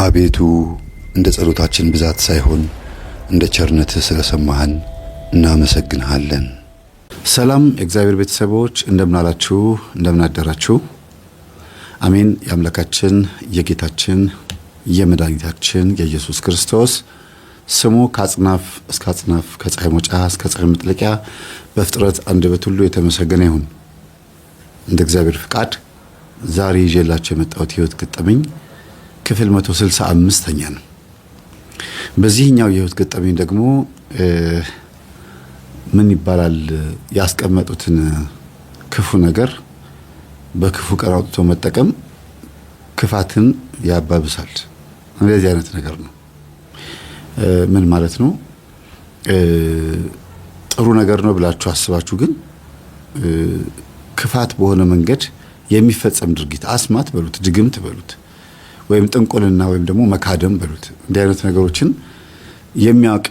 አቤቱ እንደ ጸሎታችን ብዛት ሳይሆን እንደ ቸርነትህ ስለሰማህን እናመሰግንሃለን። ሰላም የእግዚአብሔር ቤተሰቦች እንደምን አላችሁ? እንደምን አደራችሁ? አሜን። የአምላካችን የጌታችን የመድኃኒታችን የኢየሱስ ክርስቶስ ስሙ ከአጽናፍ እስከ አጽናፍ ከፀሐይ መውጫ እስከ ፀሐይ መጥለቂያ በፍጥረት አንደበት ሁሉ የተመሰገነ ይሁን። እንደ እግዚአብሔር ፍቃድ ዛሬ ይዤላችሁ የመጣሁት ሕይወት ገጠመኝ ክፍል 165ኛ ነው። በዚህኛው የሕይወት ገጠመኝ ደግሞ ምን ይባላል? ያስቀመጡትን ክፉ ነገር በክፉ ቀን አውጥቶ መጠቀም ክፋትን ያባብሳል። እንደዚህ አይነት ነገር ነው። ምን ማለት ነው? ጥሩ ነገር ነው ብላችሁ አስባችሁ ግን ክፋት በሆነ መንገድ የሚፈጸም ድርጊት፣ አስማት በሉት፣ ድግምት በሉት፣ ወይም ጥንቆልና ወይም ደግሞ መካደም በሉት፣ እንዲህ አይነት ነገሮችን የሚያውቅ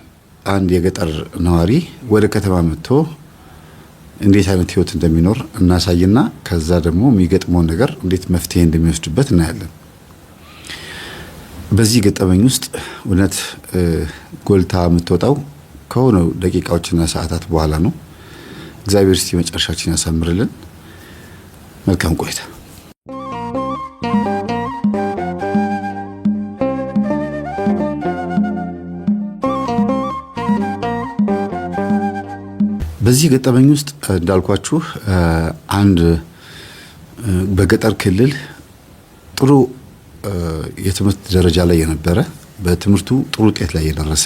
አንድ የገጠር ነዋሪ ወደ ከተማ መጥቶ እንዴት አይነት ሕይወት እንደሚኖር እናሳይና ከዛ ደግሞ የሚገጥመውን ነገር እንዴት መፍትሄ እንደሚወስድበት እናያለን። በዚህ ገጠመኝ ውስጥ እውነት ጎልታ የምትወጣው ከሆነ ደቂቃዎችና ሰዓታት በኋላ ነው። እግዚአብሔር እስቲ መጨረሻችን ያሳምርልን። መልካም ቆይታ። በዚህ ገጠመኝ ውስጥ እንዳልኳችሁ አንድ በገጠር ክልል ጥሩ የትምህርት ደረጃ ላይ የነበረ በትምህርቱ ጥሩ ውጤት ላይ የደረሰ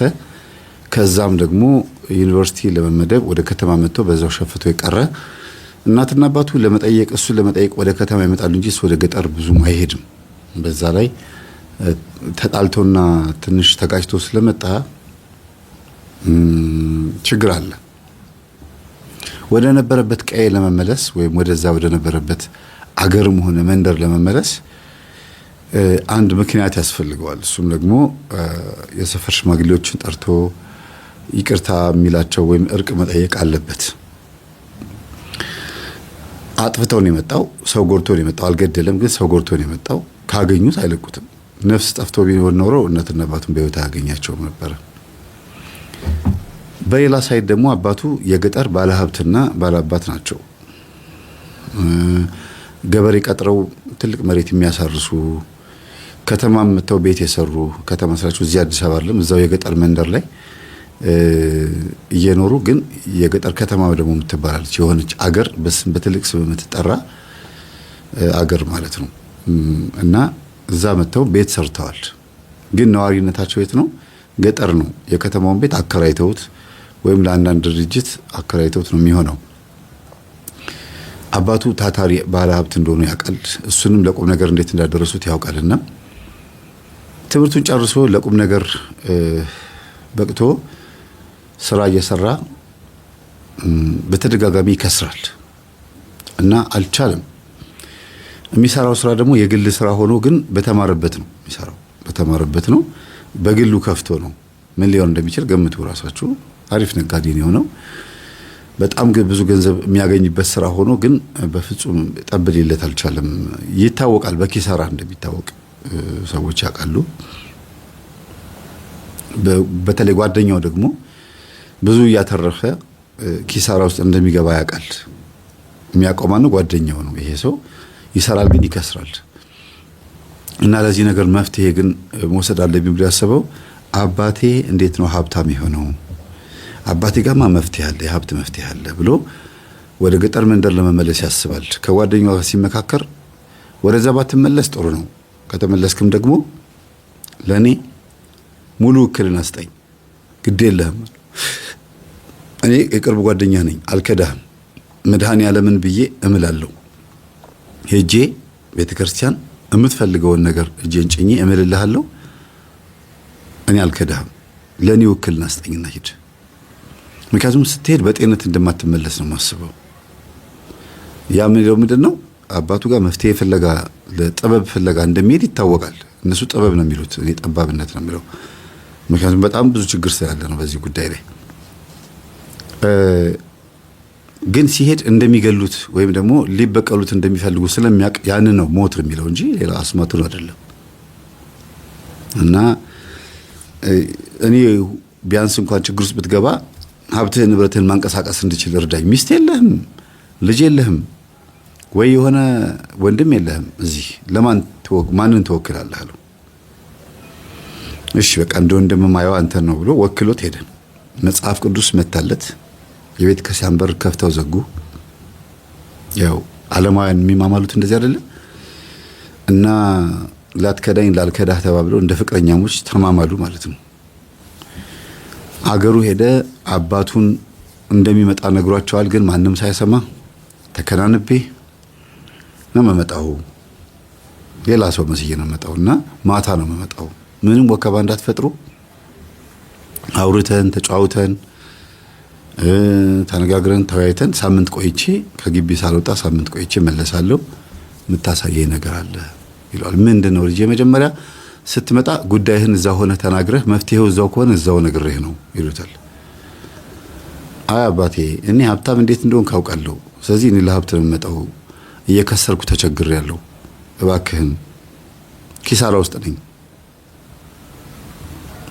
ከዛም ደግሞ ዩኒቨርሲቲ ለመመደብ ወደ ከተማ መጥቶ በዛው ሸፍቶ የቀረ እናትና አባቱ ለመጠየቅ እሱን ለመጠየቅ ወደ ከተማ ይመጣሉ እንጂ እሱ ወደ ገጠር ብዙም አይሄድም። በዛ ላይ ተጣልቶና ትንሽ ተጋጭቶ ስለመጣ ችግር አለ። ወደ ነበረበት ቀዬ ለመመለስ ወይም ወደዛ ወደ ነበረበት አገርም ሆነ መንደር ለመመለስ አንድ ምክንያት ያስፈልገዋል። እሱም ደግሞ የሰፈር ሽማግሌዎችን ጠርቶ ይቅርታ የሚላቸው ወይም እርቅ መጠየቅ አለበት። አጥፍተው ነው የመጣው፣ ሰው ጎድቶ ነው የመጣው። አልገደለም፣ ግን ሰው ጎድቶ ነው የመጣው። ካገኙት አይለቁትም። ነፍስ ጠፍቶ ቢሆን ኖሮ እናትና አባቱን በሕይወት አያገኛቸውም ነበረ። በሌላ ሳይድ ደግሞ አባቱ የገጠር ባለሀብትና ባለአባት ናቸው። ገበሬ ቀጥረው ትልቅ መሬት የሚያሳርሱ ከተማም መተው ቤት የሰሩ ከተማ ስራቸው እዚህ አዲስ አበባ አይደለም፣ እዛው የገጠር መንደር ላይ እየኖሩ ግን የገጠር ከተማ ደግሞ የምትባላለች የሆነች አገር በትልቅ ስም የምትጠራ አገር ማለት ነው። እና እዛ መተው ቤት ሰርተዋል። ግን ነዋሪነታቸው የት ነው? ገጠር ነው። የከተማውን ቤት አከራይተውት ወይም ለአንዳንድ ድርጅት አከራይተውት ነው የሚሆነው። አባቱ ታታሪ ባለ ሀብት እንደሆኑ ያውቃል። እሱንም ለቁም ነገር እንዴት እንዳደረሱት ያውቃልና ትምህርቱን ጨርሶ ለቁም ነገር በቅቶ ስራ እየሰራ በተደጋጋሚ ይከስራል እና አልቻለም። የሚሰራው ስራ ደግሞ የግል ስራ ሆኖ ግን በተማረበት ነው የሚሰራው። በተማረበት ነው፣ በግሉ ከፍቶ ነው። ምን ሊሆን እንደሚችል ገምቱ ራሳችሁ። አሪፍ ነጋዴ ነው የሆነው። በጣም ብዙ ገንዘብ የሚያገኝበት ስራ ሆኖ ግን በፍጹም ጠብ ሊለት አልቻለም። ይታወቃል፣ በኪሳራ እንደሚታወቅ ሰዎች ያውቃሉ። በተለይ ጓደኛው ደግሞ ብዙ እያተረፈ ኪሳራ ውስጥ እንደሚገባ ያውቃል። የሚያውቀው ማነው? ጓደኛው ነው። ይሄ ሰው ይሰራል ግን ይከስራል። እና ለዚህ ነገር መፍትሄ ግን መውሰድ አለብኝ ብሎ ያሰበው አባቴ እንዴት ነው ሀብታም የሆነው? አባቴ ጋማ መፍትሄ አለ፣ የሀብት መፍትሄ አለ ብሎ ወደ ገጠር መንደር ለመመለስ ያስባል። ከጓደኛው ጋር ሲመካከር ወደዛ ባትመለስ ጥሩ ነው፣ ከተመለስክም ደግሞ ለእኔ ሙሉ ውክልና ስጠኝ፣ ግድ የለህም። እኔ የቅርብ ጓደኛ ነኝ፣ አልከዳህም። መድኃኔዓለምን ብዬ እምላለሁ። ሄጄ ቤተክርስቲያን የምትፈልገውን ነገር እጄን ጭኜ እምልልሃለሁ። እኔ አልከዳህም፣ ለእኔ ውክልና ስጠኝና ሂድ። ምክንያቱም ስትሄድ በጤነት እንደማትመለስ ነው የማስበው። ያ ምንድን ነው? አባቱ ጋር መፍትሄ ፍለጋ ለጥበብ ፍለጋ እንደሚሄድ ይታወቃል። እነሱ ጥበብ ነው የሚሉት፣ እኔ ጠባብነት ነው የሚለው። ምክንያቱም በጣም ብዙ ችግር ስላለ ነው በዚህ ጉዳይ ላይ። ግን ሲሄድ እንደሚገሉት ወይም ደግሞ ሊበቀሉት እንደሚፈልጉ ስለሚያውቅ ያንን ነው ሞት የሚለው እንጂ ሌላ አስማቱን አይደለም። እና እኔ ቢያንስ እንኳን ችግር ውስጥ ብትገባ ሀብትህን ንብረትህን ማንቀሳቀስ እንድችል እርዳኝ። ሚስት የለህም፣ ልጅ የለህም፣ ወይ የሆነ ወንድም የለህም። እዚህ ማንን ትወክላለህ አለው። እሺ በቃ እንደ ወንድም ማየው አንተን ነው ብሎ ወክሎት ሄደ። መጽሐፍ ቅዱስ መታለት። የቤተ ክርስቲያን በር ከፍተው ዘጉ። ያው ዓለማውያን የሚማማሉት እንደዚህ አይደለ እና ላትከዳኝ ላልከዳህ ተባብለው እንደ ፍቅረኛሞች ተማማሉ ማለት ነው። አገሩ ሄደ። አባቱን እንደሚመጣ ነግሯቸዋል። ግን ማንም ሳይሰማ ተከናንቤ ነው መመጣው፣ ሌላ ሰው መስዬ ነው መመጣውና ማታ ነው መመጣው። ምንም ወከባ እንዳትፈጥሩ አውርተን ተጫውተን ተነጋግረን ተወያይተን ሳምንት ቆይቼ ከግቢ ሳልወጣ ሳምንት ቆይቼ መለሳለሁ። የምታሳየኝ ነገር አለ ይላል። ምንድነው ልጄ? መጀመሪያ ስትመጣ ጉዳይህን እዛው ሆነ ተናግረህ መፍትሄው እዛው ከሆነ እዛው ነግሬህ ነው ይሉታል። አይ አባቴ እኔ ሀብታም እንዴት እንደሆን ካውቃለሁ። ስለዚህ እኔ ለሀብት ነው የምመጣው። እየከሰርኩ ተቸግሬያለሁ። እባክህን ኪሳራ ውስጥ ነኝ።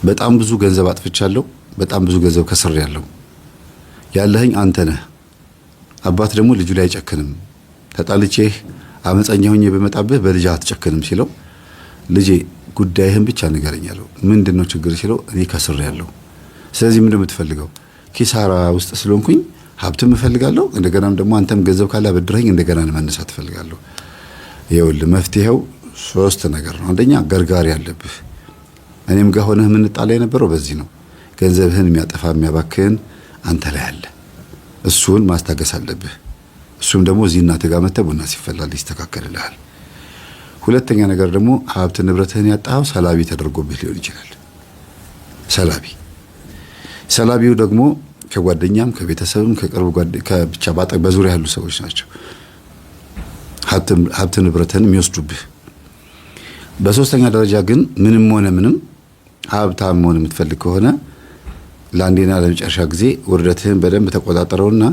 በጣም ብዙ ገንዘብ አጥፍቻለሁ። በጣም ብዙ ገንዘብ ከስሬያለሁ። ያለህኝ አንተ ነህ። አባት ደግሞ ልጁ ላይ አይጨክንም። ተጣልቼህ አመፀኛ ሆኜ በመጣብህ በልጅ አትጨክንም ሲለው ልጄ ጉዳይህን ብቻ ንገረኝ አለው። ምንድነው ችግር ሲለው እኔ ከስሬያለሁ። ስለዚህ ምንድነው የምትፈልገው? ኪሳራ ውስጥ ስለሆንኩኝ ሀብትም እፈልጋለሁ። እንደገናም ደግሞ አንተም ገንዘብ ካለ አበድረኝ እንደገና መነሳት እፈልጋለሁ። ይኸውልህ መፍትሄው 3 ነገር ነው። አንደኛ ገርጋሪ አለብህ። እኔም ጋር ሆነህ የምንጣላ የነበረው በዚህ ነው። ገንዘብህን የሚያጠፋ የሚያባክህን አንተ ላይ አለ። እሱን ማስታገስ አለብህ። እሱም ደግሞ እዚህ እናትህ ጋር መተህ ቡና ሲፈላል ይስተካከልልሃል። ሁለተኛ ነገር ደግሞ ሀብት ንብረትህን ያጣኸው ሰላቢ ተደርጎብህ ሊሆን ይችላል። ሰላቢው ደግሞ ከጓደኛም ከቤተሰብም ከቅርብ ብቻ በዙሪያ ያሉ ሰዎች ናቸው ሀብት ንብረትህን የሚወስዱብህ። በሶስተኛ ደረጃ ግን ምንም ሆነ ምንም ሀብታም መሆን የምትፈልግ ከሆነ ለአንዴና ለመጨረሻ ጊዜ ውርደትህን በደንብ ተቆጣጠረውና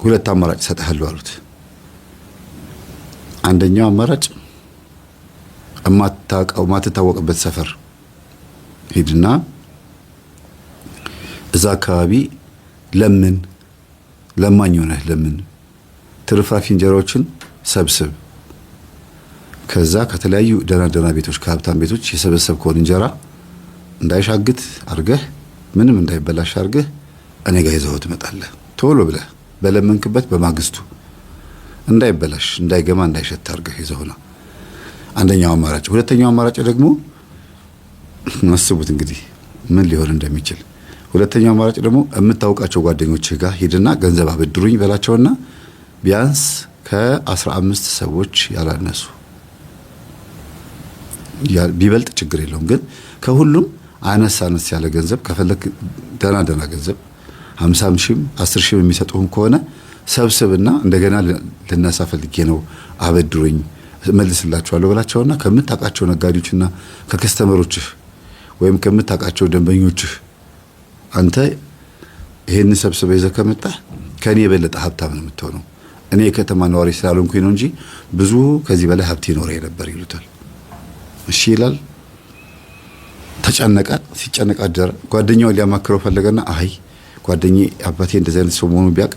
2 አማራጭ ሰጥሃለሁ አሉት። አንደኛው አማራጭ ማትታወቅበት ሰፈር ሂድና እዛ አካባቢ ለማኝ ሆነህ ለምን ትርፍራፊ እንጀራዎችን ሰብስብ። ከዛ ከተለያዩ ደና ቤቶች ከሀብታም ቤቶች የሰበሰብከውን እንጀራ እንዳይሻግት አርገህ ምንም እንዳይበላሽ አርገህ እኔ ጋር ይዘው ትመጣለህ። ቶሎ ብለህ በለመንክበት በማግስቱ እንዳይበላሽ እንዳይገማ እንዳይሸት አርገህ ይዘውና። አንደኛው አማራጭ። ሁለተኛው አማራጭ ደግሞ አስቡት እንግዲህ ምን ሊሆን እንደሚችል። ሁለተኛው አማራጭ ደግሞ የምታውቃቸው ጓደኞችህ ጋር ሂድና ገንዘብ አበድሩኝ በላቸውና ቢያንስ ከ15 ሰዎች ያላነሱ ቢበልጥ ችግር የለውም፣ ግን ከሁሉም አነስ ያለ ገንዘብ ከፈለክ ደና ገንዘብ 50 ሺህም 10 ሺህም የሚሰጡህም ከሆነ ሰብስብና እንደገና ልነሳ ፈልጌ ነው አበድሩኝ መልስላችኋለሁ በላቸውና ከምታውቃቸው ነጋዴዎችና ከከስተመሮችህ ወይም ከምታውቃቸው ደንበኞችህ አንተ ይሄን ሰብስበህ ይዘህ ከመጣህ ከኔ የበለጠ ሀብታም ነው የምትሆነው። እኔ የከተማ ነዋሪ ስላልሆንኩኝ ነው እንጂ ብዙ ከዚህ በላይ ሀብት ይኖረኝ ነበር ይሉታል። እሺ ይላል። ተጨነቀ። ሲጨነቅ አደረ። ጓደኛው ሊያማክረው ፈለገና አይ ጓደኛዬ አባቴ እንደዚህ አይነት ሰው መሆኑን ቢያውቅ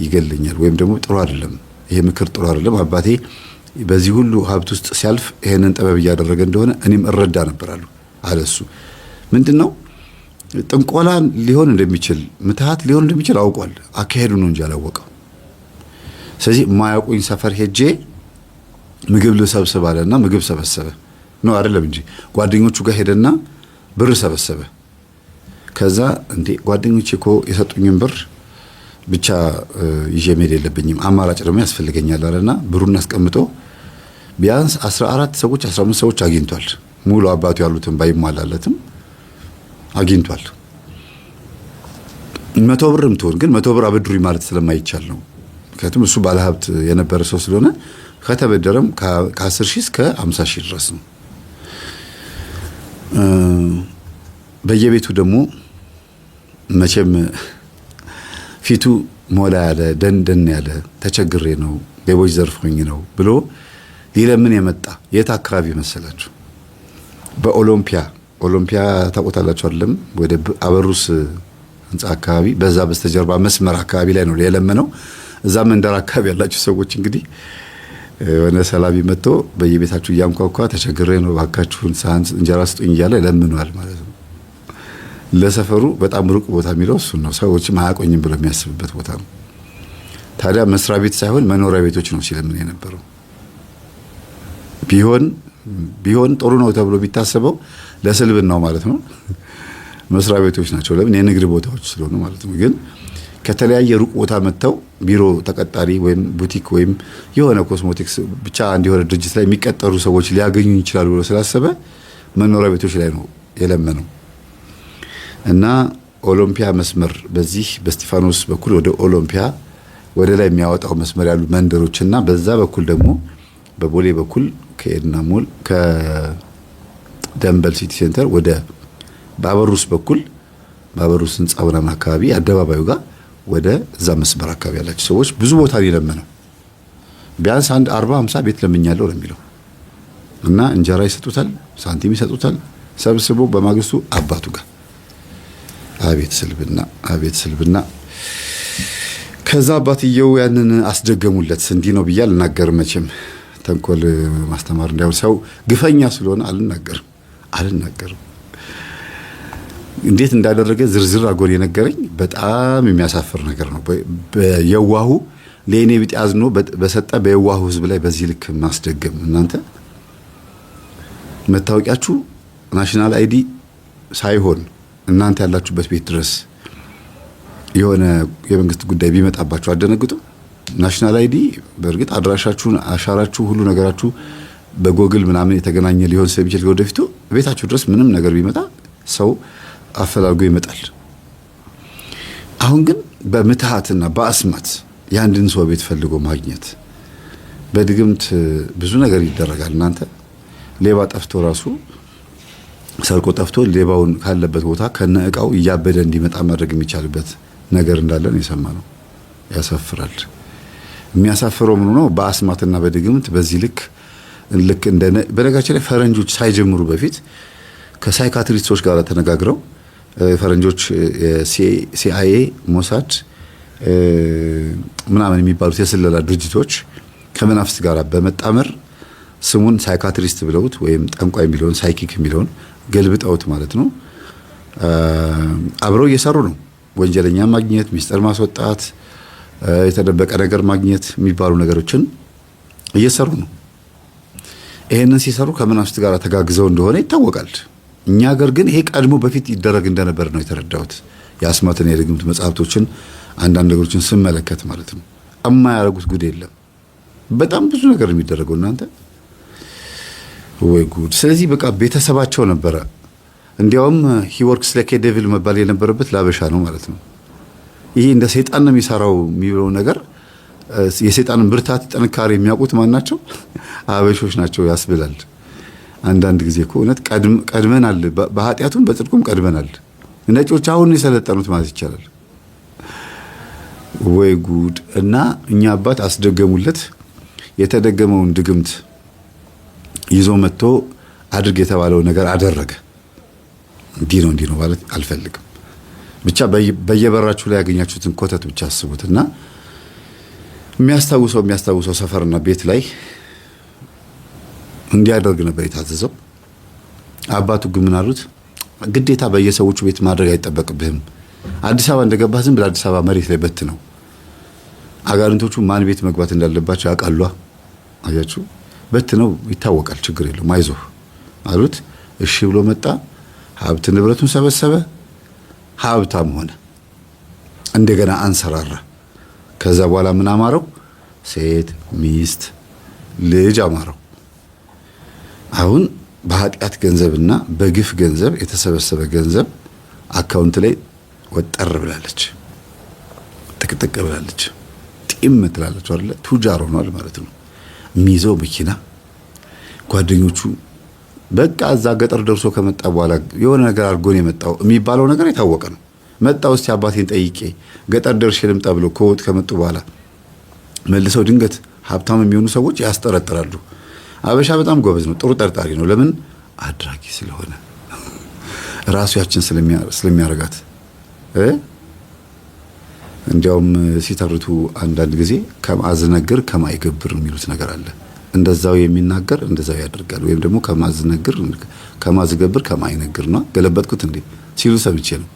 ይገለኛል፣ ወይም ደግሞ ጥሩ አይደለም፣ ይሄ ምክር ጥሩ አይደለም። አባቴ በዚህ ሁሉ ሀብት ውስጥ ሲያልፍ ይሄንን ጥበብ እያደረገ እንደሆነ እኔም እረዳ ነበር አለሱ። ምንድነው ጥንቆላ ሊሆን እንደሚችል ምትሃት ሊሆን እንደሚችል አውቋል። አካሄዱ ነው እንጂ አላወቀው። ስለዚህ ማያውቁኝ ሰፈር ሄጄ ምግብ ልሰብስብ አለና ምግብ ሰበሰበ ነው አይደለም እንጂ ጓደኞቹ ጋር ሄደና ብር ሰበሰበ። ከዛ እንዴ ጓደኞቼ እኮ የሰጡኝን ብር ብቻ ይዤ መሄድ የለብኝም አማራጭ ደግሞ ያስፈልገኛል አለና ብሩን አስቀምጦ ቢያንስ 14 ሰዎች 15 ሰዎች አግኝቷል። ሙሉ አባቱ ያሉትን ባይሟላለትም አግኝቷል። 100 ብርም ትሆን ግን 100 ብር አበድሩኝ ማለት ስለማይቻል ነው። ምክንያቱም እሱ ባለሀብት የነበረ ሰው ስለሆነ ከተበደረም ከ10 ሺህ እስከ 50 ሺህ ድረስ ነው። በየቤቱ ደግሞ መቼም ፊቱ ሞላ ያለ ደንደን ያለ ተቸግሬ ነው ሌቦች ዘርፎኝ ነው ብሎ ሊለምን የመጣ የት አካባቢ መሰላችሁ? ኦሎምፒያ ታውቁታላችሁ አይደለም? ወደ አበሩስ ህንጻ አካባቢ በዛ በስተጀርባ መስመር አካባቢ ላይ ነው የለመነው። እዛ መንደር አካባቢ ያላችሁ ሰዎች እንግዲህ የሆነ ሰላቢ መጥቶ በየቤታችሁ እያንኳኳ ተቸግሬ ነው እባካችሁን ሳህን እንጀራ ስጡኝ እያለ ለምኗል ማለት ነው። ለሰፈሩ በጣም ሩቅ ቦታ የሚለው እሱን ነው። ሰዎችም አያቆኝም ብሎ የሚያስብበት ቦታ ነው። ታዲያ መስሪያ ቤት ሳይሆን መኖሪያ ቤቶች ነው ሲለምን የነበረው። ቢሆን ጥሩ ነው ተብሎ ቢታሰበው ለስልብን ነው ማለት ነው። መስሪያ ቤቶች ናቸው። ለምን? የንግድ ቦታዎች ስለሆኑ ማለት ነው። ግን ከተለያየ ሩቅ ቦታ መጥተው ቢሮ ተቀጣሪ ወይም ቡቲክ ወይም የሆነ ኮስሞቲክስ ብቻ አንድ የሆነ ድርጅት ላይ የሚቀጠሩ ሰዎች ሊያገኙ ይችላሉ ብሎ ስላሰበ መኖሪያ ቤቶች ላይ ነው የለመነው። እና ኦሎምፒያ መስመር በዚህ በስጢፋኖስ በኩል ወደ ኦሎምፒያ ወደ ላይ የሚያወጣው መስመር ያሉ መንደሮችና በዛ በኩል ደግሞ በቦሌ በኩል ከኤድና ሞል ከደንበል ሲቲ ሴንተር ወደ ባበሩስ በኩል ባበሩስ ህንጻ ምናምን አካባቢ አደባባዩ ጋር ወደ እዛ መስመር አካባቢ ያላችሁ ሰዎች ብዙ ቦታ የለመነው ቢያንስ አንድ 40-50 ቤት ለምኛለሁ ነው የሚለው። እና እንጀራ ይሰጡታል፣ ሳንቲም ይሰጡታል። ሰብስቦ በማግስቱ አባቱ ጋር አቤት ስልብና ከዛ አባትየው ያንን አስደገሙለት። እንዲህ ነው ብዬ አልናገርም መቼም ተንኮል ማስተማር እንዳይሆን ሰው ግፈኛ ስለሆነ አልናገርም። እንዴት እንዳደረገ ዝርዝር አጎን የነገረኝ በጣም የሚያሳፍር ነገር ነው። በየዋሁ ለኔ ቢጤ አዝኖ በሰጠ በየዋሁ ህዝብ ላይ በዚህ ልክ ማስደገም። እናንተ መታወቂያችሁ ናሽናል አይዲ ሳይሆን እናንተ ያላችሁበት ቤት ድረስ የሆነ የመንግስት ጉዳይ ቢመጣባችሁ አደነግጡም? ናሽናል አይዲ በእርግጥ አድራሻችሁን፣ አሻራችሁ፣ ሁሉ ነገራችሁ በጎግል ምናምን የተገናኘ ሊሆን ስለሚችል ወደፊቱ ቤታችሁ ድረስ ምንም ነገር ቢመጣ ሰው አፈላልጎ ይመጣል። አሁን ግን በምትሃትና በአስማት የአንድን ሰው ቤት ፈልጎ ማግኘት በድግምት ብዙ ነገር ይደረጋል። እናንተ ሌባ ጠፍቶ ራሱ ሰርቆ ጠፍቶ ሌባውን ካለበት ቦታ ከነ እቃው እያበደ እንዲመጣ ማድረግ የሚቻልበት ነገር እንዳለ ነው የሰማነው። ያሳፍራል። የሚያሳፍረው ምን ነው? በአስማትና በድግምት በዚህ ልክ እንደ በነገራችን ላይ ፈረንጆች ሳይጀምሩ በፊት ከሳይካትሪስቶች ጋር ተነጋግረው ፈረንጆች ሲአይኤ፣ ሞሳድ ምናምን የሚባሉት የስለላ ድርጅቶች ከመናፍስት ጋር በመጣመር ስሙን ሳይካትሪስት ብለውት ወይም ጠንቋይ የሚለውን ሳይኪክ የሚለውን ገልብጠውት ማለት ነው አብረው እየሰሩ ነው። ወንጀለኛ ማግኘት፣ ሚስጥር ማስወጣት፣ የተደበቀ ነገር ማግኘት የሚባሉ ነገሮችን እየሰሩ ነው። ይሄንን ሲሰሩ ከመናፍስት ጋር ተጋግዘው እንደሆነ ይታወቃል። እኛ ሀገር ግን ይሄ ቀድሞ በፊት ይደረግ እንደነበር ነው የተረዳሁት። የአስማትና የድግምት መጽሐፍቶችን አንዳንድ ነገሮችን ስመለከት ማለት ነው። የማያደርጉት ጉድ የለም። በጣም ብዙ ነገር የሚደረገው እናንተ ወይ ጉድ። ስለዚህ በቃ ቤተሰባቸው ነበረ። እንዲያውም ሂ ወርክስ ላይክ ኤ ዴቪል መባል የነበረበት ላበሻ ነው ማለት ነው። ይሄ እንደ ሰይጣን ነው የሚሰራው የሚለው ነገር የሰይጣንን ብርታት ጥንካሬ የሚያውቁት ማን ናቸው? አበሾች ናቸው ያስብላል። አንዳንድ ጊዜ እኮ እውነት ቀድመናል፣ በኃጢአቱም በጽድቁም ቀድመናል። ነጮች አሁን የሰለጠኑት ማለት ይቻላል። ወይ ጉድ። እና እኛ አባት አስደገሙለት። የተደገመውን ድግምት ይዞ መጥቶ አድርግ የተባለው ነገር አደረገ። እንዲህ ነው ማለት አልፈልግም። ብቻ በየበራችሁ ላይ ያገኛችሁትን ኮተት ብቻ አስቡትና የሚያስታውሰው ሰፈርና ቤት ላይ እንዲያደርግ ነበር የታዘዘው። አባቱ ግን ምን አሉት? ግዴታ በየሰዎቹ ቤት ማድረግ አይጠበቅብህም። አዲስ አበባ እንደገባህ ዝም ብለህ አዲስ አበባ መሬት ላይ በት ነው። አጋንንቶቹ ማን ቤት መግባት እንዳለባቸው ያውቃሉ። አያችሁ፣ በት ነው ይታወቃል። ችግር የለውም አይዞህ አሉት። እሺ ብሎ መጣ። ሀብት ንብረቱን ሰበሰበ። ሀብታም ሆነ። እንደገና አንሰራራ። ከዛ በኋላ ምን አማረው? ሴት ሚስት ልጅ አማረው። አሁን በኃጢአት ገንዘብና በግፍ ገንዘብ የተሰበሰበ ገንዘብ አካውንት ላይ ወጠር ብላለች፣ ጥቅጥቅ ብላለች፣ ጢም ትላለች አይደል? ቱጃር ሆኗል ማለት ነው። የሚይዘው መኪና ጓደኞቹ በቃ እዛ ገጠር ደርሶ ከመጣ በኋላ የሆነ ነገር አድርጎን የመጣው የሚባለው ነገር የታወቀ ነው። መጣው እስቲ አባቴን ጠይቄ ገጠር ደርሼ ልምጣ ብሎ ከወጥ ከመጡ በኋላ መልሰው ድንገት ሀብታም የሚሆኑ ሰዎች ያስጠረጥራሉ። አበሻ በጣም ጎበዝ ነው፣ ጥሩ ጠርጣሪ ነው። ለምን አድራጊ ስለሆነ ራሱ ያችን ስለሚያረጋት እንዲያውም ሲተርቱ አንዳንድ ጊዜ ከማዝነግር ከማይገብር የሚሉት ነገር አለ። እንደዛው የሚናገር እንደዛው ያደርጋል፣ ወይም ደግሞ ከማዝገብር ከማይነግር ነው። ገለበጥኩት እንዴ ሲሉ ሰምቼ ነው።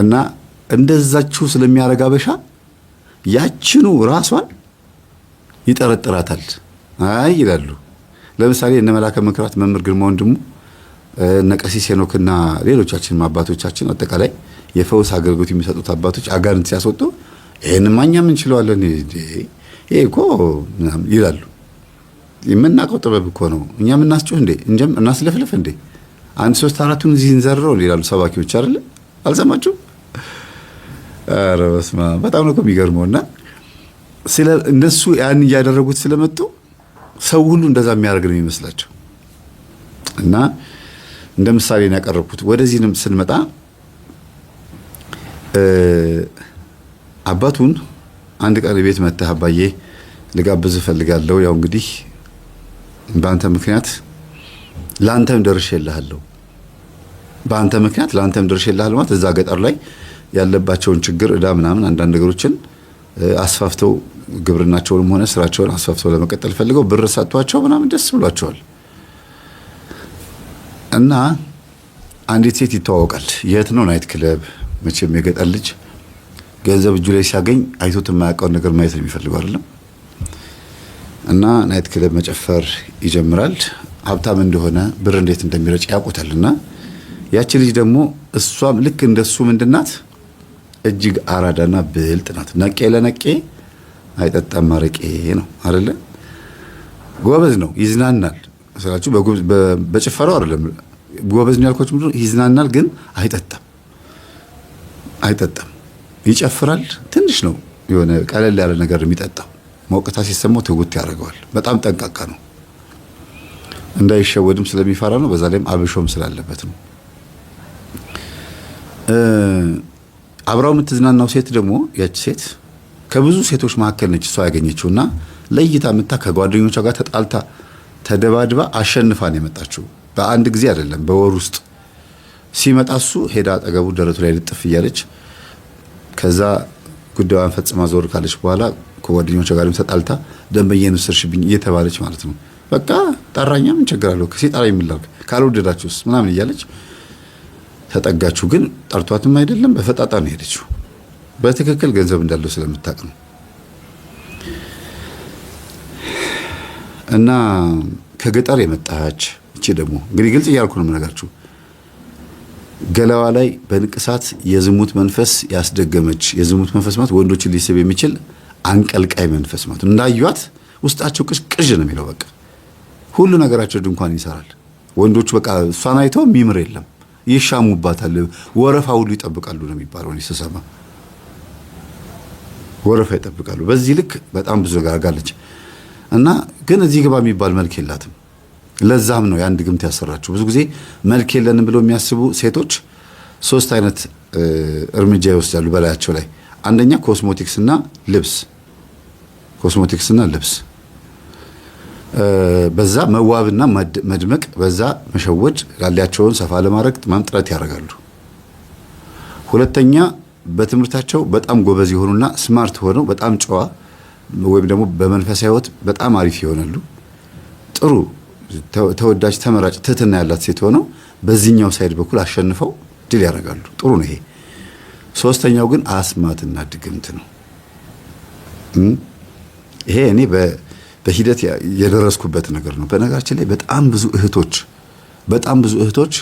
እና እንደዛችሁ ስለሚያረጋ በሻ ያችኑ ራሷን ይጠረጥራታል። አይ ይላሉ። ለምሳሌ እነ መላከ መንክራት መምህር ግርማ ወንድሙ፣ እነ ቀሲስ ሄኖክና ሌሎቻችን አባቶቻችን አጠቃላይ የፈውስ አገልግሎት የሚሰጡት አባቶች አጋንንት ሲያስወጡ ይሄንማ እኛም እንችለዋለን ይሄ እኮ ይላሉ። የምናውቀው ጥበብ እኮ ነው። እኛ የምናስጮህ እንዴ እንጀም እናስለፍልፍ እንዴ 1 3 4ቱን እዚህ እንዘርረው ይላሉ ሰባኪዎች አይደል? አልሰማችሁ? ኧረ በስመ አብ በጣም ነው የሚገርመውና ስለ እነሱ ያን እያደረጉት ስለመጡ ሰው ሁሉ እንደዛ የሚያደርግ ነው የሚመስላቸው። እና እንደ ምሳሌ ነው ያቀረብኩት። ወደዚህንም ስንመጣ አባቱን አንድ ቀን ቤት መጥተህ አባዬ ልጋብዝ እፈልጋለሁ፣ ያው እንግዲህ በአንተ ምክንያት ላንተም ደርሼልሃለሁ፣ በአንተ ምክንያት ላንተም ደርሼልሃለሁ ማለት እዛ ገጠር ላይ ያለባቸውን ችግር ዕዳ ምናምን አንዳንድ ነገሮችን አስፋፍተው ግብርናቸውንም ሆነ ስራቸውን አስፋፍተው ለመቀጠል ፈልገው ብር ሰጥቷቸው ምናምን ደስ ብሏቸዋል። እና አንዲት ሴት ይተዋወቃል። የት ነው? ናይት ክለብ። መቼም የገጠር ልጅ ገንዘብ እጁ ላይ ሲያገኝ አይቶት የማያውቀውን ነገር ማየት ነው የሚፈልገው አይደለም? እና ናይት ክለብ መጨፈር ይጀምራል። ሀብታም እንደሆነ ብር እንዴት እንደሚረጭ ያውቁታልና ያቺ ልጅ ደግሞ እሷም ልክ እንደሱ ምንድናት እጅግ አራዳና ብልጥ ናት። ነቄ ለነቄ አይጠጣም ማረቄ ነው አይደለ? ጎበዝ ነው፣ ይዝናናል። ስላችሁ በጭፈራው አይደለም ጎበዝ ነው ያልኳችሁ፣ ምንድነው ይዝናናል፣ ግን አይጠጣም። ይጨፍራል፣ ትንሽ ነው የሆነ ቀለል ያለ ነገር የሚጠጣው። ሞቅታ ሲሰማው ትውት ያደርገዋል። በጣም ጠንቃቃ ነው፣ እንዳይሸወድም ስለሚፈራ ነው። በዛ ላይም አብሾም ስላለበት ነው። አብራው የምትዝናናው ሴት ደግሞ ያቺ ሴት ከብዙ ሴቶች መካከል ነች እሷ ያገኘችውና ለይታ መታ ከጓደኞቿ ጋር ተጣልታ ተደባድባ አሸንፋን የመጣችው። በአንድ ጊዜ አይደለም፣ በወር ውስጥ ሲመጣ እሱ ሄዳ አጠገቡ ደረቱ ላይ ልጥፍ እያለች ከዛ ጉዳዩን ፈጽማ ዞር ካለች በኋላ ከጓደኞቿ ጋርም ተጣልታ ደንበኛዬን ወሰድሽብኝ እየተባለች ማለት ነው። በቃ ጠራኛ ምን ችግር አለው ከሲጣራኝ ምላክ ካልወደዳችሁስ ምናምን እያለች ተጠጋችሁ። ግን ጠርቷትም አይደለም በፈጣጣ ነው ሄደችው። በትክክል ገንዘብ እንዳለው ስለምታውቅ ነው። እና ከገጠር የመጣች እቺ ደግሞ እንግዲህ ግልጽ እያልኩ ነው የምነግራችሁ። ገላዋ ላይ በንቅሳት የዝሙት መንፈስ ያስደገመች። የዝሙት መንፈስ ማለት ወንዶችን ሊስብ የሚችል አንቀልቃይ መንፈስ ማለት እንዳዩት ውስጣቸው ቅዥ ነው የሚለው። በቃ ሁሉ ነገራቸው ድንኳን ይሰራል። ወንዶቹ በቃ እሷን አይተው የሚምር የለም፣ ይሻሙባታል። ወረፋ ሁሉ ይጠብቃሉ ነው የሚባለው። እኔ ስሰማ ወረፋ ይጠብቃሉ። በዚህ ልክ በጣም ብዙ ነገር አጋለች። እና ግን እዚህ ግባ የሚባል መልክ የላትም። ለዛም ነው ያን ድግምት ያሰራችሁ። ብዙ ጊዜ መልክ የለንም ብለው የሚያስቡ ሴቶች 3 አይነት እርምጃ ይወስዳሉ በላያቸው ላይ። አንደኛ ኮስሞቲክስና ልብስ፣ በዛ መዋብና መድመቅ፣ በዛ መሸወድ፣ ላሊያቸውን ሰፋ ለማድረግ ጥረት ያደርጋሉ። ሁለተኛ በትምህርታቸው በጣም ጎበዝ የሆኑና ስማርት ሆነው በጣም ጨዋ ወይም ደግሞ በመንፈሳዊ ሕይወት በጣም አሪፍ ይሆናሉ። ጥሩ ተወዳጅ ተመራጭ ትህትና ያላት ሴት ሆነው በዚህኛው ሳይድ በኩል አሸንፈው ድል ያደርጋሉ። ጥሩ ነው ይሄ። ሶስተኛው ግን አስማትና ድግምት ነው። ይሄ እኔ በሂደት የደረስኩበት ነገር ነው። በነገራችን ላይ በጣም ብዙ እህቶች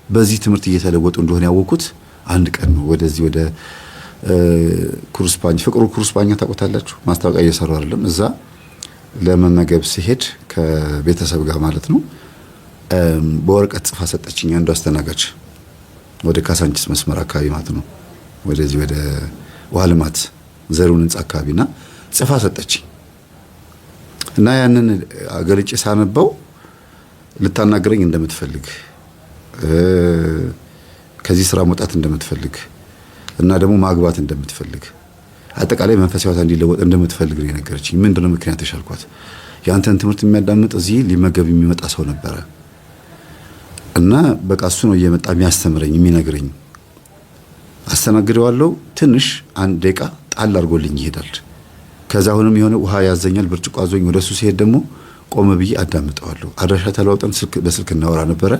በዚህ ትምህርት እየተለወጡ እንደሆነ ያወቁት አንድ ቀን ነው። ወደዚህ ወደ ፍቅሩ ኩሩስፓኛ ታውቁታላችሁ? ማስታወቂያ እየሰሩ አይደለም? እዛ ለመመገብ ሲሄድ ከቤተሰብ ጋር ማለት ነው በወረቀት ጽፋ ሰጠችኝ። አንዱ አስተናጋጅ ወደ ካሳንቺስ መስመር አካባቢ ማለት ነው፣ ወደዚህ ወደ ውሃ ልማት ዘሩን ህንጻ አካባቢና ጽፋ ሰጠችኝ እና ያንን አገልጬ ሳነበው ልታናገረኝ እንደምትፈልግ ከዚህ ስራ መውጣት እንደምትፈልግ እና ደግሞ ማግባት እንደምትፈልግ አጠቃላይ መንፈሳዊ ህይወት እንዲለወጥ እንደምትፈልግ ነው የነገረችኝ። ምንድነው ምክንያት ተሻልኳት? ያንተን ትምህርት የሚያዳምጥ እዚህ ሊመገብ የሚመጣ ሰው ነበረ እና በቃ እሱ ነው እየመጣ የሚያስተምረኝ የሚነግረኝ። አስተናግደዋለሁ። ትንሽ አንድ ደቂቃ ጣል አድርጎልኝ ይሄዳል። ከዛ አሁንም የሆነ ውሃ ያዘኛል፣ ብርጭቆ አዞኝ ወደሱ ሲሄድ ደግሞ ቆመ ብዬ አዳምጠዋለሁ። አድራሻ ተለዋውጠን በስልክ እናወራ ነበረ።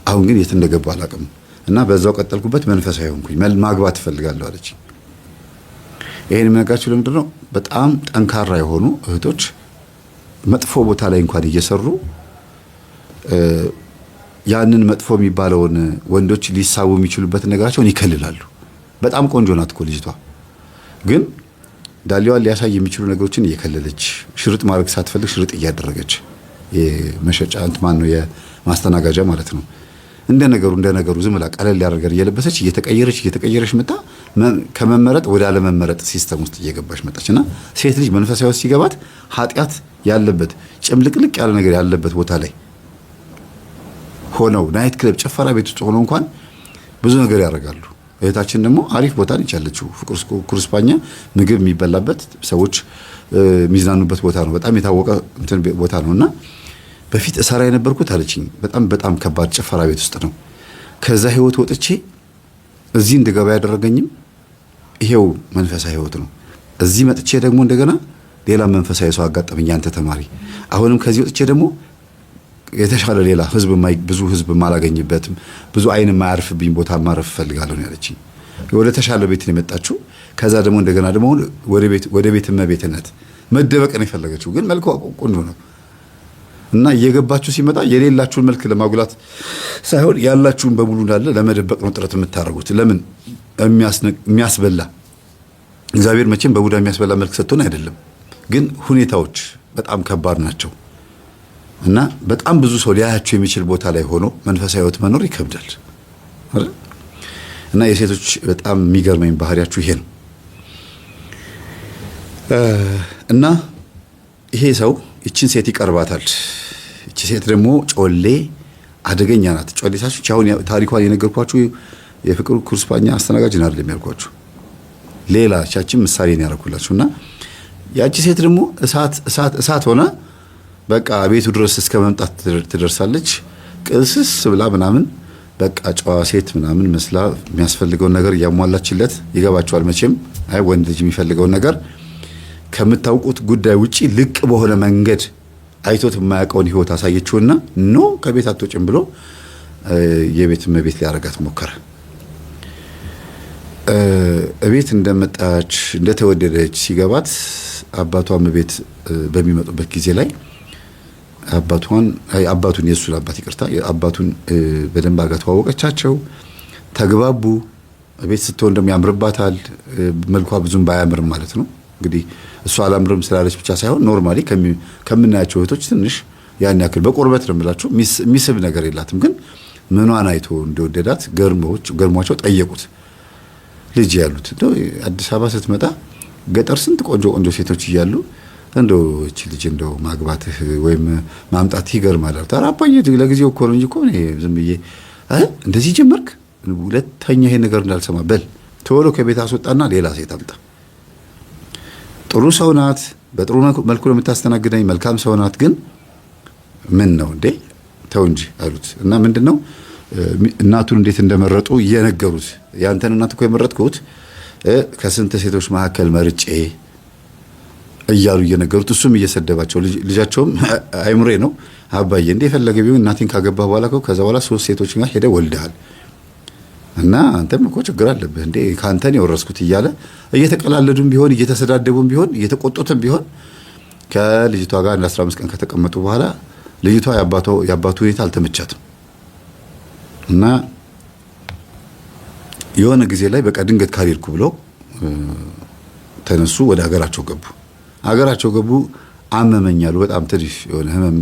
አሁን ግን የት እንደገባ አላውቅም እና በዛው ቀጠልኩበት። መንፈሳዊ ሆንኩኝ። ማግባት እፈልጋለሁ አለች። ይሄን የምነግራችሁ ለምንድን ነው? በጣም ጠንካራ የሆኑ እህቶች መጥፎ ቦታ ላይ እንኳን እየሰሩ ያንን መጥፎ የሚባለውን ወንዶች ሊሳቡ የሚችሉበትን ነገራቸውን ይከልላሉ። በጣም ቆንጆ ናት እኮ ልጅቷ፣ ግን ዳሌዋን ሊያሳይ የሚችሉ ነገሮችን እየከለለች ሽርጥ ማድረግ ሳትፈልግ ሽርጥ እያደረገች የመሸጫ ማን ነው የማስተናጋጃ ማለት ነው። እንደ ነገሩ ዝም ብላ ቀለል ያደርገር እየለበሰች እየተቀየረች መጣ። ከመመረጥ ወደ አለመመረጥ ሲስተም ውስጥ እየገባች መጣችና ሴት ልጅ መንፈሳዊ ውስጥ ሲገባት ኃጢአት ያለበት ጭምልቅልቅ ያለ ነገር ያለበት ቦታ ላይ ሆነው ናይት ክለብ ጭፈራ ቤት ውስጥ ሆነው እንኳን ብዙ ነገር ያደርጋሉ። እህታችን ደግሞ አሪፍ ቦታ ነች ያለችው። ፍቅር ስፓኛ ምግብ የሚበላበት ሰዎች የሚዝናኑበት ቦታ ነው። በጣም የታወቀ እንትን ቦታ ነውና በፊት እሰራ የነበርኩት አለችኝ በጣም ከባድ ጭፈራ ቤት ውስጥ ነው። ከዛ ህይወት ወጥቼ እዚህ እንድገባ ያደረገኝም ይሄው መንፈሳዊ ህይወት ነው። እዚህ መጥቼ ደግሞ እንደገና ሌላ መንፈሳዊ ሰው አጋጠመኝ፣ አንተ ተማሪ። አሁንም ከዚህ ወጥቼ ደግሞ የተሻለ ሌላ ብዙ ህዝብ ማላገኝበትም ብዙ አይን ማያርፍብኝ ቦታ ማረፍ ፈልጋለሁ ያለችኝ። ወደ ተሻለ ቤት ነው የመጣችው። ከዛ ደግሞ እንደገና ደግሞ ወደ ቤት እመቤትነት መደበቅ ነው የፈለገችው። ግን መልኩ ቆንጆ ነው እና እየገባችሁ ሲመጣ የሌላችሁን መልክ ለማጉላት ሳይሆን ያላችሁን በሙሉ እንዳለ ለመደበቅ ነው ጥረት የምታደርጉት። ለምን የሚያስበላ እግዚአብሔር መቼም በቡዳ የሚያስበላ መልክ ሰጥቶን አይደለም፣ ግን ሁኔታዎች በጣም ከባድ ናቸው እና በጣም ብዙ ሰው ሊያያቸው የሚችል ቦታ ላይ ሆኖ መንፈሳዊ ህይወት መኖር ይከብዳል አይደል? እና የሴቶች በጣም የሚገርመኝ ባህሪያችሁ ይሄ ነው። እና ይሄ ሰው እቺን ሴት ይቀርባታል። እቺ ሴት ደግሞ ጮሌ አደገኛ ናት። ጮሌ ሳችሁ አሁን ታሪኳን የነገርኳችሁ የፍቅር ኩርስፓኛ አስተናጋጅን አይደለም ያልኳችሁ፣ ሌላ ቻችን ምሳሌ ነው ያደረኩላችሁና ያቺ ሴት ደግሞ እሳት ሆነ በቃ ቤቱ ድረስ እስከ መምጣት ትደርሳለች። ቅስስ ብላ ምናምን በቃ ጨዋ ሴት ምናምን መስላ የሚያስፈልገውን ነገር እያሟላችለት ይገባቸዋል። መቼም አይ ወንድ ልጅ የሚፈልገውን ነገር ከምታውቁት ጉዳይ ውጪ ልቅ በሆነ መንገድ አይቶት የማያውቀውን ህይወት አሳየችውና ኖ ከቤት አትወጭም ብሎ የቤት እመቤት ሊያረጋት ሞከረ። እቤት እንደመጣች እንደተወደደች ሲገባት አባቷም ቤት በሚመጡበት ጊዜ ላይ አባቱን የሱን አባት ይቅርታ አባቱን በደንብ አድርጋ ተዋወቀቻቸው፣ ተግባቡ። ቤት ስትሆን ደግሞ ያምርባታል። መልኳ ብዙም ባያምርም ማለት ነው እንግዲህ እሷ አላምርም ስላለች ብቻ ሳይሆን ኖርማሊ ከምናያቸው እህቶች ትንሽ ያን ያክል በቁርበት ነው የምላችሁ የሚስብ ነገር የላትም። ግን ምኗን አይቶ እንደወደዳት ገርሟቸው ጠየቁት። ልጅ ያሉት እንደው አዲስ አበባ ስትመጣ ገጠር ስንት ቆንጆ ሴቶች እያሉ እንደው እቺ ልጅ እንደው ማግባትህ ወይም ማምጣት ይገርማል። ታራፓኝ ለጊዜው እኮ ነው እንጂ እኮ ዝም ብዬ እንደዚህ ጀመርክ፣ ሁለተኛ ይሄ ነገር እንዳልሰማ በል ቶሎ ከቤት አስወጣና ሌላ ሴት አምጣ። ጥሩ ሰው ናት፣ በጥሩ መልኩ ነው የምታስተናግደኝ፣ መልካም ሰው ናት። ግን ምን ነው እንዴ ተው እንጂ አሉት። እና ምንድነው እናቱን እንዴት እንደመረጡ እየነገሩት፣ ያንተን እናት እኮ የመረጥኩት ከስንት ሴቶች መካከል መርጬ እያሉ እየነገሩት፣ እሱም እየሰደባቸው፣ ልጃቸውም አይምሬ ነው አባዬ እንደ የፈለገ ቢሆን እናቴን ካገባ በኋላ ከዛ በኋላ 3 ሴቶች ጋር ሄደ ወልደሃል እና አንተም እኮ ችግር አለብህ እንዴ ካንተን የወረስኩት እያለ እየተቀላለዱም ቢሆን እየተሰዳደቡም ቢሆን እየተቆጡትም ቢሆን ከልጅቷ ጋር 15 ቀን ከተቀመጡ በኋላ ልጅቷ ያባቱ ሁኔታ አልተመቻትም እና የሆነ ጊዜ ላይ በቃ ድንገት ካልሄድኩ ብለው ተነሱ፣ ወደ ሀገራቸው ገቡ። አመመኛሉ በጣም ትንሽ የሆነ ህመም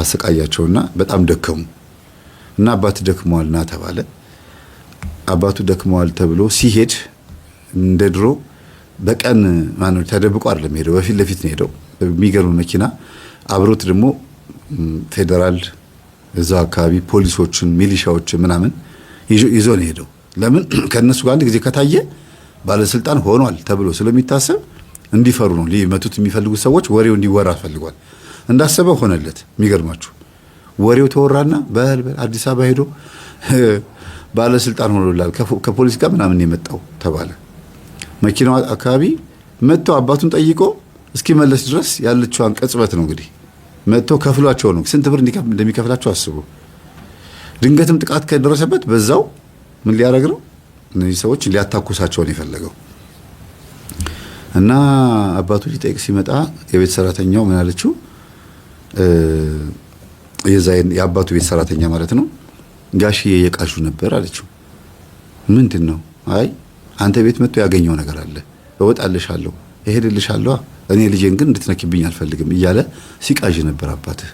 አሰቃያቸውና በጣም ደከሙ እና አባት ደክመዋልና ተባለ። አባቱ ደክመዋል ተብሎ ሲሄድ እንደ ድሮ በቀን ማነው ተደብቆ አይደለም ሄደው፣ በፊት ለፊት ነው ሄደው። በሚገርም መኪና አብሮት ደግሞ ፌደራል እዛው አካባቢ ፖሊሶችን ሚሊሻዎችን ምናምን ይዞ ነው ሄደው። ለምን ከነሱ ጋር አንድ ጊዜ ከታየ ባለስልጣን ሆኗል ተብሎ ስለሚታሰብ እንዲፈሩ ነው። ሊመቱት የሚፈልጉት ሰዎች ወሬው እንዲወራ ፈልጓል እንዳሰበው ሆነለት። የሚገርማችሁ ወሬው ተወራና በልበል አዲስ አበባ ሄዶ ባለስልጣን ሆኖላል ከፖሊስ ጋር ምናምን የመጣው ተባለ። መኪናው አካባቢ መጥቶ አባቱን ጠይቆ እስኪመለስ ድረስ ያለችዋን ቅጽበት ነው እንግዲህ መጥቶ ከፍሏቸው ነው። ስንት ብር እንደሚከፍላቸው አስቡ። ድንገትም ጥቃት ከደረሰበት በዛው ምን ሊያደርግ ነው? እነዚህ ሰዎች ሊያታኩሳቸው ነው የፈለገው። እና አባቱ ሊጠይቅ ሲመጣ የቤት ሰራተኛው ምን አለችው? የአባቱ ቤት ሰራተኛ ማለት ነው። ጋሽዬ እየቃዡ ነበር አለችው። ምንድን ነው? አይ አንተ ቤት መጥቶ ያገኘው ነገር አለ፣ እወጣልሻለሁ፣ እሄድልሻለሁ፣ እኔ ልጄን ግን እንድትነኪብኝ አልፈልግም እያለ ሲቃዥ ነበር አባትህ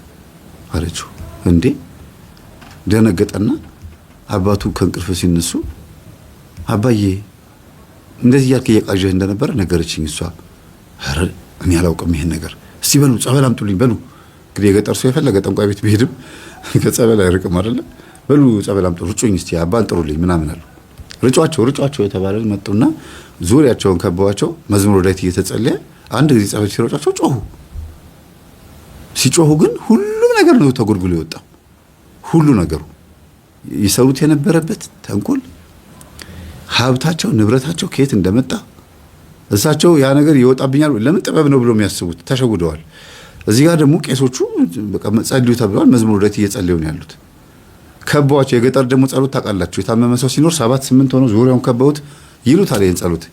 አለችው። እንዴ ደነገጠና አባቱ ከእንቅልፍ ሲነሱ አባዬ እንደዚህ ያልክ እየቃዠህ እንደነበረ ነገረችኝ እሷ። ኧረ እኔ አላውቅም ይሄን ነገር። እስቲ በሉ ጸበል አምጡልኝ በሉ። እንግዲህ የገጠር ሰው የፈለገ ጠንቋይ ቤት ቢሄድም ከጸበል አይርቅም አይደለ? በሉ ጸበል አምጡ፣ ርጩኝ እስቲ አባን ጥሩልኝ ምናምን አሉ። ርጯቸው የተባለ መጡና ዙሪያቸውን ከበዋቸው። መዝሙረ ዳዊት እየተጸለየ አንድ ጊዜ ጸበል ሲረጯቸው ጮሁ። ሲጮሁ ግን ሁሉም ነገር ነው ተጎልጉሎ የወጣው። ሁሉ ነገሩ ይሰሩት የነበረበት ተንኮል፣ ሀብታቸው፣ ንብረታቸው ከየት እንደመጣ እሳቸው ያ ነገር ይወጣብኛል ለምን ጥበብ ነው ብሎ የሚያስቡት ተሸውደዋል። እዚህ ጋር ደግሞ ቄሶቹ በቃ ጸልዩ ተብለዋል። መዝሙረ ዳዊት እየጸለዩ ነው ያሉት። ከበዋቸው። የገጠር ደግሞ ጸሎት ታውቃላችሁ። የታመመ ሰው ሲኖር 7-8 ሆነው ዙሪያውን ከበውት ይሉታል ይሄን ጸሎት።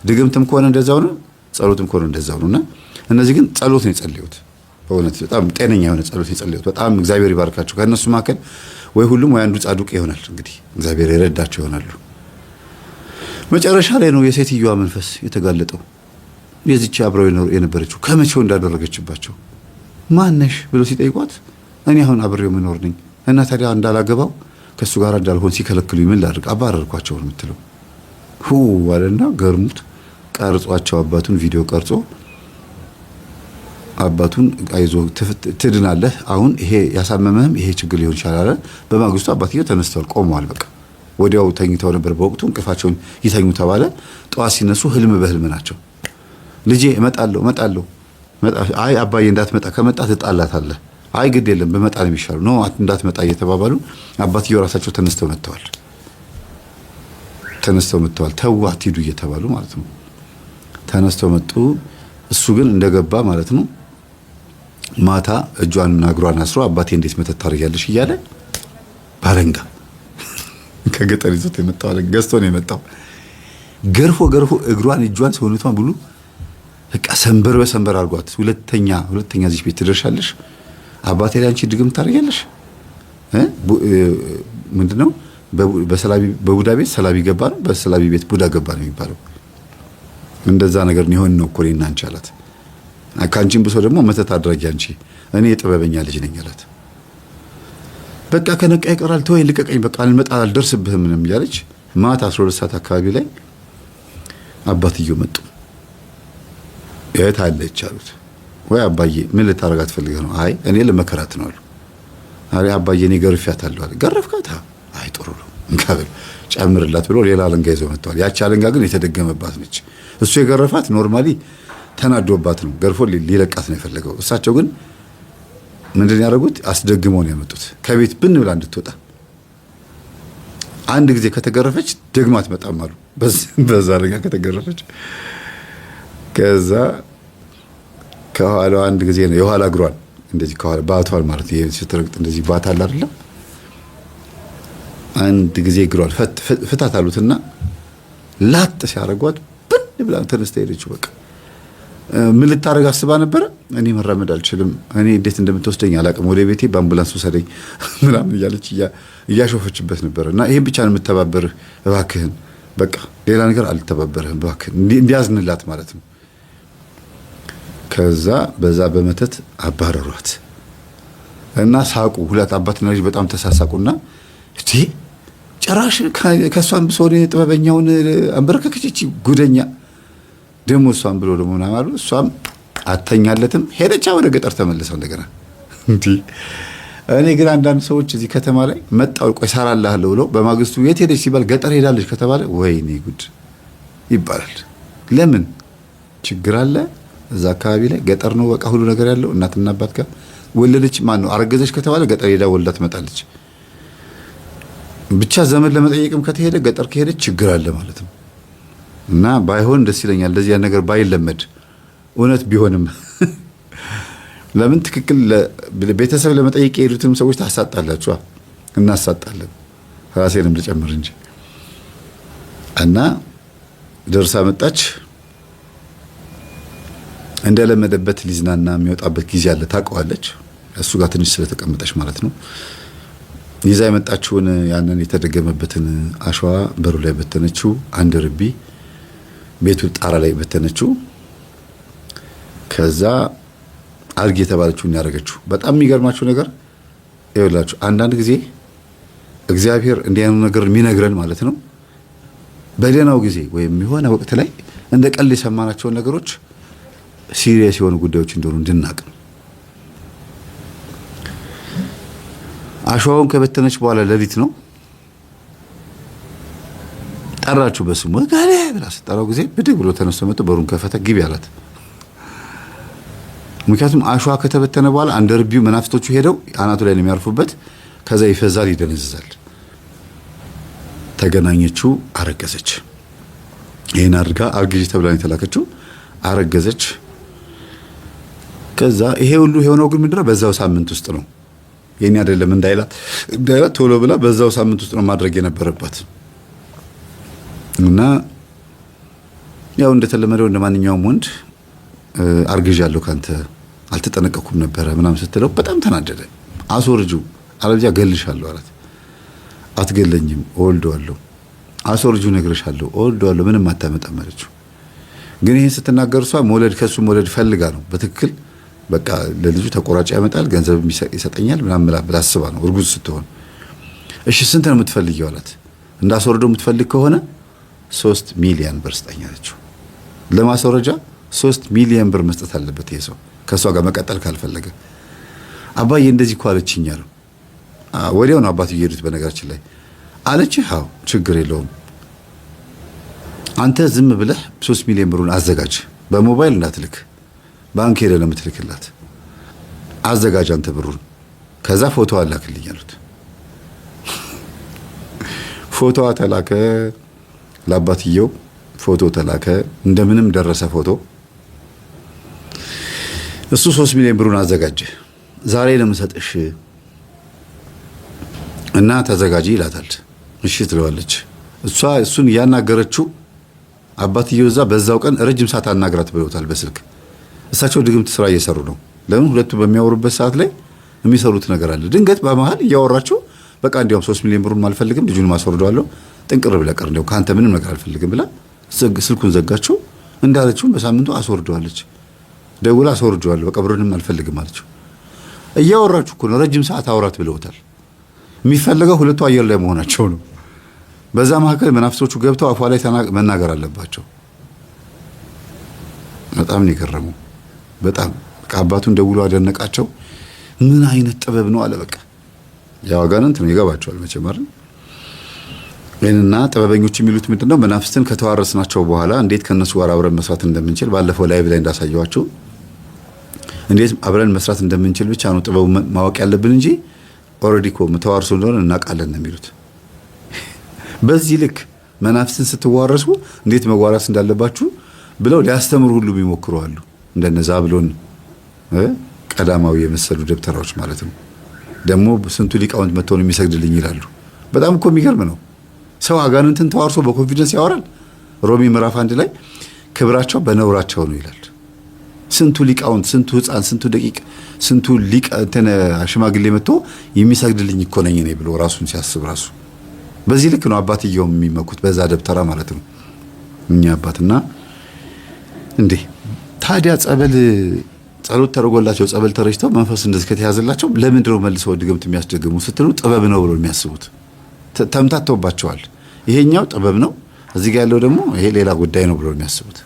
ድግምትም ከሆነ እንደዛው ነው፣ ጸሎትም ከሆነ እንደዛው ነውና እነዚህ ግን ጸሎት ነው የጸለዩት። በእውነት በጣም ጤነኛ የሆነ ጸሎት የጸለዩት። በጣም እግዚአብሔር ይባርካቸው። ከእነሱ መካከል ወይ ሁሉም ወይ አንዱ ጻድቅ ይሆናል። እንግዲህ እግዚአብሔር ይረዳቸው ይሆናሉ። መጨረሻ ላይ ነው የሴትዮዋ መንፈስ የተጋለጠው። የዚች አብረው የነበረችው ከመቼው እንዳደረገችባቸው ማነሽ ብሎ ሲጠይቋት እኔ አሁን አብሬው መኖር ነኝ እና ታዲያ እንዳላገባው ከሱ ጋር እንዳልሆን ሲከለክሉኝ ምን ላድርግ አባረርኳቸው ነው የምትለው። አለና ገርሙት ቀርጿቸው አባቱን ቪዲዮ ቀርጾ አባቱን አይዞ ትድናለህ፣ አሁን ይሄ ያሳመመህም ይሄ ችግር ሊሆን ይችላል። በማግስቱ አባትየው ተነስተዋል፣ ቆመዋል። በቃ ወዲያው ተኝተው ነበር በወቅቱ። እንቅልፋቸውን ይተኙ ተባለ። ጠዋት ሲነሱ ህልም በህልም ናቸው። ልጄ እመጣለሁ። አይ አባዬ እንዳትመጣ፣ ከመጣ ትጣላታለህ። አይ ግድ የለም በመጣ ነው የሚሻለው ነው እንዳትመጣ እየተባባሉ አባትየው ራሳቸው ተነስተው መጥተዋል። ተው አትሂዱ እየተባሉ ማለት ነው። ተነስተው መጡ። እሱ ግን እንደገባ ማለት ነው ማታ እጇንና እግሯን አስሮ አባቴ እንዴት መተት ታደርጊያለሽ እያለ ባለንጋ ከገጠር ይዞት የመጣው አለ። ገዝቶ ነው የመጣው። ገርፎ እግሯን እጇን ሰውነቷን ብሉ በቃ ሰንበር በሰንበር አድርጓት። ሁለተኛ እዚህ ቤት ትደርሻለሽ፣ አባቴ ላይ አንቺ ድግም ታደርጊያለሽ። ምንድነው በቡዳ ቤት ሰላቢ ገባ ነው፣ በሰላቢ ቤት ቡዳ ገባ ነው የሚባለው። እንደዛ ነገር ነው እኮ እኔና አንቺ አላት። ከአንቺም ብሶ ደግሞ መተት አድራጊ አንቺ፣ እኔ የጥበበኛ ልጅ ነኝ አላት። በቃ ከነቃ ይቀራል፣ ተወኝ ልቀቀኝ፣ በቃ አልደርስብህም ምንም እያለች ማታ 12 ሰዓት አካባቢ ላይ አባትየው መጡ። የት አለች አሉት። ወይ አባዬ ምን ልታረጋት ፈልገህ ነው? አይ እኔ ለመከራት ነው አሉ። አሬ አባዬ እኔ ገርፊያታለሁ አለ። ገረፍካት? አይ ጥሩ ነው እንካብል ጨምርላት ብሎ ሌላ አለንጋ ይዘው መጥተዋል። ያቺ አለንጋ ግን የተደገመባት ነች። እሱ የገረፋት ኖርማሊ ተናዶባት ነው፣ ገርፎ ሊለቃት ነው የፈለገው። እሳቸው ግን ምንድን ያደረጉት አስደግመው ነው ያመጡት። ከቤት ብን ብላ እንድትወጣ አንድ ጊዜ ከተገረፈች ደግማ አትመጣም አሉ። በዛ አለንጋ ከተገረፈች ከዛ ከኋላው አንድ ጊዜ ነው የኋላ እግሯን እንደዚህ ከኋላ ባቷል ማለት ይሄ ስትረግጥ እንደዚህ ባት አለ አይደል? አንድ ጊዜ እግሯን ፍታት አሉትና ላጥ ሲያረጓት ብን ብላ ተነስታ ሄደች። በቃ ምን ልታረግ አስባ ነበር? እኔ መራመድ አልችልም፣ እኔ እንዴት እንደምትወስደኝ አላውቅም፣ ወደ ቤቴ በአምቡላንስ ወሰደኝ ምናምን እያለች እያሾፈችበት ነበር። እና ይሄን ብቻ ነው የምተባበርህ እባክህን፣ በቃ ሌላ ነገር አልተባበርህም እባክህን እንዲያዝንላት ማለት ነው። ከዛ በዛ በመተት አባረሯት እና ሳቁ። ሁለት አባትና ልጅ በጣም ተሳሳቁና እቺ ጭራሽ ከሷን ብሶ ጥበበኛውን አንበረከከች ጉደኛ ደሞ እሷን ብሎ ደሞ ናማሉ። እሷም አተኛለትም ሄደቻ ወደ ገጠር ተመለሰው እንደገና። እኔ ግን አንዳንድ ሰዎች እዚህ ከተማ ላይ መጣው ቆይ ሰራልሃለሁ ብለው በማግስቱ የት ሄደች ሲባል ገጠር ሄዳለች ከተባለ ወይኔ ጉድ ይባላል። ለምን ችግር አለ? እዛ አካባቢ ላይ ገጠር ነው በቃ ሁሉ ነገር ያለው እናትና አባት ጋር ወለደች ማን ነው አረገዘች ከተባለ ገጠር ሄዳ ወልዳ ትመጣለች። ብቻ ዘመን ለመጠየቅም ከተሄደ ገጠር ከሄደች ችግር አለ ማለት ነው። እና ባይሆን ደስ ይለኛል እንደዚህ ያን ነገር ባይለመድ እውነት ቢሆንም ለምን ትክክል ቤተሰብ ለመጠየቅ የሄዱትም ሰዎች ታሳጣላችሁ እናሳጣለን ራሴንም ልጨምር እንጂ እና ደርሳ መጣች። እንደለመደበት ሊዝናና የሚወጣበት ጊዜ አለ ታውቀዋለች። እሱ ጋር ትንሽ ስለተቀመጠች ማለት ነው። ይዛ የመጣችውን ያንን የተደገመበትን አሸዋ በሩ ላይ በተነችው። አንድ ርቢ ቤቱ ጣራ ላይ በተነችው። ከዛ አርግ የተባለችውን ያደረገችው። በጣም የሚገርማችሁ ነገር ይኸውላችሁ አንዳንድ ጊዜ እግዚአብሔር እንዲህ አይነት ነገር የሚነግረን ማለት ነው በደህናው ጊዜ ወይም የሆነ ወቅት ላይ እንደ ቀልድ የሰማናቸውን ነገሮች ሲሪየስ የሆኑ ጉዳዮች እንደሆኑ እንድናቅ ነው። አሸዋውን ከበተነች በኋላ ሌሊት ነው ጠራችሁ በስሙ ጋሌ ብላ ስትጠራው ጊዜ ብድግ ብሎ ተነስቶ መጥቶ በሩን ከፈተ። ግቢ አላት። ምክንያቱም አሸዋ ከተበተነ በኋላ አንድ ርቢው መናፍስቶቹ ሄደው አናቱ ላይ ነው የሚያርፉበት። ከዛ ይፈዛል፣ ይደነዝዛል። ተገናኘችው፣ አረገዘች። ይሄን አድርጋ አርግዢ ተብላ የተላከችው አረገዘች። ከዛ ይሄ ሁሉ የሆነው ግን ምንድነው በዛው ሳምንት ውስጥ ነው። የኔ አይደለም እንዳይላት ቶሎ ብላ በዛው ሳምንት ውስጥ ነው ማድረግ የነበረባት። እና ያው እንደተለመደው እንደማንኛውም ወንድ አርግዣለሁ ካንተ አልተጠነቀኩም ነበረ ምናምን ስትለው በጣም ተናደደ። አስወርጂው አለዚያ ገልሻለሁ አላት። አትገለኝም እወልደዋለሁ። አስወርጂው ነግሬሻለሁ እወልደዋለሁ ምንም አታመጣም አለችው። ግን ይሄን ስትናገር እሷ መውለድ ከሱ መውለድ ፈልጋ ነው በትክክል በቃ ለልጁ ተቆራጭ ያመጣል ገንዘብ ይሰጠኛል ምናምን ብላ አስባ ነው እርጉዝ ስትሆን። እሺ ስንት ነው የምትፈልጊው አላት። እንዳስወርደው የምትፈልግ ከሆነ 3 ሚሊዮን ብር ስጠኝ አለችው። ለማስወረጃ 3 ሚሊዮን ብር መስጠት አለበት ይሄ ሰው ከሷ ጋር መቀጠል ካልፈለገ። አባዬ እንደዚህ እኮ አለችኝ አለው። ወዲያው ነው አባቱ እየሄዱት በነገራችን ላይ አለች። አዎ ችግር የለውም አንተ ዝም ብለህ 3 ሚሊዮን ብሩን አዘጋጅ። በሞባይል እንዳትልክ ባንክ ሄደህ ነው የምትልክላት። አዘጋጅ አንተ ብሩን። ከዛ ፎቶ አላክልኝ አሉት። ፎቶዋ ተላከ ለአባትየው። ፎቶ ተላከ። እንደምንም ደረሰ ፎቶ። እሱ 3 ሚሊዮን ብሩን አዘጋጀ። ዛሬ ለምሰጥሽ እና ተዘጋጂ ይላታል። እሺ ትለዋለች። እሷ እሱን ያናገረችው አባትየው እዛ በዛው ቀን ረጅም ሰዓት አናግራት ብለውታል በስልክ። እሳቸው ድግምት ስራ እየሰሩ ነው። ለምን ሁለቱ በሚያወሩበት ሰዓት ላይ የሚሰሩት ነገር አለ። ድንገት በመሃል እያወራቸው በቃ እንዲያውም 3 ሚሊዮን ብሩን አልፈልግም ልጁን ማስወርደዋለሁ ጥንቅር ብለህ ቀር እንዲያው ካንተ ምንም ነገር አልፈልግም ብላ ስልኩን ዘጋቸው። እንዳለችው በሳምንቱ አስወርደዋለች። ደውላ አስወርደዋለሁ በቃ ብሩንም አልፈልግም አለችው። እያወራችሁ እኮ ነው ረጅም ሰዓት አውራት ብለውታል። የሚፈልገው ሁለቱ አየር ላይ መሆናቸው ነው። በዛ መካከል መናፍሶቹ ገብተው አፏ ላይ መናገር አለባቸው። በጣም ነው የገረመው። በጣም አባቱን ደውሎ አደነቃቸው። ምን አይነት ጥበብ ነው አለ። በቃ ያው አጋንንት ነው ይገባቸዋል መቼም አይደል። እና ጥበበኞች የሚሉት ምንድነው መናፍስትን ከተዋረስናቸው በኋላ እንዴት ከነሱ ጋር አብረን መስራት እንደምንችል ባለፈው ላይቭ ላይ እንዳሳየዋቸው እንዴት አብረን መስራት እንደምንችል ብቻ ነው ጥበቡ ማወቅ ያለብን እንጂ ኦሬዲ እኮ ተዋርሶ እንደሆነ እናውቃለን ነው የሚሉት። በዚህ ልክ መናፍስትን ስትዋረሱ እንዴት መዋራስ እንዳለባችሁ ብለው ሊያስተምሩ ሁሉ የሚሞክሩ አሉ። እንደነዛ ብሎን ቀዳማዊ የመሰሉ ደብተራዎች ማለት ነው። ደግሞ ስንቱ ሊቃውንት መጥተው ነው የሚሰግድልኝ ይላሉ። በጣም እኮ የሚገርም ነው። ሰው አጋንንትን ተዋርሶ በኮንፊደንስ ያወራል። ሮሚ ምዕራፍ 1 ላይ ክብራቸው በነውራቸው ነው ይላል። ስንቱ ሊቃውንት፣ ስንቱ ህፃን፣ ስንቱ ደቂቅ፣ ስንቱ ሊቅ እንትን ሽማግሌ መጥቶ የሚሰግድልኝ እኮ ነኝ እኔ ብሎ ራሱን ሲያስብ ራሱ በዚህ ልክ ነው አባትየው የሚመኩት በዛ ደብተራ ማለት ነው። እኛ አባትና እንዴ ታዲያ ጸሎት ተደርጎላቸው ጸበል ተረጭተው መንፈስ እንደዚህ ከተያዘላቸው ለምንድን ነው መልሰው ድግምት የሚያስደግሙ ስትሉ ጥበብ ነው ብሎ የሚያስቡት ተምታተውባቸዋል። ይሄኛው ጥበብ ነው፣ እዚህ ጋር ያለው ደግሞ ይሄ ሌላ ጉዳይ ነው ብሎ የሚያስቡት።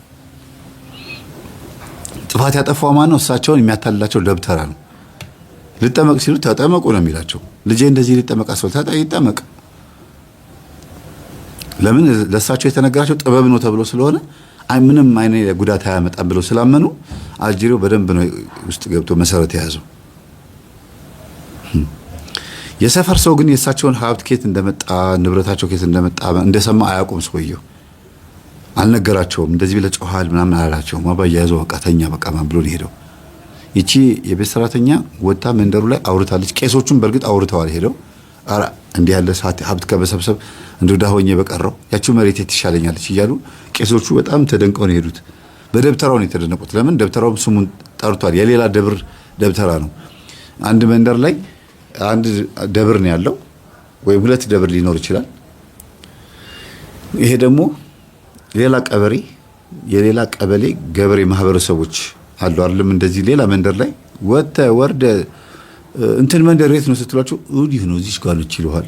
ጥፋት ያጠፋው ማን ነው? እሳቸውን የሚያታልላቸው ደብተራ ነው። ልጠመቅ ሲሉ ተጠመቁ ነው የሚላቸው። ልጄ እንደዚህ ልጠመቅ አስፈልታ ይጠመቅ። ለምን? ለእሳቸው የተነገራቸው ጥበብ ነው ተብሎ ስለሆነ ምንም አይነት ጉዳት አያመጣም ብለው ስላመኑ አጅሬው በደንብ ነው ውስጥ ገብቶ መሰረት የያዘው። የሰፈር ሰው ግን የእሳቸውን ሀብት ኬት እንደመጣ ንብረታቸው ኬት እንደመጣ እንደሰማ አያውቁም። ሰውየው አልነገራቸውም። እንደዚህ ብለህ ጮሃል ምናምን አላላቸውም። አባዬ ያዘው በቃ ተኛ በቃ ማን ብሎ ሄደው። ይቺ የቤት ሰራተኛ ወጣ መንደሩ ላይ አውርታለች። ቄሶቹም በእርግጥ አውርተዋል ሄደው አራ እንዲህ ያለ ሀብት ከመሰብሰብ እንደው ዳሆኜ በቀረው ያቺው መሬት ትሻለኛለች እያሉ ቄሶቹ በጣም ተደንቀው ነው የሄዱት። በደብተራው ነው የተደነቁት። ለምን ደብተራውም ስሙን ጠርቷል። የሌላ ደብር ደብተራ ነው። አንድ መንደር ላይ አንድ ደብር ነው ያለው፣ ወይም ሁለት ደብር ሊኖር ይችላል። ይሄ ደግሞ የሌላ ቀበሌ ገበሬ ማህበረሰቦች አሉ አይደለም። እንደዚህ ሌላ መንደር ላይ ወርደ እንትን መንደር የት ነው ስትሏቸው እዲህ ነው እዚህ ጋር ልጅ ይለዋል።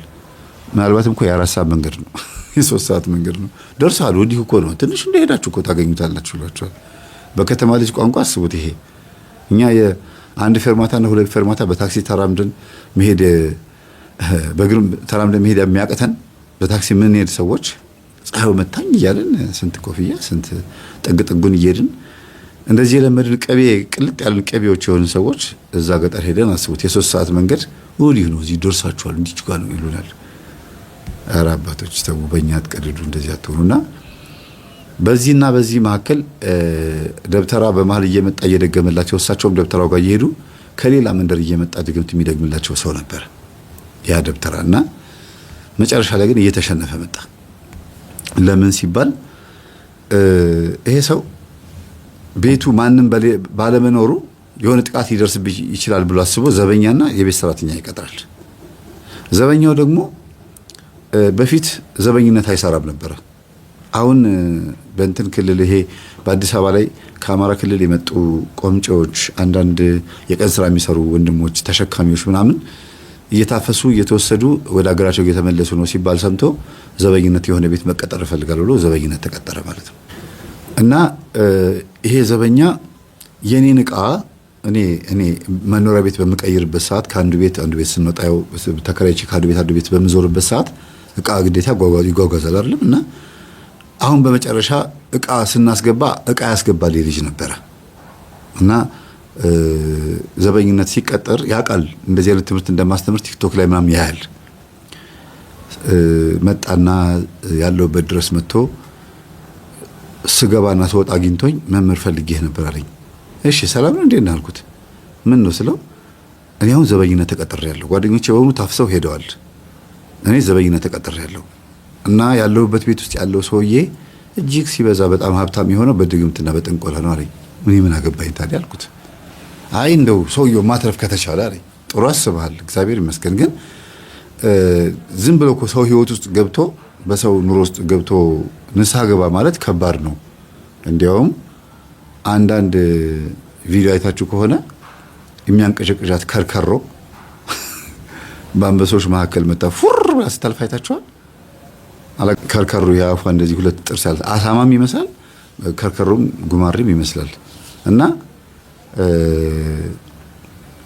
ምናልባትም እኮ የ4 ሰዓት መንገድ ነው የ3 ሰዓት መንገድ ነው። ደርሳሉ ወዲህ እኮ ነው ትንሽ እንደሄዳችሁ እኮ ታገኙታላችሁ ይሏቸዋል። በከተማ ልጅ ቋንቋ አስቡት። ይሄ እኛ የአንድ ፌርማታና 2 ፌርማታ በታክሲ ተራምደን መሄድ በእግር ተራምደን መሄድ የሚያቀተን በታክሲ ምን ሄድ ሰዎች ፀሐዩ መታኝ እያለን ስንት ኮፍያ ስንት ጥጉን እየሄድን እንደዚህ የለመድን ቀቤ ቅልጥ ያሉን ቀቤዎች የሆኑ ሰዎች እዛ ገጠር ሄደን አስቡት የ3 ሰዓት መንገድ ወዲህ ነው እዚህ ደርሳችኋል እንዲህ ጋር ነው ይሉናል። ኧረ አባቶች ተው በእኛ አትቀድዱ እንደዚህ አትሆኑና በዚህና በዚህ መካከል ደብተራ በመሀል እየመጣ እየደገመላቸው እሳቸውም ደብተራው ጋር እየሄዱ ከሌላ መንደር እየመጣ ድግምት የሚደግምላቸው ሰው ነበር ያ ደብተራና መጨረሻ ላይ ግን እየተሸነፈ መጣ። ለምን ሲባል ይሄ ሰው ቤቱ ማንም ባለመኖሩ የሆነ ጥቃት ሊደርስብህ ይችላል ብሎ አስቦ ዘበኛና የቤት ሰራተኛ ይቀጥራል። ዘበኛው ደግሞ በፊት ዘበኝነት አይሰራም ነበር። አሁን በእንትን ክልል ይሄ በአዲስ አበባ ላይ ከአማራ ክልል የመጡ ቆምጮዎች አንዳንድ የቀን ስራ የሚሰሩ ወንድሞች ተሸካሚዎች ምናምን እየታፈሱ እየተወሰዱ ወደ ሀገራቸው እየተመለሱ ነው ሲባል ሰምቶ ዘበኝነት የሆነ ቤት መቀጠር ይፈልጋል ብሎ ዘበኝነት ተቀጠረ ማለት ነው። እና ይሄ ዘበኛ የኔን ዕቃ እኔ መኖሪያ ቤት በምቀይርበት ሰዓት ከአንዱ ቤት አንዱ ቤት ስንወጣው ተከራይቼ ከአንዱ ቤት በምዞርበት ሰዓት ዕቃ ግዴታ ይጓጓዛል አይደለም። እና አሁን በመጨረሻ ዕቃ ስናስገባ ዕቃ ያስገባል ልጅ ነበረ እና ዘበኝነት ሲቀጠር ያውቃል እንደዚህ አይነት ትምህርት እንደማስተምር ቲክቶክ ላይ ምናምን ያያል። መጣና ያለውበት ድረስ መጥቶ ስገባና ስወጣ አግኝቶኝ መምህር ፈልጌህ ነበር አለኝ። እሺ ሰላም ነው እንዴ እናልኩት። ምን ነው ስለው እኔ አሁን ዘበኝነት ተቀጥሬያለሁ፣ ጓደኞቼ በሙሉ ታፍሰው ሄደዋል፣ እኔ ዘበኝነት ተቀጥሬያለሁ እና ያለሁበት ቤት ውስጥ ያለው ሰውዬ እጅግ ሲበዛ በጣም ሀብታም የሆነው በድግምትና በጥንቆላ ነው አለኝ። ምን አገባኝ ታዲያ አልኩት። አይ እንደው ሰውየው ማትረፍ ከተቻለ አለኝ። ጥሩ አስበሃል፣ እግዚአብሔር ይመስገን። ግን ዝም ብሎ እኮ ሰው ህይወት ውስጥ ገብቶ በሰው ኑሮ ውስጥ ገብቶ ንስሐ ገባ ማለት ከባድ ነው። እንዲያውም አንዳንድ ቪዲዮ አይታችሁ ከሆነ የሚያንቀሸቅሻት ከርከሮ በአንበሶች መካከል መጣ ፉር ብላ ስታልፍ አይታችኋል? ከርከሮ ያፏ እንደዚህ 2 ጥርስ ያለ አሳማም ይመስላል፣ ከርከሮም ጉማሬም ይመስላል። እና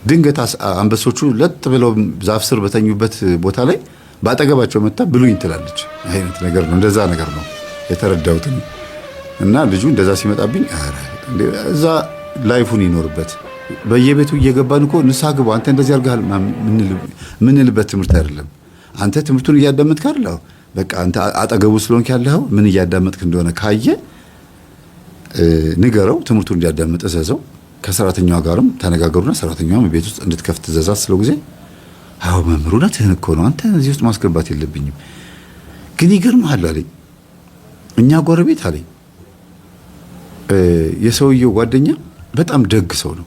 ድንገት አንበሶቹ ለጥ ብለው ዛፍ ስር በተኙበት ቦታ ላይ ባጠገባቸው መጣ ብሉኝ ትላለች። አይነት ነገር ነው፣ እንደዛ ነገር ነው የተረዳሁት። እና ልጁ እንደዛ ሲመጣብኝ አረ እዛ ላይፉን ይኖርበት በየቤቱ እየገባን እኮ ንስሐ ግባ አንተ እንደዚህ አድርገሃል ምንልበት ትምህርት አይደለም። አንተ ትምህርቱን እያዳመጥክ አይደል? በቃ አንተ አጠገቡ ስለሆንክ ያለኸው ምን እያዳመጥክ እንደሆነ ካየ ንገረው፣ ትምህርቱን እንዲያዳምጥ እዘዘው። ከሰራተኛዋ ጋርም ተነጋገሩና ሰራተኛዋም ቤት ውስጥ እንድትከፍት ትእዛዝ ስለው ጊዜ አዎ መምህሩ እውነትህን እኮ ነው፣ አንተ እዚህ ውስጥ ማስገባት የለብኝም። ግን ይገርምሃል አለኝ፣ እኛ ጎረቤት አለኝ የሰውየው ጓደኛ በጣም ደግ ሰው ነው።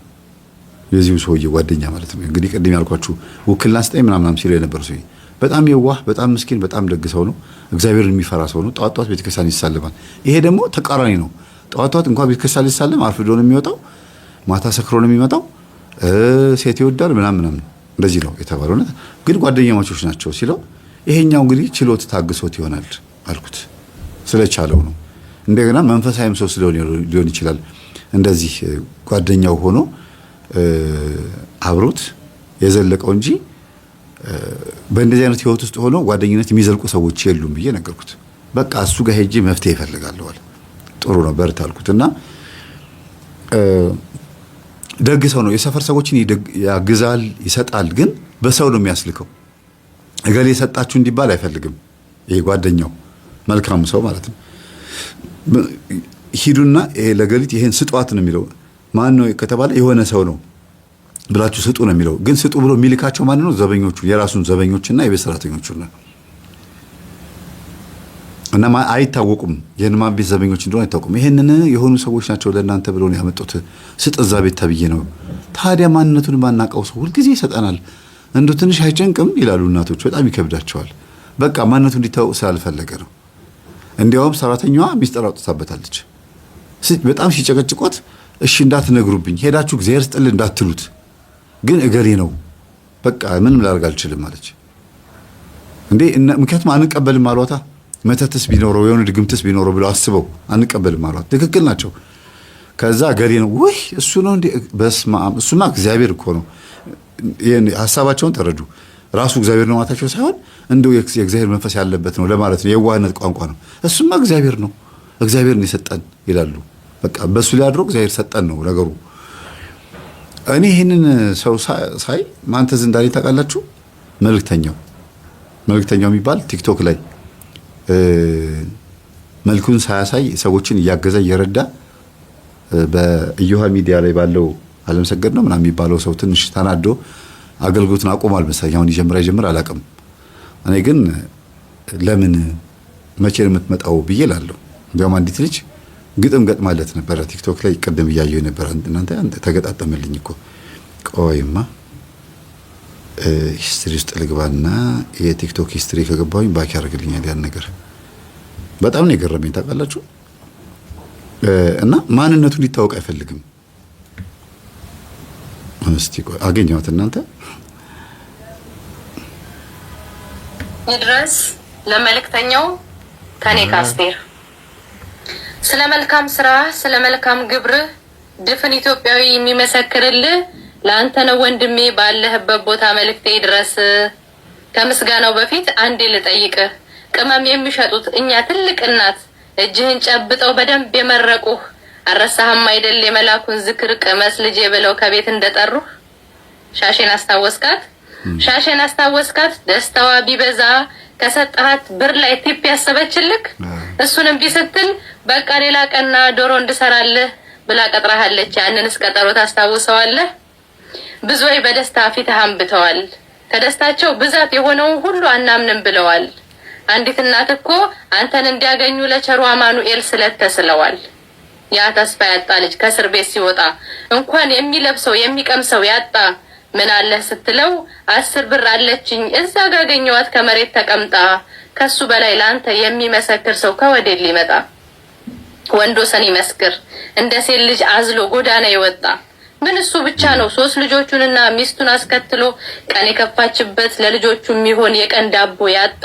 የዚሁ ሰውየው ጓደኛ ማለት ነው። እንግዲህ ቅድም ያልኳችሁ ውክልና ስጠኝ ምናምን ሲለው የነበረው ሰውዬ በጣም የዋህ በጣም ምስኪን በጣም ደግ ሰው ነው። እግዚአብሔርን የሚፈራ ሰው ነው። ጠዋት ጠዋት ቤተክርስቲያን ይሳለማል። ይሄ ደግሞ ተቃራኒ ነው። ጠዋት ጠዋት እንኳን ቤተክርስቲያን ሊሳለም አርፍዶ ነው የሚወጣው፣ ማታ ሰክሮ ነው የሚመጣው፣ ሴት ይወዳል ምናምን እንደዚህ ነው የተባለው። ግን ጓደኛ ማቾች ናቸው ሲለው ይሄኛው እንግዲህ ችሎት ታግሶት ይሆናል አልኩት። ስለቻለው ነው። እንደገና መንፈሳዊም ሰው ስለሆነ ሊሆን ይችላል እንደዚህ ጓደኛው ሆኖ አብሮት የዘለቀው እንጂ በእንደዚህ አይነት ህይወት ውስጥ ሆኖ ጓደኝነት የሚዘልቁ ሰዎች የሉም ብዬ ነገርኩት። በቃ እሱ ጋር ሄጄ መፍትሄ እፈልጋለሁ አለ። ጥሩ ነው በርታ አልኩትና ደግ ሰው ነው። የሰፈር ሰዎችን ያግዛል፣ ይሰጣል። ግን በሰው ነው የሚያስልከው። እገሌ ሰጣችሁ እንዲባል አይፈልግም። ይሄ ጓደኛው መልካም ሰው ማለት ነው። ሂዱና ለገሊት ይሄን ስጧት ነው የሚለው። ማን ነው ከተባለ የሆነ ሰው ነው ብላችሁ ስጡ ነው የሚለው። ግን ስጡ ብሎ የሚልካቸው ማን ነው? ዘበኞቹ፣ የራሱን ዘበኞችና የቤት ሰራተኞቹ ነው። እና አይታወቁም። የህንማን ቤት ዘበኞች እንደሆነ አይታወቁም። ይሄንን የሆኑ ሰዎች ናቸው ለእናንተ ብሎ ነው ያመጡት። ስጥ እዛ ቤት ተብዬ ነው። ታዲያ ማንነቱን ማናቀው ሰው ሁልጊዜ ይሰጠናል። እንደው ትንሽ አይጨንቅም ይላሉ እናቶች። በጣም ይከብዳቸዋል። በቃ ማንነቱ እንዲታወቅ ስላልፈለገ ነው። እንዲያውም ሰራተኛዋ ሚስጥር አውጥታበታለች። በጣም ሲጨቀጭቆት እሺ እንዳትነግሩብኝ፣ ሄዳችሁ እግዚአብሔር ስጥል እንዳትሉት፣ ግን እገሌ ነው በቃ ምንም ላደርግ አልችልም አለች። እንዴ ምክንያቱም አንቀበልም አሏታ። መተትስ ቢኖረው የሆነ ድግምትስ ቢኖረው ብለው አስበው አንቀበልም አሏት። ትክክል ናቸው። ከዛ እገሌ ነው ወይ እሱ ነው እንዴ? በስመ አብ እሱማ እግዚአብሔር እኮ ነው። ሀሳባቸውን ተረዱ። ራሱ እግዚአብሔር ነው ማለታቸው ሳይሆን እንደው የእግዚአብሔር መንፈስ ያለበት ነው ለማለት ነው። የዋህነት ቋንቋ ነው። እሱማ እግዚአብሔር ነው፣ እግዚአብሔር ነው የሰጠን ይላሉ። በቃ በሱ ላይ አድሮ እግዚአብሔር ሰጠን ነው ነገሩ። እኔ ይሄንን ሰው ሳይ ማን ትዝ እንዳለኝ ታውቃላችሁ? መልእክተኛው የሚባል ቲክቶክ ላይ መልኩን ሳያሳይ ሰዎችን እያገዘ እየረዳ በእዮሃ ሚዲያ ላይ ባለው አለምሰገድ ነው ምናምን የሚባለው ሰው ትንሽ ተናዶ አገልግሎቱን አቆማል መሰለኝ። አሁን ይጀምር አላውቅም። እኔ ግን ለምን መቼ ነው የምትመጣው ብዬ እላለሁ። እንዲያውም አንዲት ልጅ ግጥም ገጥማለት ነበረ ቲክቶክ ላይ ቅድም እያየሁ ነበር። እናንተ ተገጣጠመልኝ እኮ። ቆይማ ሂስትሪ ውስጥ ልግባና የቲክቶክ ሂስትሪ ከገባሁኝ ባክ ያደርግልኛል ያን ነገር። በጣም ነው የገረመኝ ታውቃላችሁ። እና ማንነቱ ሊታወቅ አይፈልግም። እስቲ ቆይ አገኘሁት። እናንተ ይድረስ ለመልእክተኛው ከኔ ካስቴር ስለ መልካም ስራ ስለ መልካም ግብር ድፍን ኢትዮጵያዊ የሚመሰክርልህ ለአንተ ነው ወንድሜ። ባለህበት ቦታ መልእክቴ ይድረስ። ከምስጋናው በፊት አንዴ ልጠይቅህ። ቅመም የሚሸጡት እኛ ትልቅ እናት እጅህን ጨብጠው በደንብ የመረቁህ አረሳህም አይደል የመላኩን ዝክር ቅመስ ልጄ ብለው ከቤት እንደጠሩህ? ሻሼን አስታወስካት? ደስታዋ ቢበዛ ከሰጣት ብር ላይ ቲፕ ያሰበችልክ እሱንም ቢስትል በቃ ሌላ ቀና ዶሮ እንድሰራልህ ብላ ቀጥራሃለች። ያንንስ ቀጠሮ ታስታውሰዋለህ? ብዙዎች በደስታ ፊትህ አንብተዋል። ከደስታቸው ብዛት የሆነውን ሁሉ አናምንም ብለዋል። አንዲት እናት እኮ አንተን እንዲያገኙ ለቸሩ አማኑኤል ስለት ተስለዋል። ያ ተስፋ ያጣ ልጅ ከእስር ቤት ሲወጣ እንኳን የሚለብሰው የሚቀምሰው ያጣ ምን አለህ ስትለው 10 ብር አለችኝ እዛ ጋር አገኘኋት ከመሬት ተቀምጣ። ከሱ በላይ ላንተ የሚመሰክር ሰው ከወዴት ሊመጣ? ወንዶሰን ይመስክር እንደ ሴት ልጅ አዝሎ ጎዳና ይወጣ። ምን እሱ ብቻ ነው 3 ልጆቹንና ሚስቱን አስከትሎ ቀን የከፋችበት ለልጆቹ የሚሆን የቀን ዳቦ ያጣ?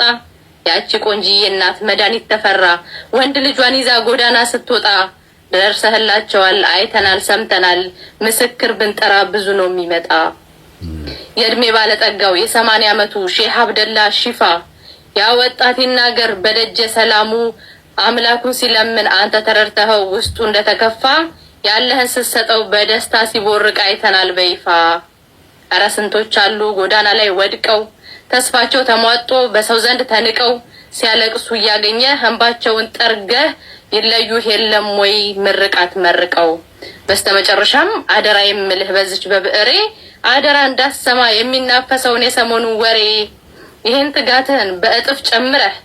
ያቺ ቆንጂዬ እናት መድኃኒት ተፈራ ወንድ ልጇን ይዛ ጎዳና ስትወጣ ደርሰህላቸዋል፣ አይተናል፣ ሰምተናል። ምስክር ብንጠራ ብዙ ነው የሚመጣ። የእድሜ ባለጠጋው የ80 ዓመቱ ሼህ አብደላ ሺፋ ያ ወጣት ይናገር በደጀ ሰላሙ አምላኩን ሲለምን አንተ ተረድተኸው ውስጡ እንደተከፋ ያለህን ስትሰጠው በደስታ ሲቦርቅ አይተናል በይፋ። ኧረ ስንቶች አሉ ጎዳና ላይ ወድቀው ተስፋቸው ተሟጦ በሰው ዘንድ ተንቀው ሲያለቅሱ እያገኘ እንባቸውን ጠርገህ ይለዩህ የለም ወይ ምርቃት መርቀው። በስተመጨረሻም አደራ የምልህ በዚች በብዕሬ አደራ እንዳሰማ የሚናፈሰውን የሰሞኑ ወሬ ይህን ትጋትህን በእጥፍ ጨምረህ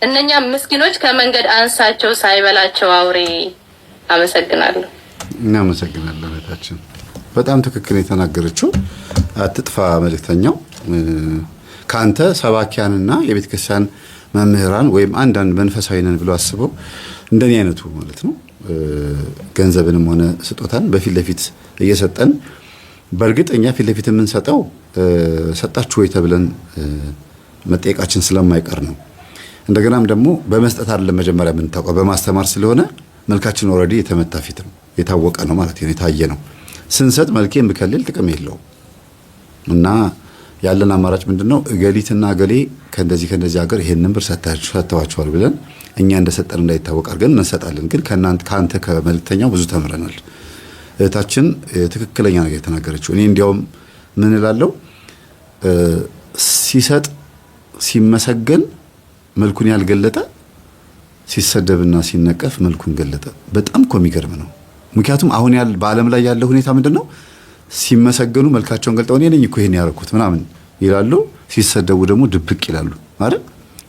እነኛም ምስኪኖች ከመንገድ አንሳቸው ሳይበላቸው አውሬ። አመሰግናለሁ። እናመሰግናለን እህታችን። በጣም ትክክል የተናገረችው። አትጥፋ መልእክተኛው ካንተ ሰባኪያንና የቤተ ክርስቲያን መምህራን ወይም አንዳንድ መንፈሳዊ ነን ብለው አስበው እንደኔ አይነቱ ማለት ነው ገንዘብንም ሆነ ስጦታን በፊት ለፊት እየሰጠን በእርግጠኛ ፊት ለፊት የምንሰጠው ሰጣችሁ ወይ ተብለን መጠየቃችን ስለማይቀር ነው። እንደገናም ደግሞ በመስጠት አይደለም መጀመሪያ የምንታውቀው በማስተማር ስለሆነ መልካችን ኦልሬዲ የተመታ ፊት ነው፣ የታወቀ ነው ማለት ነው፣ የታየ ነው። ስንሰጥ መልኬን ብከልል ጥቅም የለውም እና ያለን አማራጭ ምንድነው? እገሊትና እገሌ ከእንደዚህ ሀገር ይሄንን ብር ሰጥተዋቸዋል ብለን እኛ እንደሰጠን እንዳይታወቅ አድርገን እንሰጣለን። ግን ከአንተ ከመልእክተኛው ብዙ ተምረናል። እህታችን ትክክለኛ ነገር የተናገረችው። እኔ እንዲያውም ምን እላለሁ ሲሰጥ ሲመሰገን መልኩን ያልገለጠ ሲሰደብና ሲነቀፍ መልኩን ገለጠ። በጣም እኮ የሚገርም ነው። ምክንያቱም አሁን በዓለም ላይ ያለው ሁኔታ ምንድነው? ሲመሰገኑ መልካቸውን ገልጠው እኔ ነኝ እኮ ይሄን ያደረኩት ምናምን ይላሉ፣ ሲሰደቡ ደግሞ ድብቅ ይላሉ አይደል?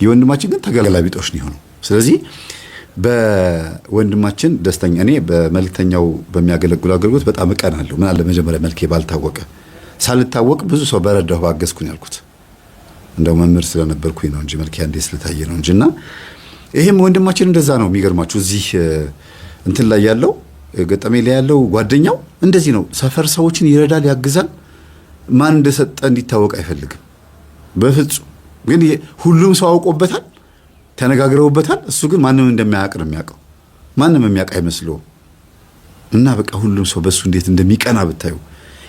የወንድማችን ግን ተገላቢጦሽ ነው የሆነው። ስለዚህ በወንድማችን ደስተኛ እኔ በመልእክተኛው በሚያገለግሉ አገልግሎት በጣም እቀናለሁ። ምን አለ መጀመሪያ መልኬ ባልታወቀ ሳልታወቅ ብዙ ሰው በረዳሁ ባገዝኩኝ ያልኩት እንደው መምህር ስለነበርኩኝ ነው እንጂ መልኬ አንዴ ስለታየ ነው እንጂና ይሄም ወንድማችን እንደዛ ነው። የሚገርማችሁ እዚህ እንትን ላይ ያለው ገጠሜ ላይ ያለው ጓደኛው እንደዚህ ነው። ሰፈር ሰዎችን ይረዳል፣ ያግዛል። ማን እንደሰጠ እንዲታወቅ አይፈልግም በፍጹም። ግን ሁሉም ሰው አውቆበታል፣ ተነጋግረውበታል። እሱ ግን ማንም እንደማያውቅ ነው የሚያውቀው። ማንም የሚያውቅ አይመስለውም። እና በቃ ሁሉም ሰው በሱ እንዴት እንደሚቀና ብታዩ።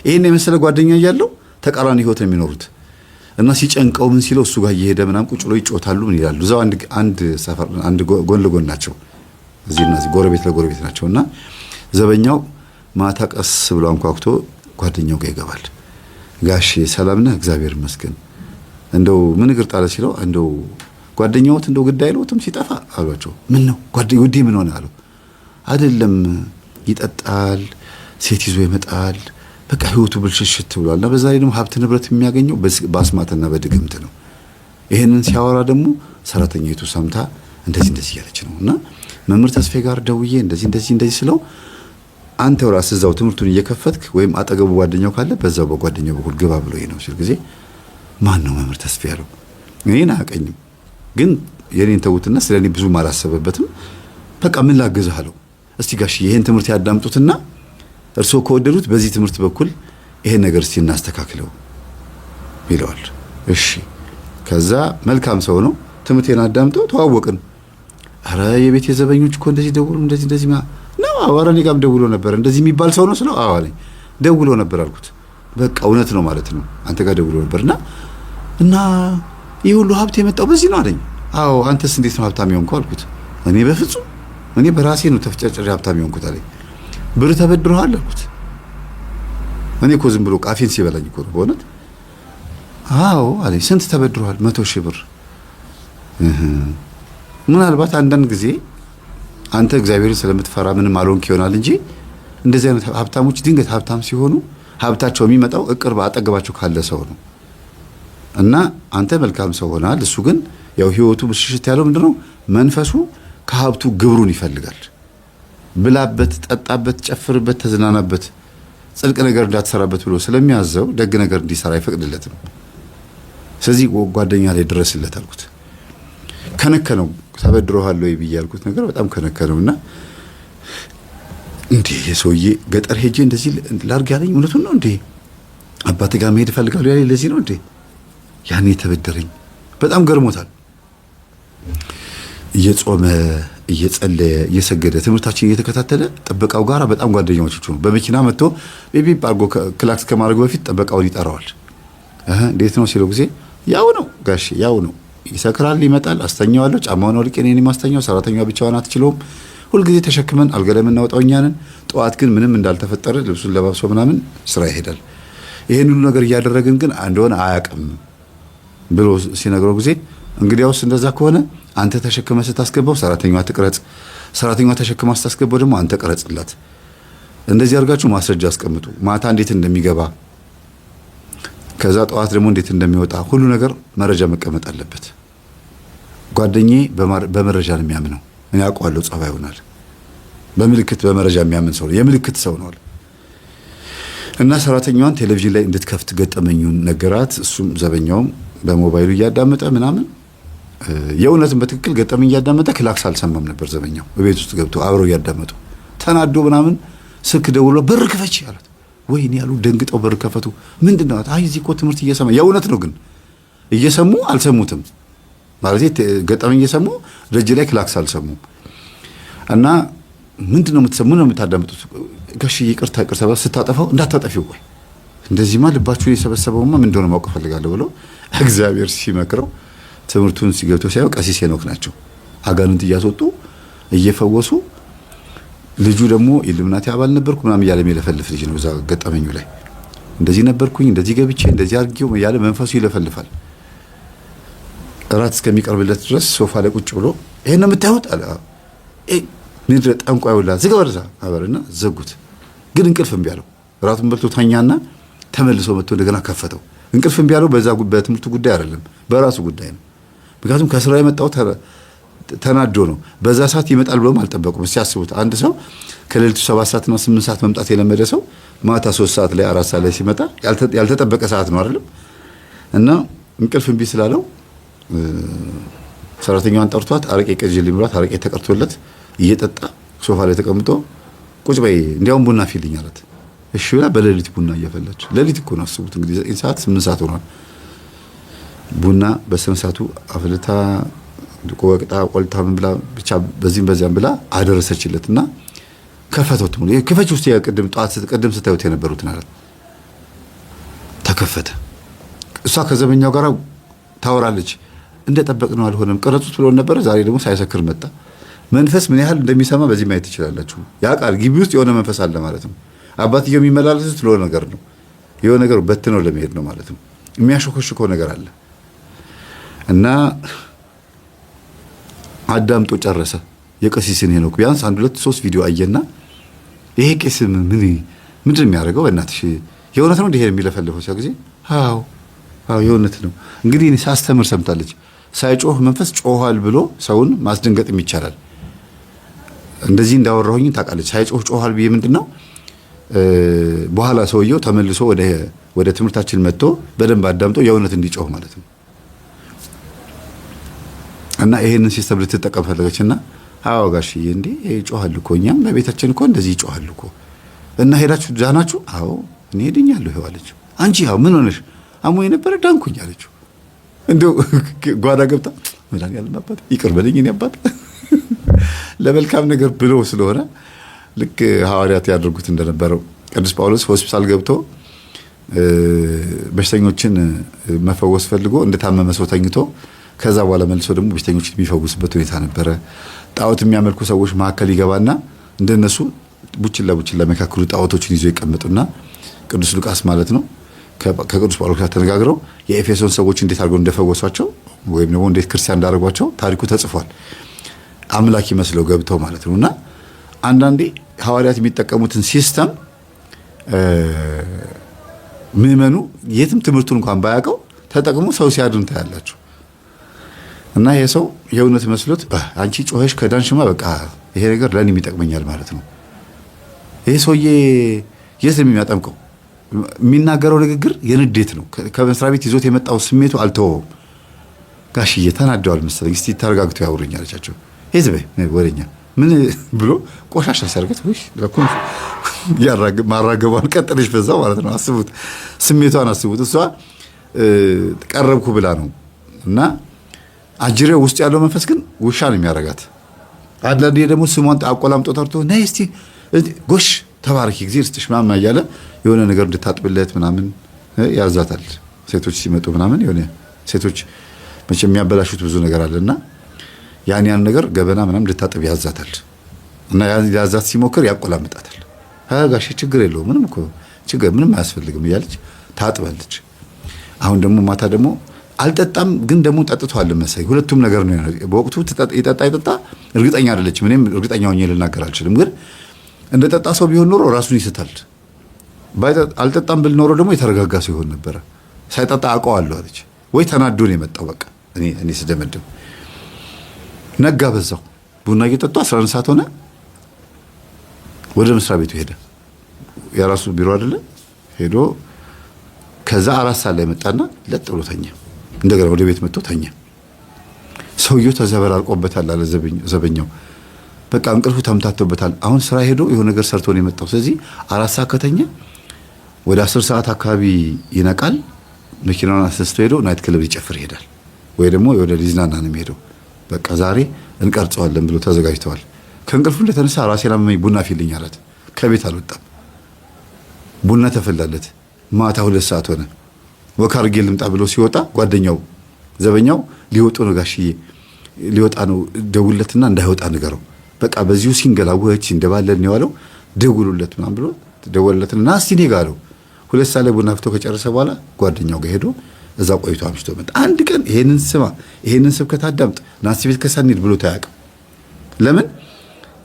ይሄን የመሰለ ጓደኛ እያለው ተቃራኒ ህይወት ነው የሚኖሩት። እና ሲጨንቀው ምን ሲለው እሱ ጋር እየሄደ ምናምን ቁጭ ብሎ ይጮታሉ። ምን ይላሉ? እዛው አንድ ሰፈር አንድ ጎን ለጎን ናቸው። እዚህና እዚህ ጎረቤት ለጎረቤት ናቸውና ዘበኛው ማታ ቀስ ብሎ አንኳኩቶ ጓደኛው ጋር ይገባል። ጋሼ ሰላም ነህ? እግዚአብሔር ይመስገን። እንደው ምን እግር ጣለ ሲለው እንደው ጓደኛውት እንደው ግድ አይለውትም ሲጠፋ አሏቸው። ምን ነው ጉዴ ምን ሆነ አሉ። አይደለም ይጠጣል፣ ሴት ይዞ ይመጣል፣ በቃ ህይወቱ ብልሽሽት ብሏልና በዛ ላይ ደግሞ ሀብት ንብረት የሚያገኘው በአስማትና በድግምት ነው። ይሄንን ሲያወራ ደግሞ ሰራተኛይቱ ሰምታ እንደዚህ ያለች ነውና መምህር ተስፋዬ ጋር ደውዬ እንደዚህ ስለው አንተው ራስህ እዛው ትምህርቱን እየከፈትክ ወይም አጠገቡ ጓደኛው ካለ በዛው በጓደኛው በኩል ግባ ብሎ ነው ሲል ጊዜ ማን ነው መምህር ተስፋዬ ያለው? እኔን አያውቀኝም፣ ግን የኔን ተውትና ስለኔ ብዙ አላሰበበትም። በቃ ምን ላግዝህ አለው። እስቲ ጋሽ ይሄን ትምህርት ያዳምጡትና እርስዎ ከወደዱት በዚህ ትምህርት በኩል ይሄን ነገር እስቲ እናስተካክለው ይለዋል። እሺ ከዛ መልካም ሰው ነው። ትምህርቴን አዳምጠው ተዋወቅን። አረ የቤት የዘበኞች እኮ እንደዚህ ደውሎ እንደዚህ ነው። አዋራ እኔ ጋርም ደውሎ ነበር። እንደዚህ የሚባል ሰው ነው ስለው አዋለኝ ደውሎ ነበር አልኩት። በቃ እውነት ነው ማለት ነው። አንተ ጋር ደውሎ ነበርና ይህ ሁሉ ሀብት የመጣው በዚህ ነው አለኝ። አዎ አንተስ እንዴት ነው ሀብታም የሆንከው አልኩት። እኔ በፍጹም እኔ በራሴ ነው ተፍጨርጭሬ ሀብታም የሆንኩት አለኝ። ብር ተበድረሃል አልኩት። እኔ እኮ ዝም ብሎ ቃፊን ሲበላኝ እኮ ነው በእውነት። አዎ አለኝ። ስንት ተበድረሃል? 100,000 ብር። ምናልባት አንዳንድ ጊዜ አንተ እግዚአብሔርን ስለምትፈራ ምንም አልሆንክ ይሆናል እንጂ እንደዚህ አይነት ሀብታሞች ድንገት ሀብታም ሲሆኑ ሀብታቸው የሚመጣው እቅርብ አጠገባቸው ካለ ሰው ነው። እና አንተ መልካም ሰው ሆናል። እሱ ግን ያው ህይወቱ ብሽሽት ያለው ምንድነው? መንፈሱ ከሀብቱ ግብሩን ይፈልጋል። ብላበት፣ ጠጣበት፣ ጨፍርበት፣ ተዝናናበት፣ ጽድቅ ነገር እንዳትሰራበት ብሎ ስለሚያዘው ደግ ነገር እንዲሰራ አይፈቅድለትም። ስለዚህ ጓደኛ ላይ ድረስለት አልኩት። ከነከነው። ተበድሮሃል ወይ ብዬ ያልኩት ነገር በጣም ከነከነውና እንዴ የሰውዬ ገጠር ሄጄ እንደዚህ ላርግ ያለኝ እውነቱን ነው እንዴ? አባቴ ጋር መሄድ እፈልጋለሁ ያለኝ ለዚህ ነው እንዴ? ያኔ ተበደረኝ። በጣም ገርሞታል። እየጾመ እየጸለየ እየሰገደ ትምህርታችን እየተከታተለ ጥበቃው ጋር በጣም ጓደኛዎች ነው። በመኪና መጥቶ ቤቢ አርጎ ክላክስ ከማድረግ በፊት ጥበቃውን ይጠራዋል። እንዴት ነው ሲለው ጊዜ ያው ነው ጋሽ ያው ነው። ይሰክራል፣ ይመጣል፣ አስተኛዋለሁ፣ ጫማውን አውልቄ እኔ ማስተኛው፣ ሰራተኛዋ ብቻዋን አትችለውም። ሁልጊዜ ተሸክመን አልጋ ላይ የምናወጣው እኛ ነን። ጠዋት ግን ምንም እንዳልተፈጠረ ልብሱን ለባብሶ ምናምን ስራ ይሄዳል። ይሄን ሁሉ ነገር እያደረግን ግን እንደሆነ አያውቅም ብሎ ሲነግረው ጊዜ እንግዲያውስ እንደዛ ከሆነ አንተ ተሸክመ ስታስገባው ሰራተኛዋ ትቅረጽ፣ ሰራተኛዋ ተሸክማ ስታስገባው ደግሞ አንተ ቀረጽላት። እንደዚህ አድርጋችሁ ማስረጃ አስቀምጡ። ማታ እንዴት እንደሚገባ ከዛ ጠዋት ደግሞ እንዴት እንደሚወጣ ሁሉ ነገር መረጃ መቀመጥ አለበት። ጓደኛዬ በመረጃ ነው የሚያምነው። እኔ አውቀዋለሁ ጸባይ ይሆናል። በምልክት በመረጃ የሚያምን ሰው ነው። የምልክት ሰው ነው። እና ሰራተኛዋን ቴሌቪዥን ላይ እንድትከፍት ገጠመኙን ነገራት። እሱም ዘበኛውም በሞባይሉ እያዳመጠ ምናምን የእውነትም በትክክል ገጠመኝ እያዳመጠ ክላክስ አልሰማም ነበር። ዘበኛው በቤት ውስጥ ገብቶ አብረው እያዳመጡ ተናዶ ምናምን ስልክ ደውሎ በር ክፈች አላት። ወይኔ ያሉ ደንግጠው በር ከፈቱ። ምንድነው? አይ እዚህ እኮ ትምህርት እየሰማ የእውነት ነው። ግን እየሰሙ አልሰሙትም ማለት ገጠመኝ እየሰሙ ደጅ ላይ ክላክስ አልሰሙም። እና ምንድነው የምትሰሙ ነው የምታዳምጡት? ጋሽ ይቅርታ ስታጠፋው እንዳታጠፊው ወይ እንደዚህማ ልባችሁን የሰበሰበውማ ምን እንደሆነ ማወቅ ፈልጋለሁ ብሎ እግዚአብሔር ሲመክረው ትምህርቱን ሲገብቶ ሲያው ቀሲስ ሄኖክ ናቸው። አጋንንት እያስወጡ እየፈወሱ ልጁ ደግሞ ኢሉሚናቲ አባል ነበርኩ ምናምን እያለ የሚለፈልፍ ልጅ ነው። እዛ ገጠመኙ ላይ እንደዚህ ነበርኩኝ፣ እንደዚህ ገብቼ እንደዚህ አድርጌው ያለ መንፈሱ ይለፈልፋል። እራት እስከሚቀርብለት ድረስ ሶፋ ላይ ቁጭ ብሎ ይሄን ነው የምታዩት አለ። ምድረ ጠንቋይ ወላ ዝጋ ወርዛ አበርና ዘጉት። ግን እንቅልፍ እምቢ አለው። እራቱን በልቶ ተኛና ተመልሶ መጥቶ እንደገና ከፈተው። እንቅልፍ እምቢ አለው በዛ በትምህርቱ ጉዳይ አይደለም፣ በራሱ ጉዳይ ነው። ምክንያቱም ከስራ የመጣው ተናዶ ነው። በዛ ሰዓት ይመጣል ብሎም አልጠበቁም። ሲያስቡት አንድ ሰው ከሌሊቱ 7 ሰዓት እና 8 ሰዓት መምጣት የለመደ ሰው ማታ 3 ሰዓት ላይ 4 ሰዓት ላይ ሲመጣ ያልተጠበቀ ሰዓት ነው አይደለም። እና እንቅልፍ እምቢ ስላለው ሰራተኛዋን ጠርቷት አረቄ ቀጅልኝ ብሏት አረቄ ተቀርቶለት እየጠጣ ሶፋ ላይ ተቀምጦ ቁጭ በይ እንዲያውም ቡና ፊልኝ አላት። እሺ ብላ በሌሊት ቡና እያፈላች ሌሊት እኮ ነው አስቡት እንግዲህ 9 ሰዓት 8 ሰዓት ሆኗል። ቡና በስነ ስርዓቱ አፍልታ ወቅጣ ቆልታ ምን ብላ ብቻ በዚህም በዚያም ብላ አደረሰችለትና ከፈተው ትሙሉ ከፈች ውስጥ ያቀድም ጧት ቀደም ስታዩት የነበሩትን አላት። ተከፈተ። እሷ ከዘበኛው ጋር ታወራለች። እንደጠበቅነው አልሆነም ቀረጹት ብሎ ነበር። ዛሬ ደግሞ ሳይሰክር መጣ። መንፈስ ምን ያህል እንደሚሰማ በዚህ ማየት ትችላላችሁ። ያ ቃል ግቢ ውስጥ የሆነ መንፈስ አለ ማለት ነው። አባትየው የሚመላለሱት ለሆነ ነገር ነው። የሆነ ነገር በትነው ለመሄድ ነው ማለት ነው። የሚያሾከሽከው ነገር አለ እና አዳምጦ ጨረሰ። የቀሲስን ሄኖክ ቢያንስ 1 2 3 ቪዲዮ አየና ይሄ ቄስ ምንድን የሚያደርገው እናትሽ የእውነት ነው እንዲህ የሚለፈልፈው ሲያ ጊዜ አዎ የእውነት ነው። እንግዲህ እኔ ሳስተምር ሰምታለች። ሳይጮህ መንፈስ ጮኋል ብሎ ሰውን ማስደንገጥም ይቻላል። እንደዚህ እንዳወራሁኝ ታውቃለች። ሳይጮህ ጮኋል ብዬ ምንድነው በኋላ ሰውየው ተመልሶ ወደ ትምህርታችን መጥቶ በደንብ አዳምጦ የእውነት እንዲጮህ ማለት ነው። እና ይሄንን ሲስተም ልትጠቀም ፈለገችና አዎ ጋሽዬ እንዴ ይጮሃል እኮ እኛም በቤታችን እኮ እንደዚህ ይጮሃል እኮ እና ሄዳችሁ ዳናችሁ? አዎ እኔ ሄድኛለሁ ይኸው አለችው። አንቺ ያው ምን ሆነሽ? አሞኝ ነበረ ዳንኩኝ አለችው። እንደው ጓዳ ገብታ መድኃኒዓለም አባት ይቅር በለኝ እኔ አባት ለመልካም ነገር ብሎ ስለሆነ ልክ ሐዋርያት ያደርጉት እንደነበረው ቅዱስ ጳውሎስ ሆስፒታል ገብቶ በሽተኞችን መፈወስ ፈልጎ እንደታመመ ሰው ተኝቶ ከዛ በኋላ መልሶ ደግሞ በሽተኞችን የሚፈውስበት ሁኔታ ነበረ። ጣዖት የሚያመልኩ ሰዎች መካከል ይገባና እንደነሱ ቡችላ መካከሉ ጣዖቶችን ይዞ ይቀመጡና ቅዱስ ሉቃስ ማለት ነው ከቅዱስ ጳውሎስ ጋር ተነጋግረው የኤፌሶን ሰዎች እንዴት አድርገው እንደፈወሷቸው ወይም ደግሞ እንዴት ክርስቲያን እንዳደረጓቸው ታሪኩ ተጽፏል። አምላክ ይመስለው ገብተው ማለት ነውና አንዳንዴ ሐዋርያት የሚጠቀሙትን ሲስተም ምዕመኑ የትም ትምህርቱን እንኳን ባያውቀው ተጠቅሞ ሰው ሲያድን ታያላችሁ። እና ይሄ ሰው የእውነት መስሎት አንቺ ጮኸሽ ከዳንሽማ በቃ ይሄ ነገር ለኔም ይጠቅመኛል ማለት ነው። ይሄ ሰውዬ የት ነው የሚያጠምቀው? የሚናገረው ንግግር የንዴት ነው። ከመስሪያ ቤት ይዞት የመጣው ስሜቱ አልተወውም። ጋሽዬ ተናደዋል መሰለኝ እስቲ ተረጋግቶ ያውሩኝ አለቻቸው። ህዝብ ወደኛ ምን ብሎ ቆሻሻ ሲያርገት ወይ ለኮን ማራገቧን ቀጠለሽ በዛው ማለት ነው። አስቡት፣ ስሜቷን አስቡት። እሷ ቀረብኩ ብላ ነው እና አጅሬው ውስጥ ያለው መንፈስ ግን ውሻ ነው የሚያረጋት። አንዳንዴ ደግሞ ስሟን አቆላምጦ ጠርቶ ነይ እስቲ ጎሽ ተባረኪ እግዚአብሔር ይስጥሽ ምናምን እያለ የሆነ ነገር እንድታጥብለት ምናምን ያዛታል። ሴቶች ሲመጡ ምናምን የሆነ ሴቶች መቼም የሚያበላሹት ብዙ ነገር አለና ያን ነገር ገበና ምናምን እንድታጥብ ያዛታል። እና ያዛት ሲሞክር ያቆላምጣታል። ጋሽ ችግር የለውም ምንም እኮ ችግር ምንም አያስፈልግም እያለች ታጥባለች። አሁን ደግሞ ማታ ደግሞ አልጠጣም ግን ደግሞ ጠጥቷል መሰለኝ። ሁለቱም ነገር ነው። በወቅቱ ይጠጣ እርግጠኛ አይደለችም። እኔም እርግጠኛ ሆኜ ልናገር አልችልም። ግን እንደ ጠጣ ሰው ቢሆን ኖሮ ራሱን ይስታል። አልጠጣም ብል ኖሮ ደግሞ የተረጋጋ ሰው ይሆን ነበረ። ሳይጠጣ አውቀዋለሁ አለች። ወይ ተናዶ ነው የመጣው። በቃ እኔ ስደመድም ነጋ በዛው ቡና እየጠጡ 11 ሰዓት ሆነ። ወደ መስሪያ ቤቱ ሄደ። የራሱ ቢሮ አይደለ ሄዶ ከዛ 4 ሰዓት ላይ መጣና ለጥ ብሎ ተኛ። እንደገና ወደ ቤት መጥቶ ተኛ። ሰውየው ተዘበራርቆበታል አለ ዘበኛው። በቃ እንቅልፉ ተምታቶበታል። አሁን ስራ ሄዶ የሆነ ነገር ሰርቶ ነው የመጣው። ስለዚህ 4 ሰዓት ከተኛ ወደ 10 ሰዓት አካባቢ ይነቃል። መኪናውን አስነስቶ ሄዶ ናይት ክለብ ሊጨፍር ይሄዳል። ወይ ደግሞ ወደ ሊዝናና ነው የሚሄደው። በቃ ዛሬ እንቀርጸዋለን ብሎ ተዘጋጅተዋል። ከእንቅልፉ እንደተነሳ ራሴን አመመኝ ቡና ፊልኝ አላት። ከቤት አልወጣም። ቡና ተፈላለት። ማታ 2 ሰዓት ሆነ። ወካርጌ ልምጣ ብሎ ሲወጣ ጓደኛው ዘበኛው ሊወጡ ነው ጋሽዬ ሊወጣ ነው ደውለትና እንዳይወጣ ንገረው። በቃ በዚሁ ሲንገላወች እንደባለን ነው ያለው። ደውሉለት ምናምን ብሎ ደወለለትና እስቲ እኔ ጋር አለው። 2 ሰዓት ላይ ቡና ፍቶ ከጨረሰ በኋላ ጓደኛው ጋር ሄዶ እዛ ቆይቶ አምሽቶ መጣ። አንድ ቀን ይሄንን ስማ ይሄንን ስብከት አዳምጥ ናሲ ቤት ከሳኒድ ብሎ ታያቅ። ለምን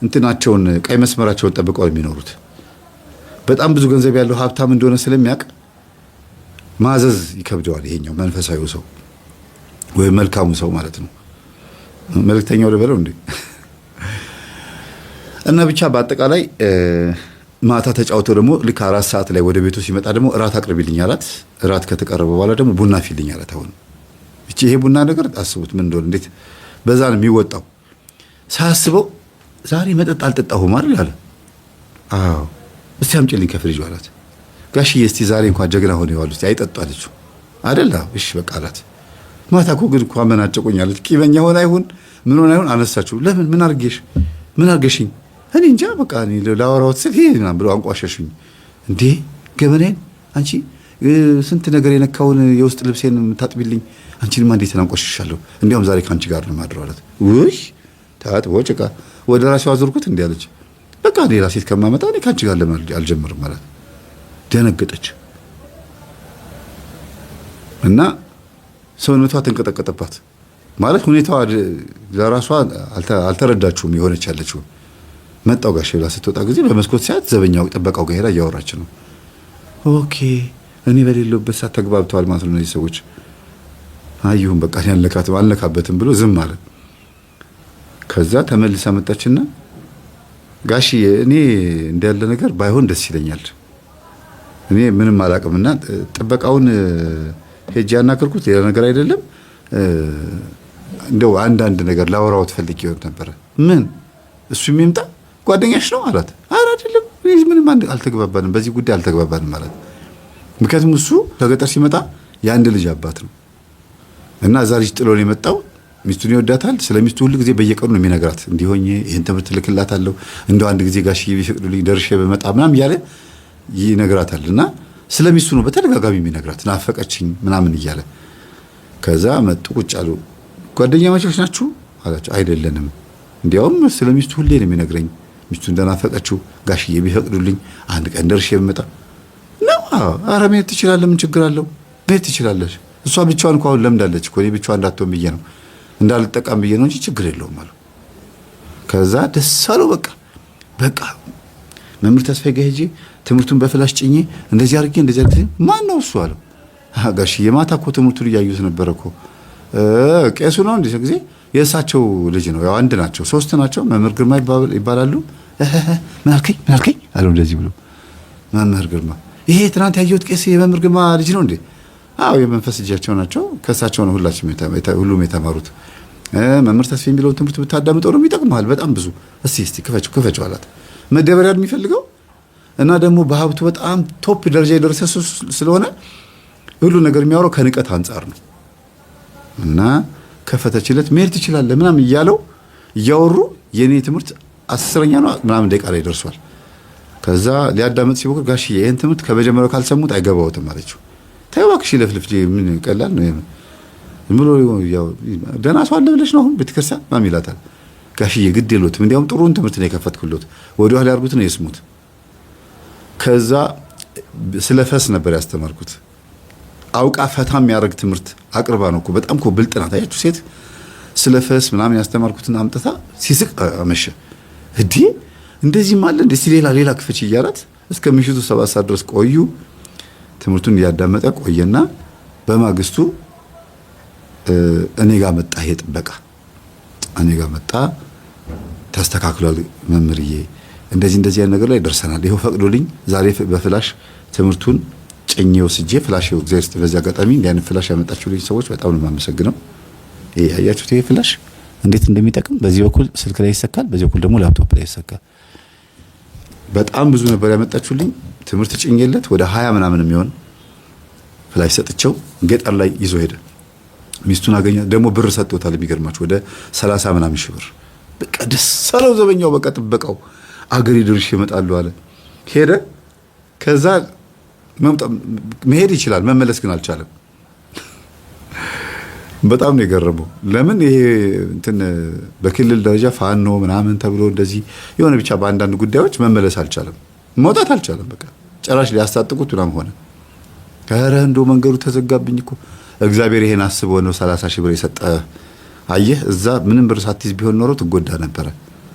እንትናቸውን ቀይ መስመራቸውን ጠብቀው የሚኖሩት በጣም ብዙ ገንዘብ ያለው ሀብታም እንደሆነ ስለሚያውቅ ማዘዝ ይከብደዋል። ይሄኛው መንፈሳዊው ሰው ወይ መልካሙ ሰው ማለት ነው። መልእክተኛው ልበለው እንዴ። እና ብቻ በአጠቃላይ ማታ ተጫውተው ደግሞ ልክ 4 ሰዓት ላይ ወደ ቤቱ ሲመጣ ደግሞ እራት አቅርቢልኝ አላት። እራት ከተቀረበ በኋላ ደግሞ ቡና ፊልኝ አላት። አሁን እቺ ይሄ ቡና ነገር አስቡት ምን እንደሆነ እንዴት በዛ ነው የሚወጣው። ሳስበው ዛሬ መጠጥ አልጠጣሁም አይደል አለ። አዎ እስቲ አምጪልኝ ከፍሪጅ አላት። ጋሽዬ እስቲ ዛሬ እንኳን ጀግና ሆነ ይዋል እስቲ አይጠጡ አለችው አይደል። እሺ በቃ አላት። ማታ እኮ ግን እንኳን መናጨቁኝ አለች። ቂበኛ ሆነ አይሁን ምን ሆነ አይሁን አነሳችሁ። ለምን ምን አርገሽኝ እኔ እንጃ በቃ እኔ ላወራው ስል ይሄና ብሎ አንቋሸሽኝ። እንዴ ገበኔን አንቺ ስንት ነገር የነካውን የውስጥ ልብሴን ታጥቢልኝ አንቺንማ እንዴት አንቋሸሻለሁ። እንዲያውም ዛሬ ካንቺ ጋር ነው ማድረው አላት። ውይ ታጥቦ ጭቃ ወደ ራሴው አዞርኩት እንዴ አለች። በቃ ሌላ ሴት ከማመጣ እኔ ካንቺ ጋር ለማድረግ አልጀምርም ማለት ደነገጠች እና ሰውነቷ ተንቀጠቀጠባት። ማለት ሁኔታዋ ለራሷ አልተረዳችውም የሆነች ያለችው። መጣው ጋሼ ብላ ስትወጣ ጊዜ በመስኮት ሲያት ዘበኛው ጥበቃው ጋር ሄዳ እያወራች ነው። ኦኬ እኔ በሌለበት ሰዓት ተግባብተዋል ማለት ነው እነዚህ ሰዎች። አይሁን በቃ አልነካበትም ብሎ ዝም አለ። ከዛ ተመልሳ መጣችና ጋሼ እኔ እንዳለ ነገር ባይሆን ደስ ይለኛል። እኔ ምንም አላውቅምና ጥበቃውን ሄጄ ያናገርኩት ሌላ ነገር አይደለም። እንደው አንዳንድ ነገር ላወራው ትፈልጊ ይሆን ነበር። ምን እሱ የሚምጣ ጓደኛሽ ነው አላት። ኧረ አይደለም ምንም አልተግባባንም፣ በዚህ ጉዳይ አልተግባባንም ማለት። ምክንያቱም እሱ ከገጠር ሲመጣ የአንድ ልጅ አባት ነው እና እዛ ልጅ ጥሎ ነው የመጣው። ሚስቱን ይወዳታል። ስለ ሚስቱ ሁሉ ጊዜ በየቀኑ ነው የሚነግራት። እንዲሆኝ ይሄን ትምህርት ልክላታለሁ፣ እንደው አንድ ጊዜ ጋሽዬ ቢፈቅዱልኝ ደርሼ በመጣ ምናምን እያለ ይነግራታል። እና ስለ ሚስቱ ነው በተደጋጋሚ የሚነግራት። ናፈቀችኝ ምናምን እያለ ከዛ መጡ ቁጭ አሉ። ጓደኛ ማቾች ናችሁ አላቸው። አይደለንም፣ እንዲያውም ስለ ሚስቱ ሁሌ ነው የሚነግረኝ። ሚስቱ እንደናፈቀችው ጋሽዬ ቢፈቅዱልኝ አንድ ቀን ደርሼ በመጣ ነው። ኧረ መሄድ ትችላለህ፣ ምን ችግር አለው? መሄድ ትችላለች። እሷ ብቻዋን እኮ አሁን ለምዳለች እኮ። እኔ ብቻዋን እንዳትሆን ብዬ ነው እንዳልጠቃም ብዬ ነው እንጂ ችግር የለውም አሉ። ከዛ ደስ አለው። በቃ መምህር ተስፋዬ ጋር ሄጄ ትምህርቱን በፍላሽ ጭኜ እንደዚህ አድርጌ ማን ነው እሱ አለው። ጋሽዬ ማታ እኮ ትምህርቱን እያዩት ነበር እኮ። ቄሱ ነው እንዴ? ጊዜ የእሳቸው ልጅ ነው። ያው አንድ ናቸው፣ 3 ናቸው። መምህር ግርማ ይባላሉ። ምን አልከኝ አለው እንደዚህ ብሎ። መምህር ግርማ ይሄ ትናንት ያየሁት ቄስ የመምህር ግርማ ልጅ ነው እንዴ? አዎ የመንፈስ ልጃቸው ናቸው። ከእሳቸው ነው ሁሉም የተማሩት። መምህር ተስፋዬ የሚለውን ትምህርት ብታዳምጠው ነው ይጠቅምሃል በጣም ብዙ። እስቲ ክፈችው አላት። መደበሪያ የሚፈልገው እና ደግሞ በሀብቱ በጣም ቶፕ ደረጃ የደረሰ ስለሆነ ሁሉ ነገር የሚያወራው ከንቀት አንጻር ነው። እና ከፈተችለት መሄድ ትችላለህ ምናምን እያወሩ የኔ ትምህርት 10ኛ ነው ምናምን ደቂቃ ላይ ደርሷል። ከዛ ሊያዳምጥ ሲሞክር ጋሽዬ ይሄን ትምህርት ከመጀመሪያው ካልሰሙት አይገባውትም አለችው። ተይው እባክሽ ለፍልፍ ምን ቀላል ነው ብሎ ያው ደህና ሰው አለ ብለሽ ነው አሁን ቤተክርስቲያን ማም ይላታል። ጋሽዬ ግድ የለውም እንዲያውም ጥሩን ትምህርት ነው የከፈትኩለት ወደ ኋላ ያርጉት ነው የስሙት። ከዛ ስለ ፈስ ነበር ያስተማርኩት። አውቃ ፈታ የሚያደርግ ትምህርት አቅርባ ነው እኮ በጣም እኮ ብልጥ ናት። አያችሁ ሴት ስለ ፈስ ምናምን ያስተማርኩትን አምጥታ ሲስቅ አመሸ። እዲ እንደዚህም አለ እንደዚህ ሌላ ክፍች እያላት እስከ ምሽቱ 7 ሰዓት ድረስ ቆዩ። ትምህርቱን እያዳመጠ ቆየና በማግስቱ እኔ ጋር መጣ። ይሄ ጥበቃ እኔ ጋር መጣ። ተስተካክሏል መምህርዬ፣ እንደዚህ አይነት ነገር ላይ ደርሰናል። ይሄው ፈቅዶልኝ ዛሬ በፍላሽ ትምህርቱን ጭኜ ወስጄ ፍላሽ እግዚአብሔር ይስጥ። በዚህ አጋጣሚ እንዲህ አይነት ፍላሽ ያመጣችሁልኝ ሰዎች በጣም ነው የማመሰግነው። ይሄ አያችሁት፣ ይሄ ፍላሽ እንዴት እንደሚጠቅም በዚህ በኩል ስልክ ላይ ይሰካል፣ በዚህ በኩል ደግሞ ላፕቶፕ ላይ ይሰካል። በጣም ብዙ ነበር ያመጣችሁልኝ። ትምህርት ጭኜለት ወደ 20 ምናምን የሚሆን ፍላሽ ሰጥቼው ገጠር ላይ ይዞ ሄደ። ሚስቱን አገኘ። ደግሞ ብር ሰጥቶታል። የሚገርማችሁ ወደ 30 ምናምን ሺህ ብር። በቃ ደስ አለው ዘበኛው። በቃ ጥበቃው አገሬ ድርሽ ይመጣሉ አለ። ሄደ። ከዛ መሄድ ይችላል፣ መመለስ ግን አልቻለም። በጣም ነው የገረመው። ለምን ይሄ እንትን በክልል ደረጃ ፋኖ ምናምን ተብሎ እንደዚህ የሆነ ብቻ በአንዳንድ ጉዳዮች መመለስ አልቻለም፣ መውጣት አልቻለም። በቃ ጭራሽ ሊያስታጥቁት ምናምን ሆነ። ኧረ እንደው መንገዱ ተዘጋብኝ እኮ እግዚአብሔር ይሄን አስቦ ነው 30 ሺህ ብር የሰጠ አየህ እዛ ምንም ብር ሳትይዝ ቢሆን ኖሮ ትጎዳ ነበረ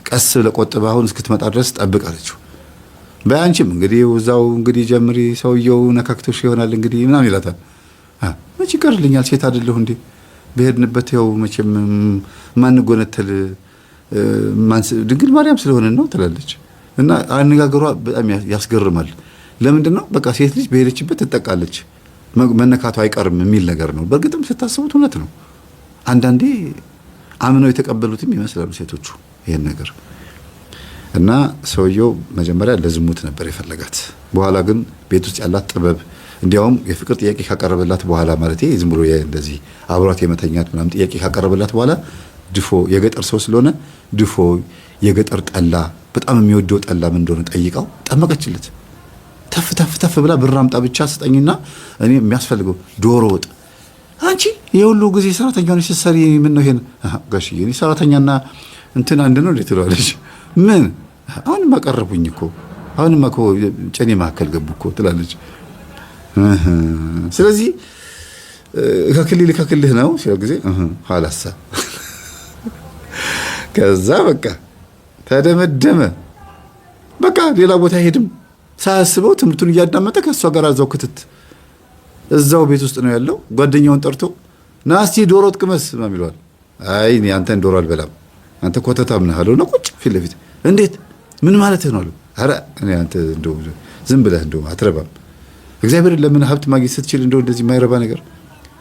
ቀስ ለቆጥባ አሁን እስክትመጣ ድረስ ጠብቅ አለችው በአንቺም እንግዲህ እዛው እንግዲህ ጀምሪ ሰውየው ነካክቶሽ ይሆናል እንግዲህ ምናምን ይላታል መቼ ይቀርልኛል ሴት አይደለሁ እንዴ በሄድንበት ያው መቼም ማን ጎነተል ድንግል ማርያም ስለሆነ ነው ትላለች እና አነጋገሯ በጣም ያስገርማል ለምንድን ነው በቃ ሴት ልጅ በሄደችበት ትጠቃለች መነካቱ አይቀርም የሚል ነገር ነው በእርግጥም ስታስቡት እውነት ነው አንዳንዴ አምነው የተቀበሉትም ይመስላሉ ሴቶቹ ይሄን ነገር እና ሰውየው መጀመሪያ ለዝሙት ነበር የፈለጋት በኋላ ግን ቤት ውስጥ ያላት ጥበብ እንዲያውም የፍቅር ጥያቄ ካቀረበላት በኋላ ማለት ዝም ብሎ እንደዚህ አብሯት የመተኛት ምናምን ጥያቄ ካቀረበላት በኋላ ድፎ የገጠር ሰው ስለሆነ ድፎ የገጠር ጠላ በጣም የሚወደው ጠላ ምን እንደሆነ ጠይቀው ጠመቀችለት ተፍ ተፍ ተፍ ብላ ብር አምጣ ብቻ ስጠኝና እኔ የሚያስፈልገው ዶሮ ወጥ አንቺ የሁሉ ጊዜ ሰራተኛ ነሽ ስትሰሪ ምን ነው ይሄን ጋሽዬ እኔ ሰራተኛና እንትን አንድ ነው ልትለዋለች ምን አሁንም አቀረቡኝ እኮ አሁንም እኮ ጨኔ ማከል ገቡ እኮ ትላለች ስለዚህ ከክልልህ ነው ሲል ጊዜ ሐላሳ ከዛ በቃ ተደመደመ በቃ ሌላ ቦታ ሄድም ሳያስበው ትምህርቱን እያዳመጠ ከሷ ጋር አዛው ክትት እዛው ቤት ውስጥ ነው ያለው ጓደኛውን ጠርቶ ናስቲ ዶሮ ጥቅመስ ማም ይሏል አይ እኔ አንተን ዶሮ አልበላም አንተ ኮተታም ነህ አለው ነው ቁጭ ፊት ለፊት እንዴት ምን ማለት ነው አለው አረ እኔ አንተ እንደው ዝም ብለህ እንደው አትረባም እግዚአብሔርን ለምን ሀብት ማግኘት ስትችል እንደው እንደዚህ የማይረባ ነገር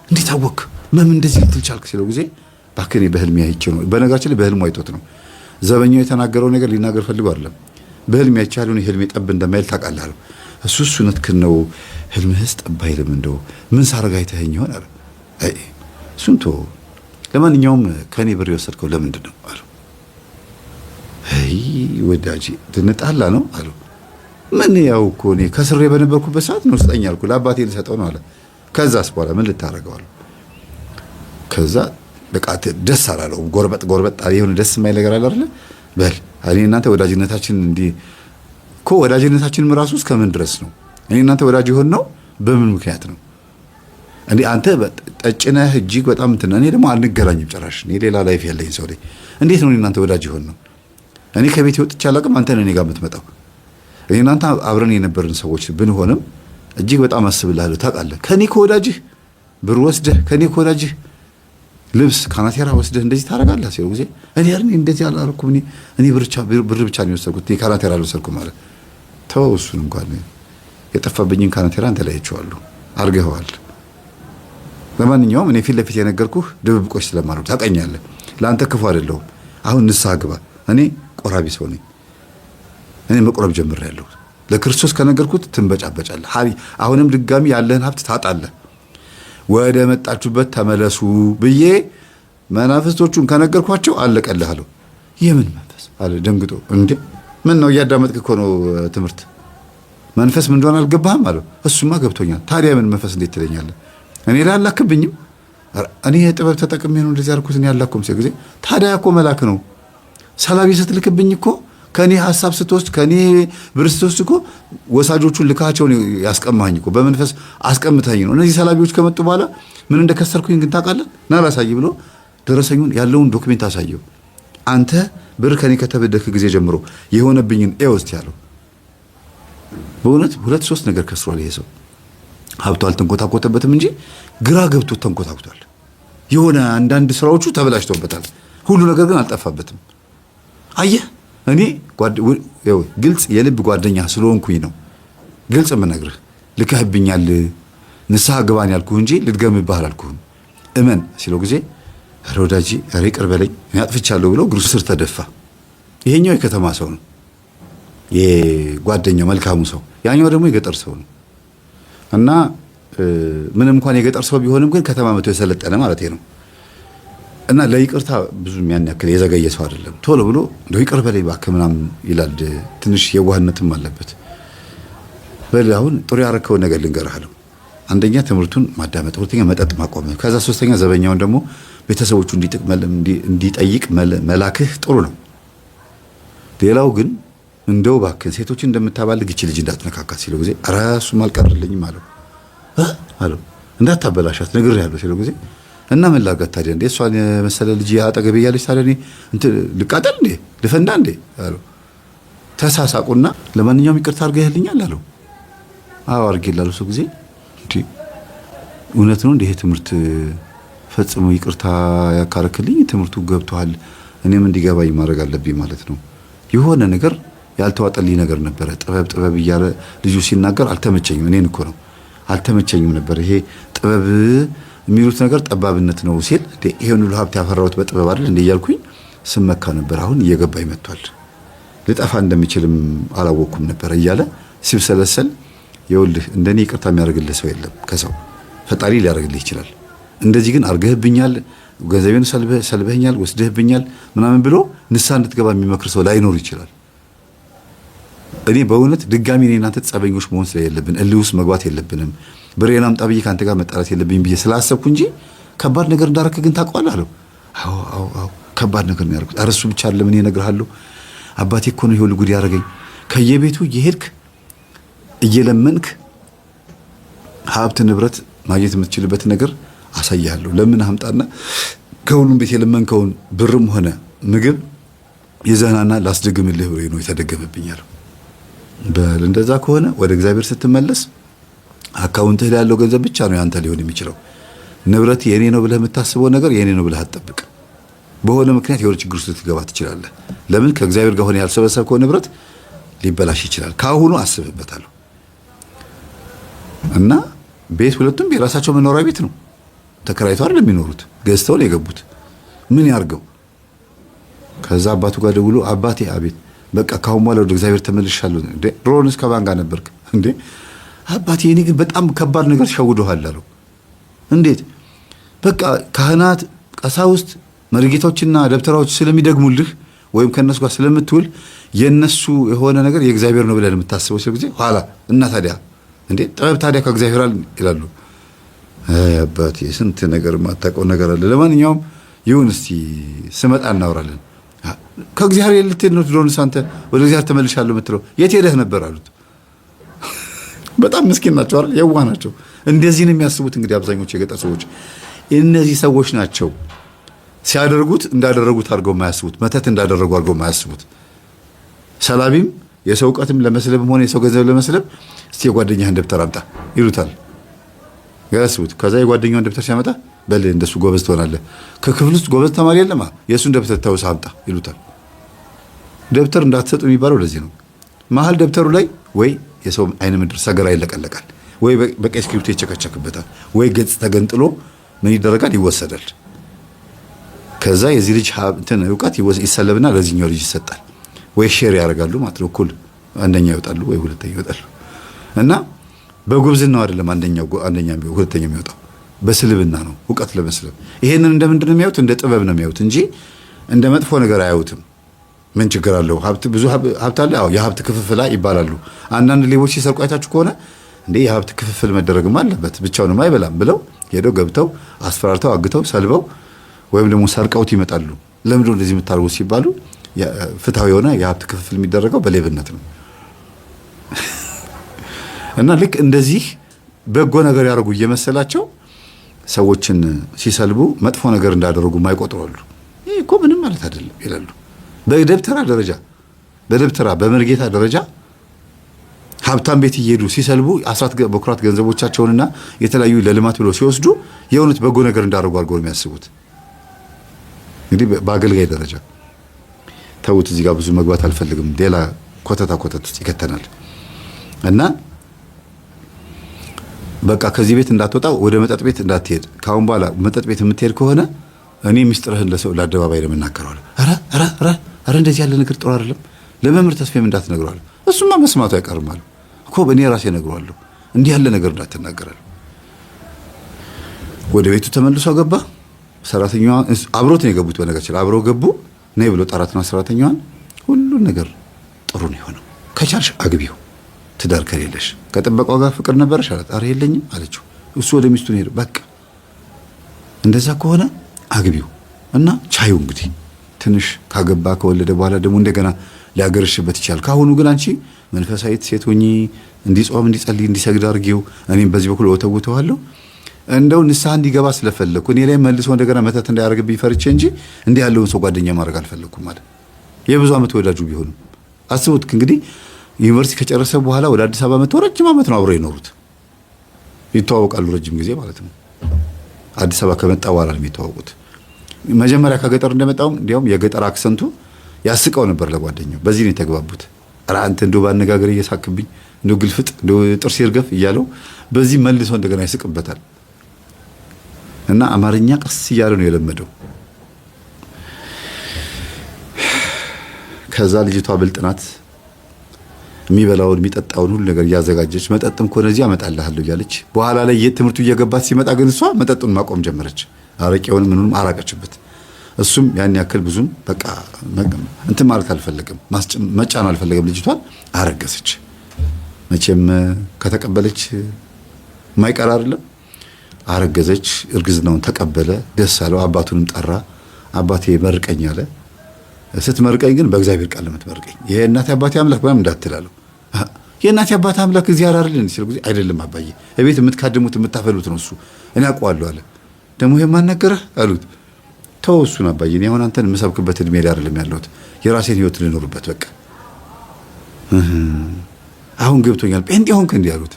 እንዴት አወክ ምን እንደዚህ ልትልቻልክ ሲለው ጊዜ ባከኔ በህልም ያይቼ ነው በነገራችን ላይ በህልም አይቶት ነው ዘበኛው የተናገረው ነገር ሊናገር ፈልጎ አይደለም በህልም ያቻሉን ህልሜ ጠብ እንደማይል ታውቃለህ አለው እሱ ነትክን ነው ህልምህስ ጠብ አይልም እንደው ምን ሳረጋ አይተኸኝ ይሆን አለ አይ ሱንቶ ለማንኛውም ከኔ ብር የወሰድከው ለምንድን ነው አለው አይ ወዳጄ ትንጣላ ነው አለው ምን ያው እኮ እኔ ከስሬ በነበርኩበት ሰዓት ነው ስጠኝ አልኩ ለአባቴ ልሰጠው ነው አለ ከዛስ በኋላ ምን ልታረገው አለው ከዛ በቃ ደስ አላለው ጎርበጥ የሆነ ደስ የማይል ነገር አለ አይደል በል እኔ እናንተ ወዳጅነታችን እንዲህ እኮ ወዳጅነታችንም ራሱ እስከ ምን ድረስ ነው እኔ እናንተ ወዳጅ ይሆን ነው በምን ምክንያት ነው እንዴ አንተ ጠጭነህ እጅግ በጣም እንትን እኔ ደግሞ አንገናኝም ጭራሽ እኔ ሌላ ላይፍ ያለኝ ሰው ላይ እንዴት ነው እናንተ ወዳጅ ይሆን ነው እኔ ከቤት ወጥቼ አላውቅም አንተ ነህ እኔ ጋር የምትመጣው እኔ እናንተ አብረን የነበርን ሰዎች ብንሆንም እጅግ በጣም አስብልሃለሁ ታውቃለህ ከኔ ከወዳጅህ ብር ወስደህ ከኔ ከወዳጅህ ልብስ ካናቴራ ወስደህ እንደዚህ ታረጋለህ ሲሉ ጊዜ እኔ እንደዚህ አላልኩም እኔ ብር ብቻ ነው የወሰድኩት ካናቴራ አልወሰድኩም ማለት ተው እሱን እንኳን የጠፋብኝን ካናቴራ አንተ ላይ አይቼዋለሁ አርገኸዋል ለማንኛውም እኔ ፊት ለፊት የነገርኩህ ድብብቆሽ ስለማረው ታውቀኛለህ ለአንተ ክፉ አይደለሁም አሁን ንስሐ ግባ እኔ ቆራቢ ሰው ነኝ እኔ መቆረብ ጀምሬያለሁ ለክርስቶስ ከነገርኩት ትንበጫበጫለህ አሁንም ድጋሚ ያለህን ሀብት ታጣለህ ወደ መጣችሁበት ተመለሱ ብዬ መናፍስቶቹን ከነገርኳቸው አለቀልህ አለው የምን መንፈስ አለ ደንግጦ እንዴ ምን ነው እያዳመጥክ እኮ ነው ትምህርት መንፈስ ምን እንደሆነ አልገባህም አለው እሱማ ገብቶኛል ታዲያ ምን መንፈስ እንዴት ትለኛለህ እኔ ላላክብኝም እኔ ጥበብ ተጠቅሜ ነው እንደዚህ አልኩት እኔ ያላኩም ሲል ጊዜ ታዲያ እኮ መላክ ነው ሰላቢ ስትልክብኝ እኮ ከኔ ሐሳብ ስትወስድ ከኔ ብር ስትወስድ እኮ ወሳጆቹን ልካቸው ያስቀማኝ እኮ በመንፈስ አስቀምተኝ ነው እነዚህ ሰላቢዎች ከመጡ በኋላ ምን እንደከሰርኩኝ ግን ታውቃለህ ና ላሳይ ብሎ ደረሰኙን ያለውን ዶክመንት አሳየው አንተ ብር ከኔ ከተበደክ ጊዜ ጀምሮ የሆነብኝን ኤውስት ያለው በእውነት 2-3 ነገር ከስሯል ይሄ ሰው ሀብቱ አልተንኮታኮተበትም እንጂ ግራ ገብቶ ተንኮታኩቷል የሆነ አንዳንድ ስራዎቹ ተበላሽተውበታል ሁሉ ነገር ግን አልጠፋበትም አየህ እኔ ግልጽ የልብ ጓደኛ ስለሆንኩኝ ነው ግልጽ የምነግርህ ልከህብኛል ንስሐ ግባን ያልኩህ እንጂ ልድገምብህ አላልኩህም እመን ሲለው ጊዜ ኧረ ወዳጄ ኧረ ይቅር በለኝ እኔ አጥፍቻለሁ ብሎ እግሩ ስር ተደፋ ይሄኛው የከተማ ሰው ነው የጓደኛው መልካሙ ሰው ያኛው ደግሞ የገጠር ሰው ነው እና ምንም እንኳን የገጠር ሰው ቢሆንም ግን ከተማ መቶ የሰለጠነ ማለት ነው እና ለይቅርታ ብዙ ያን ያክል የዘገየ ሰው አይደለም ቶሎ ብሎ እንደው ይቅር በለኝ እባክህ ምናምን ይላል ትንሽ የዋህነትም አለበት በል አሁን ጥሩ ያረከው ነገር ልንገርህ አለው አንደኛ ትምህርቱን ማዳመጥ ሁለተኛ መጠጥ ማቆም ከዛ ሶስተኛ ዘበኛውን ደግሞ ቤተሰቦቹ እንዲጠይቅ መላክህ ጥሩ ነው ሌላው ግን እንደው እባክህ ሴቶችን እንደምታባልግ እቺ ልጅ እንዳትነካካት ሲለው ጊዜ ራሱ ማልቀርልኝም አለው አለው። እንዳታበላሻት ነግሬሃለሁ ሲለው ጊዜ እና ምን ላድርጋት ታዲያ እንዴ እሷን የመሰለ ልጅ አጠገቤ እያለች ታዲያ እኔ እንትን ልቃጠል እንዴ ልፈንዳ እንዴ አለው። ተሳሳቁና ለማንኛውም ይቅርታ አድርገህልኛል አለው። አዎ አድርጌላለሁ ሰው ጊዜ እንዴ እውነት ነው እንዴ ይሄ ትምህርት ፈጽሞ ይቅርታ ያካረክልኝ ትምህርቱ ገብቷል እኔም እንዲገባኝ ማድረግ አለብኝ ማለት ነው። የሆነ ነገር ያልተዋጠልኝ ነገር ነበረ። ጥበብ እያለ ልጁ ሲናገር አልተመቸኝም። እኔን እኮ ነው አልተመቸኝም ነበር። ይሄ ጥበብ የሚሉት ነገር ጠባብነት ነው ሲል ይሄን ሁሉ ሀብት ያፈራሁት በጥበብ አይደል እንዴ እያልኩኝ ስመካ ነበር። አሁን እየገባኝ መጥቷል። ልጠፋ እንደሚችልም አላወቅኩም ነበር እያለ ሲብሰለሰል ይኸውልህ እንደኔ ይቅርታ የሚያደርግልህ ሰው የለም ከሰው ፈጣሪ ሊያደርግልህ ይችላል። እንደዚህ ግን አርገህብኛል፣ ገንዘቤን ሰልበህኛል፣ ወስደህብኛል ምናምን ብሎ ንስሐ እንድትገባ የሚመክር ሰው ላይኖር ይችላል። እኔ በእውነት ድጋሚ እኔ እናንተ ጸበኞች መሆን ስለሌለብን እልህ ውስጥ መግባት የለብንም ብሬን አምጣ ብዬ ከአንተ ጋር መጣላት የለብኝ ብዬ ስላሰብኩ እንጂ ከባድ ነገር እንዳረክ ግን ታውቀዋለህ አለው። አዎ ከባድ ነገር ነው ያደረኩት። ኧረ እሱ ብቻ አይደለም እኔ እነግርሃለሁ አባቴ እኮ ነው ይሄ ሁሉ ጉድ ያደረገኝ። ከየቤቱ እየሄድክ እየለመንክ ሀብት ንብረት ማግኘት የምትችልበትን ነገር አሳያለሁ። ለምን አምጣና ከሁሉም ቤት የለመንከውን ብርም ሆነ ምግብ ይዘህናና ላስደግምልህ ብሎ ነው የተደገመብኝ አለው። በል እንደዛ ከሆነ ወደ እግዚአብሔር ስትመለስ አካውንትህ ላይ ያለው ገንዘብ ብቻ ነው ያንተ ሊሆን የሚችለው። ንብረት የኔ ነው ብለህ የምታስበው ነገር የኔ ነው ብለህ አትጠብቅ። በሆነ ምክንያት የሆነ ችግር ውስጥ ልትገባ ትችላለህ። ለምን ከእግዚአብሔር ጋር ሆነ ያልሰበሰብከው ንብረት ሊበላሽ ይችላል። ካሁኑ አስብበታለሁ። እና ቤት ሁለቱም የራሳቸው መኖሪያ ቤት ነው። ተከራይተው አይደለም የሚኖሩት፣ ገዝተው ነው የገቡት። ምን ያርገው? ከዛ አባቱ ጋር ደውሎ አባቴ አቤት በቃ ካሁን በኋላ ወደ እግዚአብሔር ተመልሻለሁ። እንዴ ድሮንስ ከባንጋ ነበርክ እንዴ? አባቴ እኔ ግን በጣም ከባድ ነገር ሸውዶሃል አለው። እንዴት? በቃ ካህናት፣ ቀሳውስት፣ መርጌቶችና ደብተራዎች ስለሚደግሙልህ ወይም ከነሱ ጋር ስለምትውል የነሱ የሆነ ነገር የእግዚአብሔር ነው ብለን የምታስበው ሲል ጊዜ ኋላ እና ታዲያ እንዴ ጥበብ ታዲያ ከእግዚአብሔር ይላሉ። አባቴ ስንት ነገር የማታውቀው ነገር አለ። ለማንኛውም ይሁን እስቲ ስመጣ እናወራለን። ከእግዚአብሔር ልትሄድ ነው ድሮንስ አንተ ወደ እግዚአብሔር ተመልሻለሁ የምትለው የት ሄደህ ነበር አሉት። በጣም ምስኪን ናቸው አይደል? የዋህ ናቸው። እንደዚህ ነው የሚያስቡት እንግዲህ አብዛኞቹ የገጠር ሰዎች። እነዚህ ሰዎች ናቸው ሲያደርጉት እንዳደረጉት አድርገው የማያስቡት፣ መተት እንዳደረጉ አድርገው የማያስቡት። ሰላቢም የሰው ዕውቀትም ለመስለብም ሆነ የሰው ገንዘብ ለመስለብ እስቲ የጓደኛህን ደብተር አምጣ ይሉታል። ያስቡት። ከዛ የጓደኛውን ደብተር ሲያመጣ በል እንደሱ ጎበዝ ትሆናለህ። ከክፍል ውስጥ ጎበዝ ተማሪ የለማ የእሱን ደብተር ተውሰህ አምጣ ይሉታል። ደብተር እንዳትሰጡ የሚባለው ለዚህ ነው። መሀል ደብተሩ ላይ ወይ የሰው አይነ ምድር ሰገራ ይለቀለቃል፣ ወይ በቀይ እስክሪብቶ ይቸከቸክበታል፣ ወይ ገጽ ተገንጥሎ ምን ይደረጋል? ይወሰዳል። ከዛ የዚህ ልጅ እንትን ዕውቀት ይሰለብና ለዚህኛው ልጅ ይሰጣል። ወይ ሼር ያደርጋሉ ማለት ነው። እኩል አንደኛ ይወጣሉ ወይ ሁለተኛ ይወጣሉ። እና በጉብዝናው አይደለም አንደኛ ሁለተኛ የሚወጣው በስልብና ነው። ዕውቀት ለመስለብ ይሄንን እንደምንድን ነው የሚያዩት? እንደ ጥበብ ነው የሚያዩት እንጂ እንደ መጥፎ ነገር አያዩትም። ምን ችግር አለው? ብዙ ሀብት አለ። አዎ የሀብት ክፍፍል ይባላሉ። አንዳንድ ሌቦች ሲሰርቁ አይታችሁ ከሆነ እንዴ የሀብት ክፍፍል መደረግም አለበት ብቻውንም አይበላም ብለው ሄደው ገብተው አስፈራርተው አግተው ሰልበው ወይም ደግሞ ሰርቀውት ይመጣሉ። ለምንድን ነው እንደዚህ የምታደርጉት ሲባሉ ፍትሃዊ የሆነ የሀብት ክፍፍል የሚደረገው በሌብነት ነው። እና ልክ እንደዚህ በጎ ነገር ያደርጉ እየመሰላቸው ሰዎችን ሲሰልቡ መጥፎ ነገር እንዳደረጉ ማይቆጥራሉ። ይሄ እኮ ምንም ማለት አይደለም ይላሉ። በደብተራ ደረጃ በመርጌታ ደረጃ ሀብታም ቤት እየሄዱ ሲሰልቡ አስራት በኩራት ገንዘቦቻቸውንና የተለያዩ ለልማት ብለው ሲወስዱ የእውነት በጎ ነገር እንዳደረጉ አድርገው ነው የሚያስቡት። እንግዲህ በአገልጋይ ደረጃ ተውት። እዚህ ጋር ብዙ መግባት አልፈልግም። ሌላ ኮተት ውስጥ ይከተናል። እና በቃ ከዚህ ቤት እንዳትወጣ፣ ወደ መጠጥ ቤት እንዳትሄድ። ካሁን በኋላ መጠጥ ቤት የምትሄድ ከሆነ እኔ ሚስጥርህን ለሰው ለአደባባይ ለምናከረዋል። ኧረ እንደዚህ ያለ ነገር ጥሩ አይደለም። ለመምህር ተስፋዬም እንዳትነግረዋል። እሱማ መስማቱ አይቀርም አለ እኮ በእኔ ራሴ እነግረዋለሁ። እንዲህ ያለ ነገር እንዳትናገራል። ወደ ቤቱ ተመልሶ ገባ። ሰራተኛዋ አብሮት ነው የገቡት። በነገራችን አብረው ገቡ። ነይ ብሎ ጠራትና ሰራተኛዋን ሁሉን ነገር ጥሩ ነው የሆነው። ከቻልሽ አግቢው፣ ትዳር ከሌለሽ ከጥበቃው ጋር ፍቅር ነበረሽ አላት። ኧረ የለኝም አለችው። እሱ ወደ ሚስቱ ነው ሄደው። በቃ እንደዛ ከሆነ አግቢው እና ቻዩ። እንግዲህ ትንሽ ካገባ ከወለደ በኋላ ደግሞ እንደገና ሊያገረሽበት ይችላል። ካሁኑ ግን አንቺ መንፈሳዊት ሴት ሆኚ እንዲጾም እንዲጸልይ እንዲሰግድ አድርጌው እኔም በዚህ በኩል ወተውተዋለሁ። እንደው ንስሐ እንዲገባ ስለፈለኩ እኔ ላይ መልሶ እንደገና መተት እንዳያደርግብኝ ፈርቼ እንጂ እንዲህ ያለውን ሰው ጓደኛ ማድረግ አልፈለኩም ማለት የብዙ ዓመት ወዳጁ ቢሆንም አስቡት እንግዲህ ዩኒቨርሲቲ ከጨረሰ በኋላ ወደ አዲስ አበባ መጥቶ ረጅም ዓመት ነው አብረው የኖሩት። ይተዋወቃሉ ረጅም ጊዜ ማለት ነው። አዲስ አበባ ከመጣ በኋላ ነው የሚተዋወቁት። መጀመሪያ ከገጠር እንደመጣውም እንዲያውም የገጠር አክሰንቱ ያስቀው ነበር ለጓደኛው። በዚህ ነው የተግባቡት። ኧረ አንተ እንደው ባነጋገር እየሳክብኝ እንደው ግልፍጥ እንደው ጥርስ ይርገፍ እያለው በዚህ መልሶ እንደገና ይስቅበታል። እና አማርኛ ቀስ እያለ ነው የለመደው። ከዛ ልጅቷ ብልጥ ናት። የሚበላውን የሚጠጣውን ሁሉ ነገር እያዘጋጀች መጠጥም ከሆነ እዚህ አመጣልሃለሁ እያለች በኋላ ላይ ትምህርቱ እየገባት ሲመጣ ግን እሷ መጠጡን ማቆም ጀመረች። አረቄውን ምኑንም አራቀችበት። እሱም ያን ያክል ብዙም በቃ እንትን ማለት አልፈለገም፣ መጫን አልፈለገም። ልጅቷን አረገዘች። መቼም ከተቀበለች ማይቀር አይደለም። አረገዘች። እርግዝናውን ተቀበለ። ደስ አለው። አባቱንም ጠራ። አባቴ መርቀኝ አለ። ስትመርቀኝ ግን በእግዚአብሔር ቃል ለምትመርቀኝ ይሄ እናቴ አባቴ አምላክ ምናምን እንዳትላለሁ። የእናቴ አባቴ አምላክ እዚህ አይደለም ሲል ጊዜ አይደለም አባዬ እቤት የምትካድሙት የምታፈሉት ነው እሱ እኔ አውቀዋለሁ አለ። ደግሞ የማን ነገረህ አሉት። ተው እሱን አባዬ እኔ አሁን አንተን የምሰብክበት እድሜ ላይ አይደለም ያለሁት የራሴን ህይወት ልኖርበት በቃ አሁን ገብቶኛል። ጴንጤ ሆንክ እንዲህ አሉት።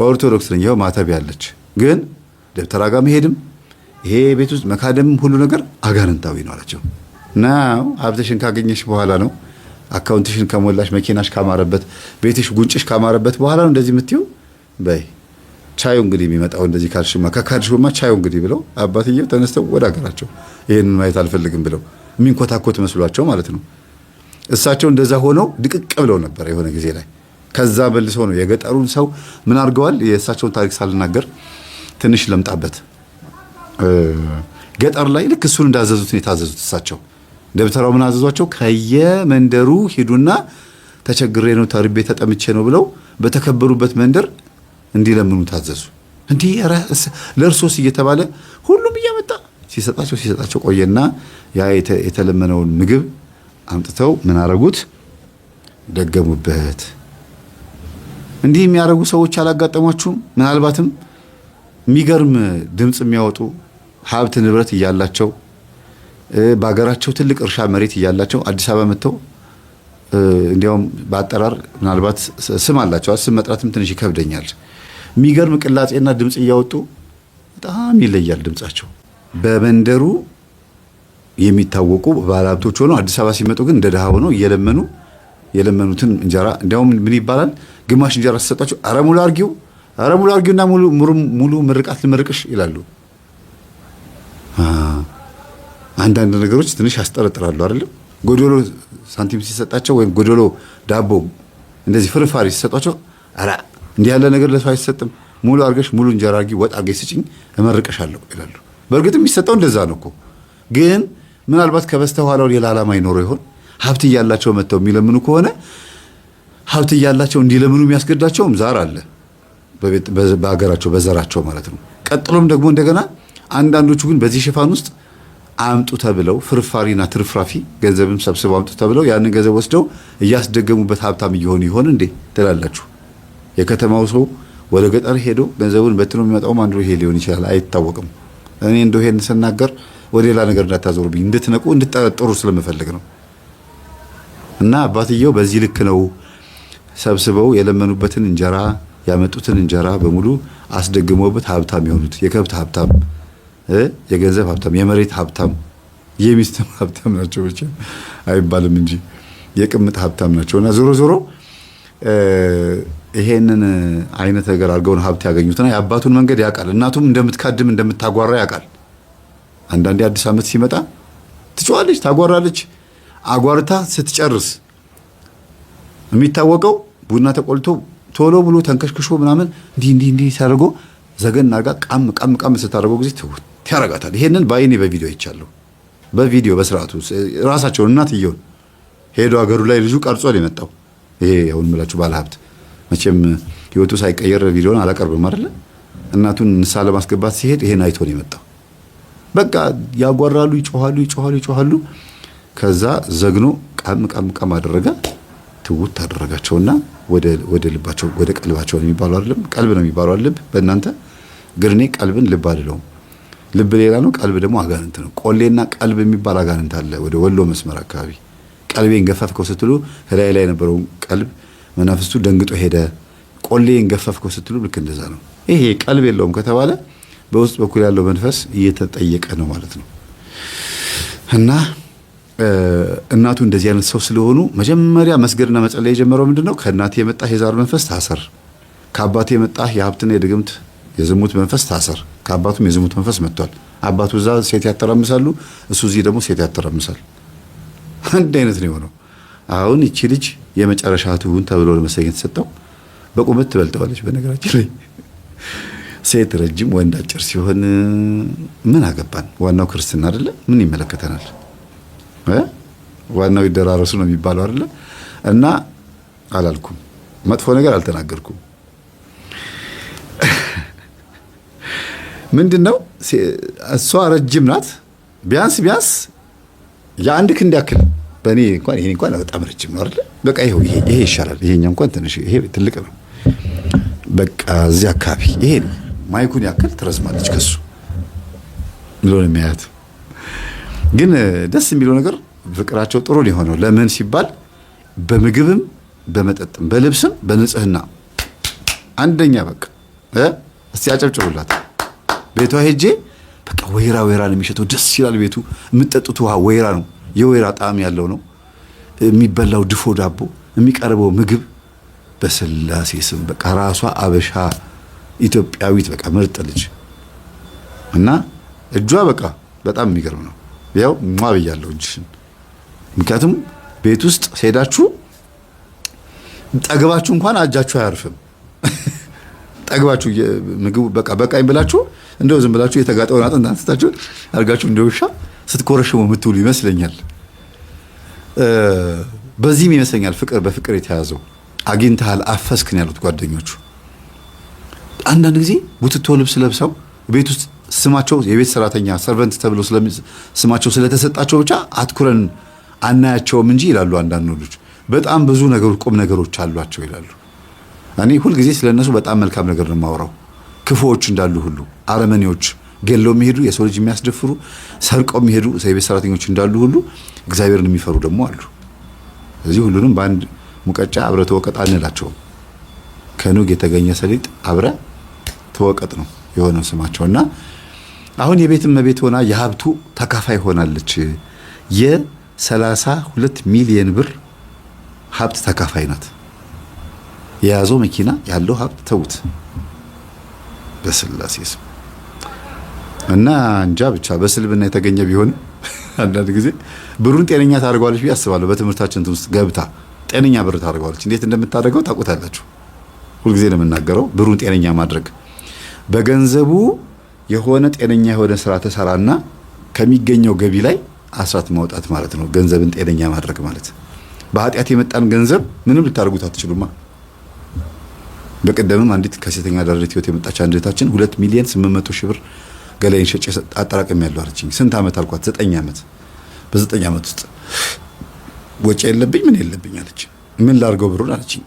ኦርቶዶክስ ነኝ። ይኸው ማተብ ያለች ግን ደብተራ ጋር መሄድም ይሄ ቤት ውስጥ መካደም ሁሉ ነገር አጋንንታዊ ነው አላቸው። ናው ሀብትሽን ካገኘሽ በኋላ ነው አካውንትሽን ከሞላሽ መኪናሽ ካማረበት ቤትሽ ጉንጭሽ ካማረበት በኋላ ነው እንደዚህ የምትይው። በይ ቻዩ እንግዲህ የሚመጣው እንደዚህ ካልሽማ ከካድሽማ ቻዩ እንግዲህ ብለው አባትየው ተነስተው ወደ ሀገራቸው ይሄንን ማየት አልፈልግም ብለው የሚንኮታኮት መስሏቸው ማለት ነው። እሳቸው እንደዛ ሆነው ድቅቅ ብለው ነበር የሆነ ጊዜ ላይ። ከዛ መልሶ ነው የገጠሩን ሰው ምን አድርገዋል። የእሳቸውን ታሪክ ሳልናገር ትንሽ ለምጣበት። ገጠር ላይ ልክ እሱን እንዳዘዙት ነው የታዘዙት። እሳቸው ደብተራው ምን አዘዟቸው? ከየመንደሩ ሂዱና ተቸግሬ ነው ተርቤ ተጠምቼ ነው ብለው በተከበሩበት መንደር እንዲለምኑ ታዘዙ። እንዲህ ለእርሶስ እየተባለ ሁሉም እያመጣ ሲሰጣቸው ቆየና ያ የተለመነውን ምግብ አምጥተው ምን አረጉት? ደገሙበት። እንዲህ የሚያደርጉ ሰዎች አላጋጠሟችሁም? ምናልባትም የሚገርም ድምፅ የሚያወጡ ሀብት ንብረት እያላቸው በሀገራቸው ትልቅ እርሻ መሬት እያላቸው አዲስ አበባ መጥተው እንዲያውም በአጠራር ምናልባት ስም አላቸው። ስም መጥራትም ትንሽ ይከብደኛል። የሚገርም ቅላጼና ድምፅ እያወጡ በጣም ይለያል ድምፃቸው። በመንደሩ የሚታወቁ ባለሀብቶች ሆነው አዲስ አበባ ሲመጡ ግን እንደ ድሃ ሆነው እየለመኑ የለመኑትን እንጀራ እንዲያውም ምን ይባላል ግማሽ እንጀራ ሲሰጣቸው ኧረ ሙሉ አርጊውና ሙሉ ምርቃት ልመርቅሽ ይላሉ። አንዳንድ ነገሮች ትንሽ ያስጠረጥራሉ አይደለም። ጎዶሎ ሳንቲም ሲሰጣቸው ወይም ጎዶሎ ዳቦ እንደዚህ ፍርፋሪ ሲሰጣቸው ኧረ እንዲህ ያለ ነገር ለሰው አይሰጥም፣ ሙሉ አርገሽ ሙሉ እንጀራ አርጊ ወጥ አርገሽ ስጪኝ እመርቅሻለሁ ይላሉ። በእርግጥም የሚሰጠው እንደዛ ነው እኮ። ግን ምናልባት ከበስተኋላው ሌላ ዓላማ ይኖረው ይሆን? ሀብት እያላቸው መጥተው የሚለምኑ ከሆነ ሀብት እያላቸው እንዲለምኑ የሚያስገዳቸውም ዛር አለ በሀገራቸው በዘራቸው ማለት ነው። ቀጥሎም ደግሞ እንደገና አንዳንዶቹ ግን በዚህ ሽፋን ውስጥ አምጡ ተብለው ፍርፋሪና ትርፍራፊ ገንዘብም ሰብስበው አምጡ ተብለው ያንን ገንዘብ ወስደው እያስደገሙበት ሀብታም እየሆኑ ይሆን እንዴ ትላላችሁ? የከተማው ሰው ወደ ገጠር ሄዶ ገንዘቡን በትኖ የሚመጣውም አንዱ ይሄ ሊሆን ይችላል፣ አይታወቅም። እኔ እንደው ይሄን ስናገር ወደ ሌላ ነገር እንዳታዞሩብኝ እንድትነቁ እንድትጠረጥሩ ስለምፈልግ ነው። እና አባትየው በዚህ ልክ ነው ሰብስበው የለመኑበትን እንጀራ ያመጡትን እንጀራ በሙሉ አስደግመውበት ሀብታም የሆኑት። የከብት ሀብታም፣ የገንዘብ ሀብታም፣ የመሬት ሀብታም፣ የሚስትም ሀብታም ናቸው። ብቻ አይባልም እንጂ የቅምጥ ሀብታም ናቸው። እና ዞሮ ዞሮ ይሄንን አይነት ነገር አድርገውን ሀብት ያገኙትና የአባቱን መንገድ ያውቃል። እናቱም እንደምትካድም እንደምታጓራ ያውቃል። አንዳንዴ አዲስ ዓመት ሲመጣ ትጮኻለች፣ ታጓራለች። አጓርታ ስትጨርስ የሚታወቀው ቡና ተቆልቶ ቶሎ ብሎ ተንከሽክሾ ምናምን እንዲህ ሲያደርጎ ዘገን አርጋ ቃም ስታደርገው ጊዜ ያረጋታል። ይሄንን በአይኔ በቪዲዮ አይቻለሁ። በቪዲዮ በስርዓቱ ራሳቸው እናትየውን ሄዶ አገሩ ላይ ልጁ ቀርጾ ነው የመጣው። ይሄ አሁን የምላችሁ ባለሀብት መቼም ህይወቱ ሳይቀየር ቪዲዮን አላቀርብም አይደለ? እናቱን ንስሐ ለማስገባት ሲሄድ ይሄን አይቶ ነው የመጣው። በቃ ያጓራሉ፣ ይጮሃሉ። ከዛ ዘግኖ ቃም አደረገ። ትውት ታደረጋቸውና ወደ ልባቸው ወደ ቀልባቸው የሚባለው አይደለም ቀልብ ነው የሚባለው ልብ በእናንተ ግን እኔ ቀልብን ልብ አይደለም ልብ ሌላ ነው ቀልብ ደግሞ አጋንንት ነው ቆሌና ቀልብ የሚባል አጋንንት አለ ወደ ወሎ መስመር አካባቢ ቀልቤን ገፈፍከው ስትሉ ላይ የነበረው ቀልብ መናፍስቱ ደንግጦ ሄደ ቆሌን ገፈፍከው ስትሉ ልክ እንደዛ ነው ይሄ ቀልብ የለውም ከተባለ በውስጥ በኩል ያለው መንፈስ እየተጠየቀ ነው ማለት ነው እና እናቱ እንደዚህ አይነት ሰው ስለሆኑ መጀመሪያ መስገድና መጸለይ የጀመረው ምንድነው ከእናቴ የመጣ የዛር መንፈስ ታሰር ከአባቴ የመጣ የሀብትና የድግምት የዝሙት መንፈስ ታሰር ከአባቱም የዝሙት መንፈስ መጥቷል አባቱ እዛ ሴት ያተራምሳሉ እሱ እዚህ ደግሞ ሴት ያተራምሳል አንድ አይነት ነው የሆነው አሁን እቺ ልጅ የመጨረሻ ትሁን ተብሎ ለመሰየት ተሰጠው በቁመት ትበልጠዋለች በነገራችን ላይ ሴት ረጅም ወንድ አጭር ሲሆን ምን አገባን ዋናው ክርስትና አይደለ ምን ይመለከተናል ዋናው ይደራረሱ ነው የሚባለው አይደለ እና አላልኩም መጥፎ ነገር አልተናገርኩም ምንድነው እሷ ረጅም ናት ቢያንስ የአንድ ክንድ ያክል በእኔ እንኳን ይሄ እንኳን በጣም ረጅም ነው አይደል በቃ ይሄ ይሻላል ይሄኛው እንኳን ትንሽ ይሄ ትልቅ ነው በቃ እዚህ አካባቢ ይሄ ማይኩን ያክል ትረዝማለች ከሱ ምሎን የሚያያት ግን ደስ የሚለው ነገር ፍቅራቸው ጥሩ ሊሆነው ለምን ሲባል በምግብም በመጠጥም በልብስም በንጽህና አንደኛ በቃ እስቲ አጨብጭቡላት ቤቷ ሄጄ በቃ ወይራ ነው የሚሸተው ደስ ይላል ቤቱ የምትጠጡት ውሃ ወይራ ነው የወይራ ጣዕም ያለው ነው የሚበላው ድፎ ዳቦ የሚቀርበው ምግብ በስላሴ ስም በቃ ራሷ አበሻ ኢትዮጵያዊት በቃ ምርጥ ልጅ እና እጇ በቃ በጣም የሚገርም ነው ያው ማብያለው እጅሽን ምክንያቱም ቤት ውስጥ ሄዳችሁ ጠግባችሁ እንኳን አጃችሁ አያርፍም ጠግባችሁ ምግቡ በቃኝ ብላችሁ እንደው ዝም ብላችሁ የተጋጠውን አጥንት አንስታችሁ አርጋችሁ እንደውሻ ስትኮረሽሙ የምትውሉ ይመስለኛል በዚህም ይመስለኛል ፍቅር በፍቅር የተያዘው አግኝተሃል አፈስክን ያሉት ጓደኞቹ አንዳንድ ጊዜ ቡትቶ ልብስ ለብሰው ቤት ውስጥ ስማቸው የቤት ሰራተኛ ሰርቨንት ተብሎ ስማቸው ስለተሰጣቸው ብቻ አትኩረን አናያቸውም እንጂ ይላሉ አንዳንድ ልጆች በጣም ብዙ ነገሮች ቁም ነገሮች አሏቸው ይላሉ እኔ ሁሉ ጊዜ ስለነሱ በጣም መልካም ነገር ነው የማወራው ክፉዎች እንዳሉ ሁሉ አረመኔዎች ገለው የሚሄዱ የሰው ልጅ የሚያስደፍሩ ሰርቀው የሚሄዱ የቤት ሰራተኞች እንዳሉ ሁሉ እግዚአብሔርን የሚፈሩ ደግሞ አሉ እዚህ ሁሉንም በአንድ ሙቀጫ አብረ ተወቀጥ አንላቸው ከኑግ የተገኘ ሰሊጥ አብረ ተወቀጥ ነው የሆነው ስማቸውና አሁን የቤትም መቤት ሆና የሀብቱ ተካፋይ ሆናለች የ32 ሚሊዮን ብር ሀብት ተካፋይ ናት የያዘው መኪና ያለው ሀብት ተውት በስላሴ ስም እና እንጃ ብቻ በስልብና የተገኘ ቢሆን አንዳንድ ጊዜ ብሩን ጤነኛ ታደርገዋለች ብዬ አስባለሁ በትምህርታችን ውስጥ ገብታ ጤነኛ ብር ታደርገዋለች እንዴት እንደምታደርገው ታውቁታላችሁ ሁሉ ጊዜ ነው የምናገረው ብሩን ጤነኛ ማድረግ በገንዘቡ የሆነ ጤነኛ የሆነ ስራ ተሰራና ከሚገኘው ገቢ ላይ አስራት ማውጣት ማለት ነው ገንዘብን ጤነኛ ማድረግ ማለት በኃጢአት የመጣን ገንዘብ ምንም ልታደርጉት አትችሉማ በቀደምም አንዲት ከሴተኛ ዳሪት ህይወት የመጣች አንዲታችን 2 ሚሊዮን 800 ሺህ ብር ገላይን ሸጬ አጠራቅም ያለው አለችኝ ስንት አመት አልኳት 9 አመት በ9 አመት ውስጥ ወጪ የለብኝ ምን የለብኝ አለች ምን ላርገው ብሩን አለችኝ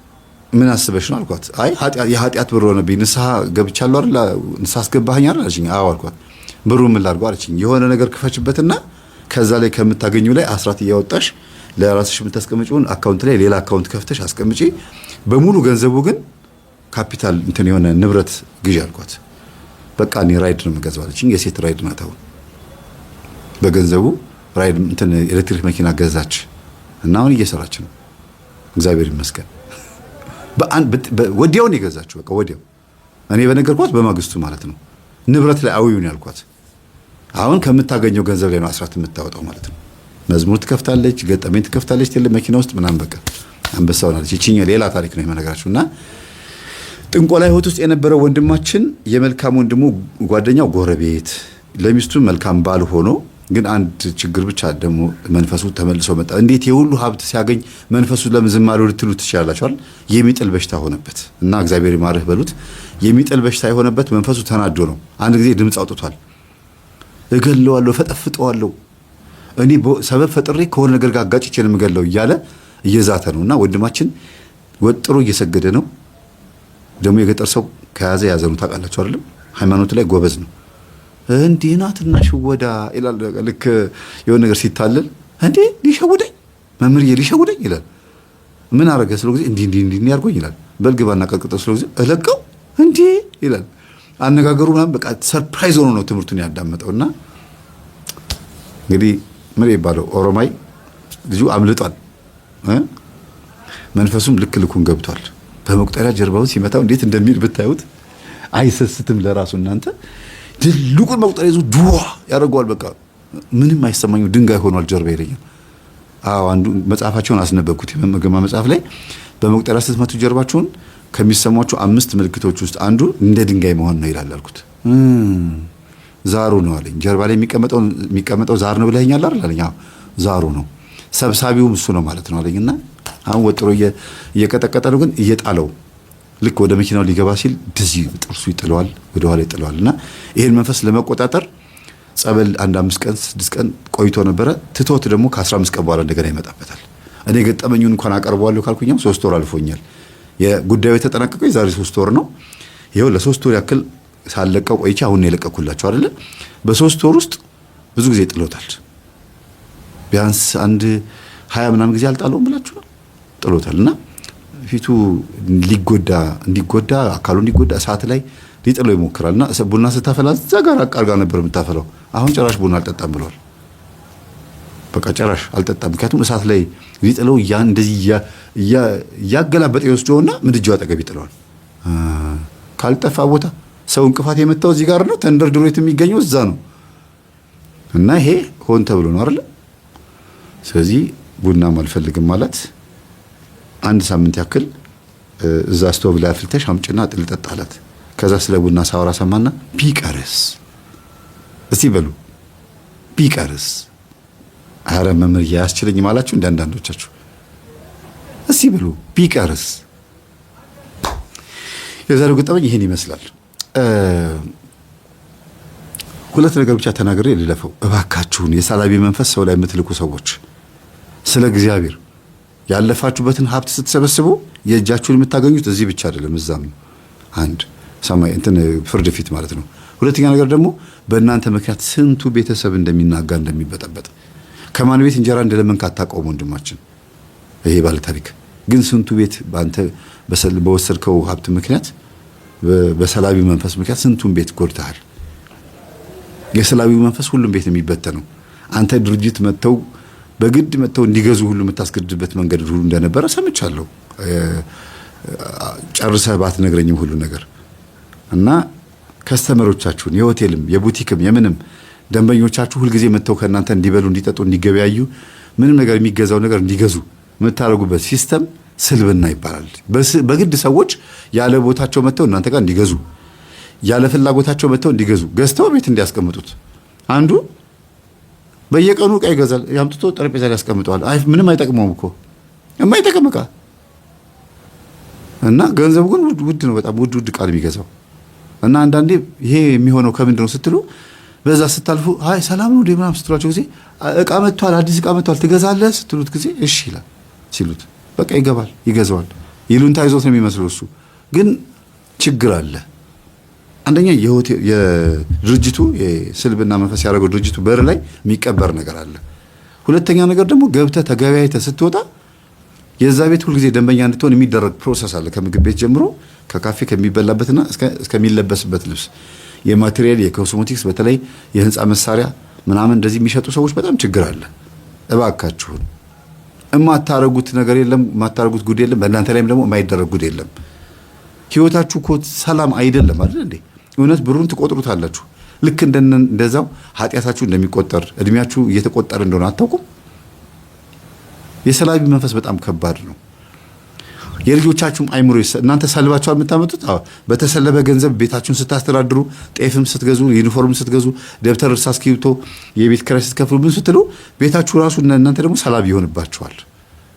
ምን አስበሽ ነው አልኳት አይ የኃጢአት ብር ሆነብኝ ንስሐ ገብቻለሁ አይደል ንስሐ አስገባኸኝ አይደል አለችኝ አዎ አልኳት ብሩን ምን ላርገው አለችኝ የሆነ ነገር ክፈችበትና ከዛ ላይ ከምታገኙ ላይ አስራት እያወጣሽ ለራስሽ የምታስቀምጪውን አካውንት ላይ ሌላ አካውንት ከፍተሽ አስቀምጪ በሙሉ ገንዘቡ ግን ካፒታል እንትን የሆነ ንብረት ግዢ አልኳት በቃ እኔ ራይድ ነው የምገዛው አለችኝ የሴት ራይድ ናት አሁን በገንዘቡ ራይድ እንትን ኤሌክትሪክ መኪና ገዛች እና አሁን እየሰራች ነው እግዚአብሔር ይመስገን ወዲያው ነው የገዛችው በቃ ወዲያው እኔ በነገርኳት በማግስቱ ማለት ነው ንብረት ላይ አውዩን ያልኳት አሁን ከምታገኘው ገንዘብ ላይ ነው አስራት የምታወጣው ማለት ነው መዝሙር ትከፍታለች ገጠመኝ ትከፍታለች ቴሌ መኪና ውስጥ ምናምን በቃ አንበሳው ናለች እቺኛ ሌላ ታሪክ ነው የመነግራችሁና ጥንቆላ ህይወት ውስጥ የነበረው ወንድማችን የመልካም ወንድሙ ጓደኛው ጎረቤት ለሚስቱ መልካም ባል ሆኖ ግን አንድ ችግር ብቻ ደግሞ መንፈሱ ተመልሶ መጣ እንዴት የሁሉ ሀብት ሲያገኝ መንፈሱ ለምን ዝም አለው ልትሉ ትችላላችኋል የሚጥል በሽታ ሆነበት እና እግዚአብሔር ይማርህ በሉት የሚጥል በሽታ የሆነበት መንፈሱ ተናዶ ነው አንድ ጊዜ ድምጽ አውጥቷል እገለዋለሁ ፈጠፍጠዋለሁ እኔ ሰበብ ፈጥሬ ከሆነ ነገር ጋር አጋጭቼ ነው የምገለው እያለ እየዛተ ነውና ወንድማችን ወጥሮ እየሰገደ ነው። ደግሞ የገጠር ሰው ከያዘ ያዘኑ ታውቃላችሁ አይደለም? ሃይማኖት ላይ ጎበዝ ነው። እንዲህ ናትና ሽወዳ ይላል። ልክ የሆነ ነገር ሲታለል እንዴ ሊሸውደኝ መምህርዬ ሊሸውደኝ ይላል። ምን አረገ ስለው ጊዜ እንዲህ ያርጎኝ ይላል። በልግባና ቀጥቅጠው ስለው ጊዜ እለቀው እንዴ ይላል። አነጋገሩ ምናምን በቃ ሰርፕራይዝ ሆኖ ነው ትምህርቱን ያዳመጠውና እንግዲህ ምን ይባለው ኦሮማይ ልጁ አምልጧል። መንፈሱም ልኩን ገብቷል። በመቁጠሪያ ጀርባውን ሲመታው እንዴት እንደሚል ብታዩት አይሰስትም ለራሱ እናንተ ትልቁን መቁጠሪያ ይዞ ዱዋ ያደርገዋል። በቃ ምንም አይሰማኝም ድንጋይ ሆኗል ጀርባ ይለኛል። አንዱ መጽሐፋቸውን አስነበብኩት የመገማ መጽሐፍ ላይ በመቁጠሪያ ስትመቱ ጀርባቸውን ከሚሰሟቸው 5 ምልክቶች ውስጥ አንዱ እንደ ድንጋይ መሆን ነው ይላል አልኩት። ዛሩ ነው አለኝ። ጀርባ ላይ የሚቀመጠው ዛር ነው ብለኸኛል አይደል አለኝ። ዛሩ ነው ሰብሳቢውም እሱ ነው ማለት ነው አለኝና አሁን ወጥሮ እየቀጠቀጠ ነው፣ ግን እየጣለው ልክ ወደ መኪናው ሊገባ ሲል እንደዚህ ጥርሱ ይጥለዋል፣ ወደ ኋላ ይጥለዋልና ይሄን መንፈስ ለመቆጣጠር ጸበል 5 ቀን 6 ቀን ቆይቶ ነበረ። ትቶት ደግሞ ከ15 ቀን በኋላ እንደገና ይመጣበታል። እኔ ገጠመኙን እንኳን አቀርበዋለሁ ካልኩኝ 3 ወር አልፎኛል። የጉዳዩ የተጠናቀቀው የዛሬ 3 ወር ነው። ይሄው ለ3 ወር ያክል ሳለቀው ቆይቼ አሁን ነው የለቀኩላችሁ አይደለ? በ3 ወር ውስጥ ብዙ ጊዜ ጥሎታል። ቢያንስ 20 ምናምን ጊዜ አልጣለውም ብላችሁ ነው ጥሎታልና ፊቱ እንዲጎዳ አካሉ እንዲጎዳ እሳት ላይ ሊጥለው ይሞክራልና ቡና ስታፈላ እዛ ጋር አቃርጋ ነበር የምታፈላው። አሁን ጭራሽ ቡና አልጠጣም ብሏል። በቃ ጭራሽ አልጠጣም። ምክንያቱም እሳት ላይ ሊጥለው እንደዚህ እያገላበጠ ይወስደውና ምድጃው አጠገብ ይጥለዋል። ካልጠፋ ቦታ ሰው እንቅፋት የመታው እዚህ ጋር ነው፣ ተንደርድሮ የሚገኘው እዛ ነው። እና ይሄ ሆን ተብሎ ነው አይደል? ስለዚህ ቡናም አልፈልግም ማለት 1 ሳምንት ያክል እዛ ስቶቭ ላይ አፍልተሽ አምጪና ጥልጠጥ አላት። ከዛ ስለ ቡና ሳወራ ሰማና ቢቀርስ እስቲ በሉ ቢቀርስ አረ መምህር ያስችለኝ ማላችሁ እንዳንዳንዶቻችሁ እስቲ በሉ ቢቀርስ። የዛሬው ገጠመኝ ይሄን ይመስላል። 2 ነገር ብቻ ተናግሬ ልለፈው። እባካችሁን የሳላቢ መንፈስ ሰው ላይ የምትልኩ ሰዎች ስለ እግዚአብሔር ያለፋችሁበትን ሀብት ስትሰበስቡ የእጃችሁን የምታገኙት እዚህ ብቻ አይደለም፣ እዛም ነው። አንድ ሰማይ ፍርድ ፊት ማለት ነው። ሁለተኛ ነገር ደግሞ በእናንተ ምክንያት ስንቱ ቤተሰብ እንደሚናጋ እንደሚበጠበጥ ከማን ቤት እንጀራ እንደለመንክ አታውቀውም ወንድማችን። ይሄ ባለ ታሪክ ግን ስንቱ ቤት በአንተ በወሰድከው ሀብት ምክንያት በሰላቢ መንፈስ ምክንያት ስንቱን ቤት ጎድተሃል። የሰላቢው መንፈስ ሁሉም ቤት የሚበተነው አንተ ድርጅት በግድ መጥተው እንዲገዙ ሁሉ የምታስገድድበት መንገድ ሁሉ እንደነበረ ሰምቻለሁ። ጨርሰህ ባትነግረኝም ሁሉ ነገር እና ከስተመሮቻችሁን የሆቴልም የቡቲክም የምንም ደንበኞቻችሁ ሁልጊዜ መጥተው ከእናንተ እንዲበሉ እንዲጠጡ እንዲገበያዩ ምንም ነገር የሚገዛው ነገር እንዲገዙ የምታደርጉበት ሲስተም ስልብና ይባላል። በግድ ሰዎች ያለ ቦታቸው መጥተው እናንተ ጋር እንዲገዙ ያለ ፍላጎታቸው መጥተው እንዲገዙ ገዝተው ቤት እንዲያስቀምጡት አንዱ በየቀኑ ዕቃ ይገዛል። ያምጥቶ ጠረጴዛ ላይ ያስቀምጠዋል። ምንም አይጠቅመውም እኮ የማይጠቅም ዕቃ እና ገንዘቡ ግን ውድ ነው። በጣም ውድ ዕቃ ነው የሚገዛው። እና አንዳንዴ ይሄ የሚሆነው ከምንድን ነው ስትሉ በዛ ስታልፉ አይ ሰላም ነው ምናምን ስትሏቸው ጊዜ ዕቃ መጥቷል፣ አዲስ ዕቃ መጥቷል ትገዛለህ ስትሉት ጊዜ እሺ ይላል። ሲሉት በቃ ይገባል፣ ይገዛዋል። ይሉንታ ይዞት ነው የሚመስለው። እሱ ግን ችግር አለ። አንደኛ የድርጅቱ የስልብና መንፈስ ያደረገው ድርጅቱ በር ላይ የሚቀበር ነገር አለ። ሁለተኛ ነገር ደግሞ ገብተህ ተገበያይተህ ስትወጣ የዛ ቤት ሁልጊዜ ደንበኛ እንድትሆን የሚደረግ ፕሮሰስ አለ። ከምግብ ቤት ጀምሮ ከካፌ ከሚበላበትና እስከሚለበስበት ልብስ፣ የማቴሪያል የኮስሞቲክስ፣ በተለይ የህንፃ መሳሪያ ምናምን እንደዚህ የሚሸጡ ሰዎች በጣም ችግር አለ። እባካችሁን የማታረጉት ነገር የለም፣ የማታረጉት ጉድ የለም። በእናንተ ላይም ደግሞ የማይደረግ ጉድ የለም። ህይወታችሁ እኮ ሰላም አይደለም አይደል እንዴ? እውነት ብሩን ትቆጥሩታላችሁ። ልክ እንደዛው ኃጢአታችሁ እንደሚቆጠር እድሜያችሁ እየተቆጠረ እንደሆነ አታውቁም? የሰላቢ መንፈስ በጣም ከባድ ነው። የልጆቻችሁም አይምሮ እናንተ ሰልባችኋል የምታመጡት። በተሰለበ ገንዘብ ቤታችሁን ስታስተዳድሩ፣ ጤፍም ስትገዙ፣ ዩኒፎርም ስትገዙ፣ ደብተር፣ እርሳስ፣ እስክሪብቶ፣ የቤት ኪራይ ስትከፍሉ ምን ስትሉ ቤታችሁ ራሱ እናንተ ደግሞ ሰላቢ ይሆንባችኋል።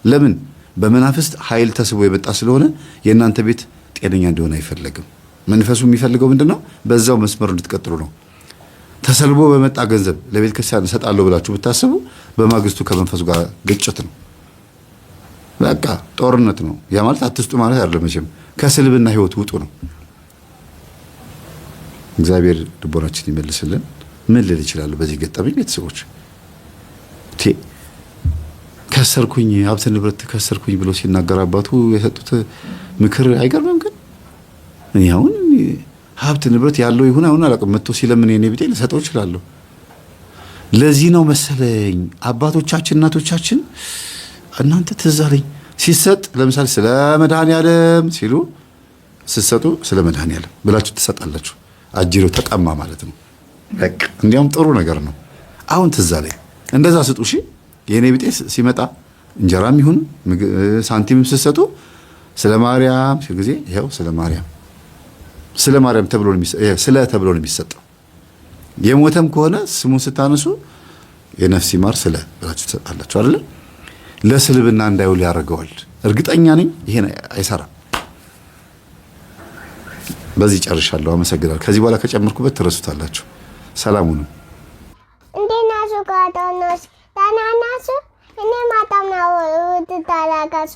ለምን? በመናፍስት ኃይል ተስቦ የመጣ ስለሆነ የእናንተ ቤት ጤነኛ እንዲሆን አይፈለግም። መንፈሱ የሚፈልገው ምንድነው? በዛው መስመር እንድትቀጥሉ ነው። ተሰልቦ በመጣ ገንዘብ ለቤተ ክርስቲያን እሰጣለሁ ብላችሁ ብታስቡ በማግስቱ ከመንፈሱ ጋር ግጭት ነው። በቃ ጦርነት ነው። ያ ማለት አትስጡ ማለት አይደለም። መቼም ከስልብና ህይወት ውጡ ነው። እግዚአብሔር ልቦናችን ይመልስልን። ምን ልል ይችላል በዚህ ገጠመኝ? ቤተሰቦች ከሰርኩኝ ሀብት ንብረት ከሰርኩኝ ብሎ ሲናገር አባቱ የሰጡት ምክር አይገርምም? ግን እኔ አሁን ሀብት ንብረት ያለው ይሁን አይሁን አላውቅም፣ መጥቶ ሲለምን የኔ ቢጤ ልሰጠው እችላለሁ። ለዚህ ነው መሰለኝ አባቶቻችን እናቶቻችን እናንተ ትዝ አለኝ ሲሰጥ ለምሳሌ ስለ መድኃኔዓለም ሲሉ ስትሰጡ ስለ መድኃኔዓለም ብላችሁ ትሰጣላችሁ። አጅሮ ተቀማ ማለት ነው። በቃ እንዲያውም ጥሩ ነገር ነው። አሁን ትዝ አለኝ እንደዛ ስጡ። እሺ የኔ ቢጤ ሲመጣ እንጀራም ይሁን ሳንቲምም ስትሰጡ ስለ ማርያም ሲል ጊዜ ይኸው ስለ ማርያም ተብሎ ነው የሚሰጠው። የሞተም ከሆነ ስሙን ስታነሱ የነፍስ ይማር ስለ ብላችሁ ትሰጣላችሁ አይደል? ለስልብና እንዳይውል ያደርገዋል። እርግጠኛ ነኝ ይሄን አይሰራም። በዚህ ጨርሻለሁ። አመሰግናለሁ። ከዚህ በኋላ ከጨመርኩበት ትረሱታላችሁ። ሰላሙን እንዴናሱ ጋዶኖስ ታናናሱ እኔ ማጣም ነው ተታላጋስ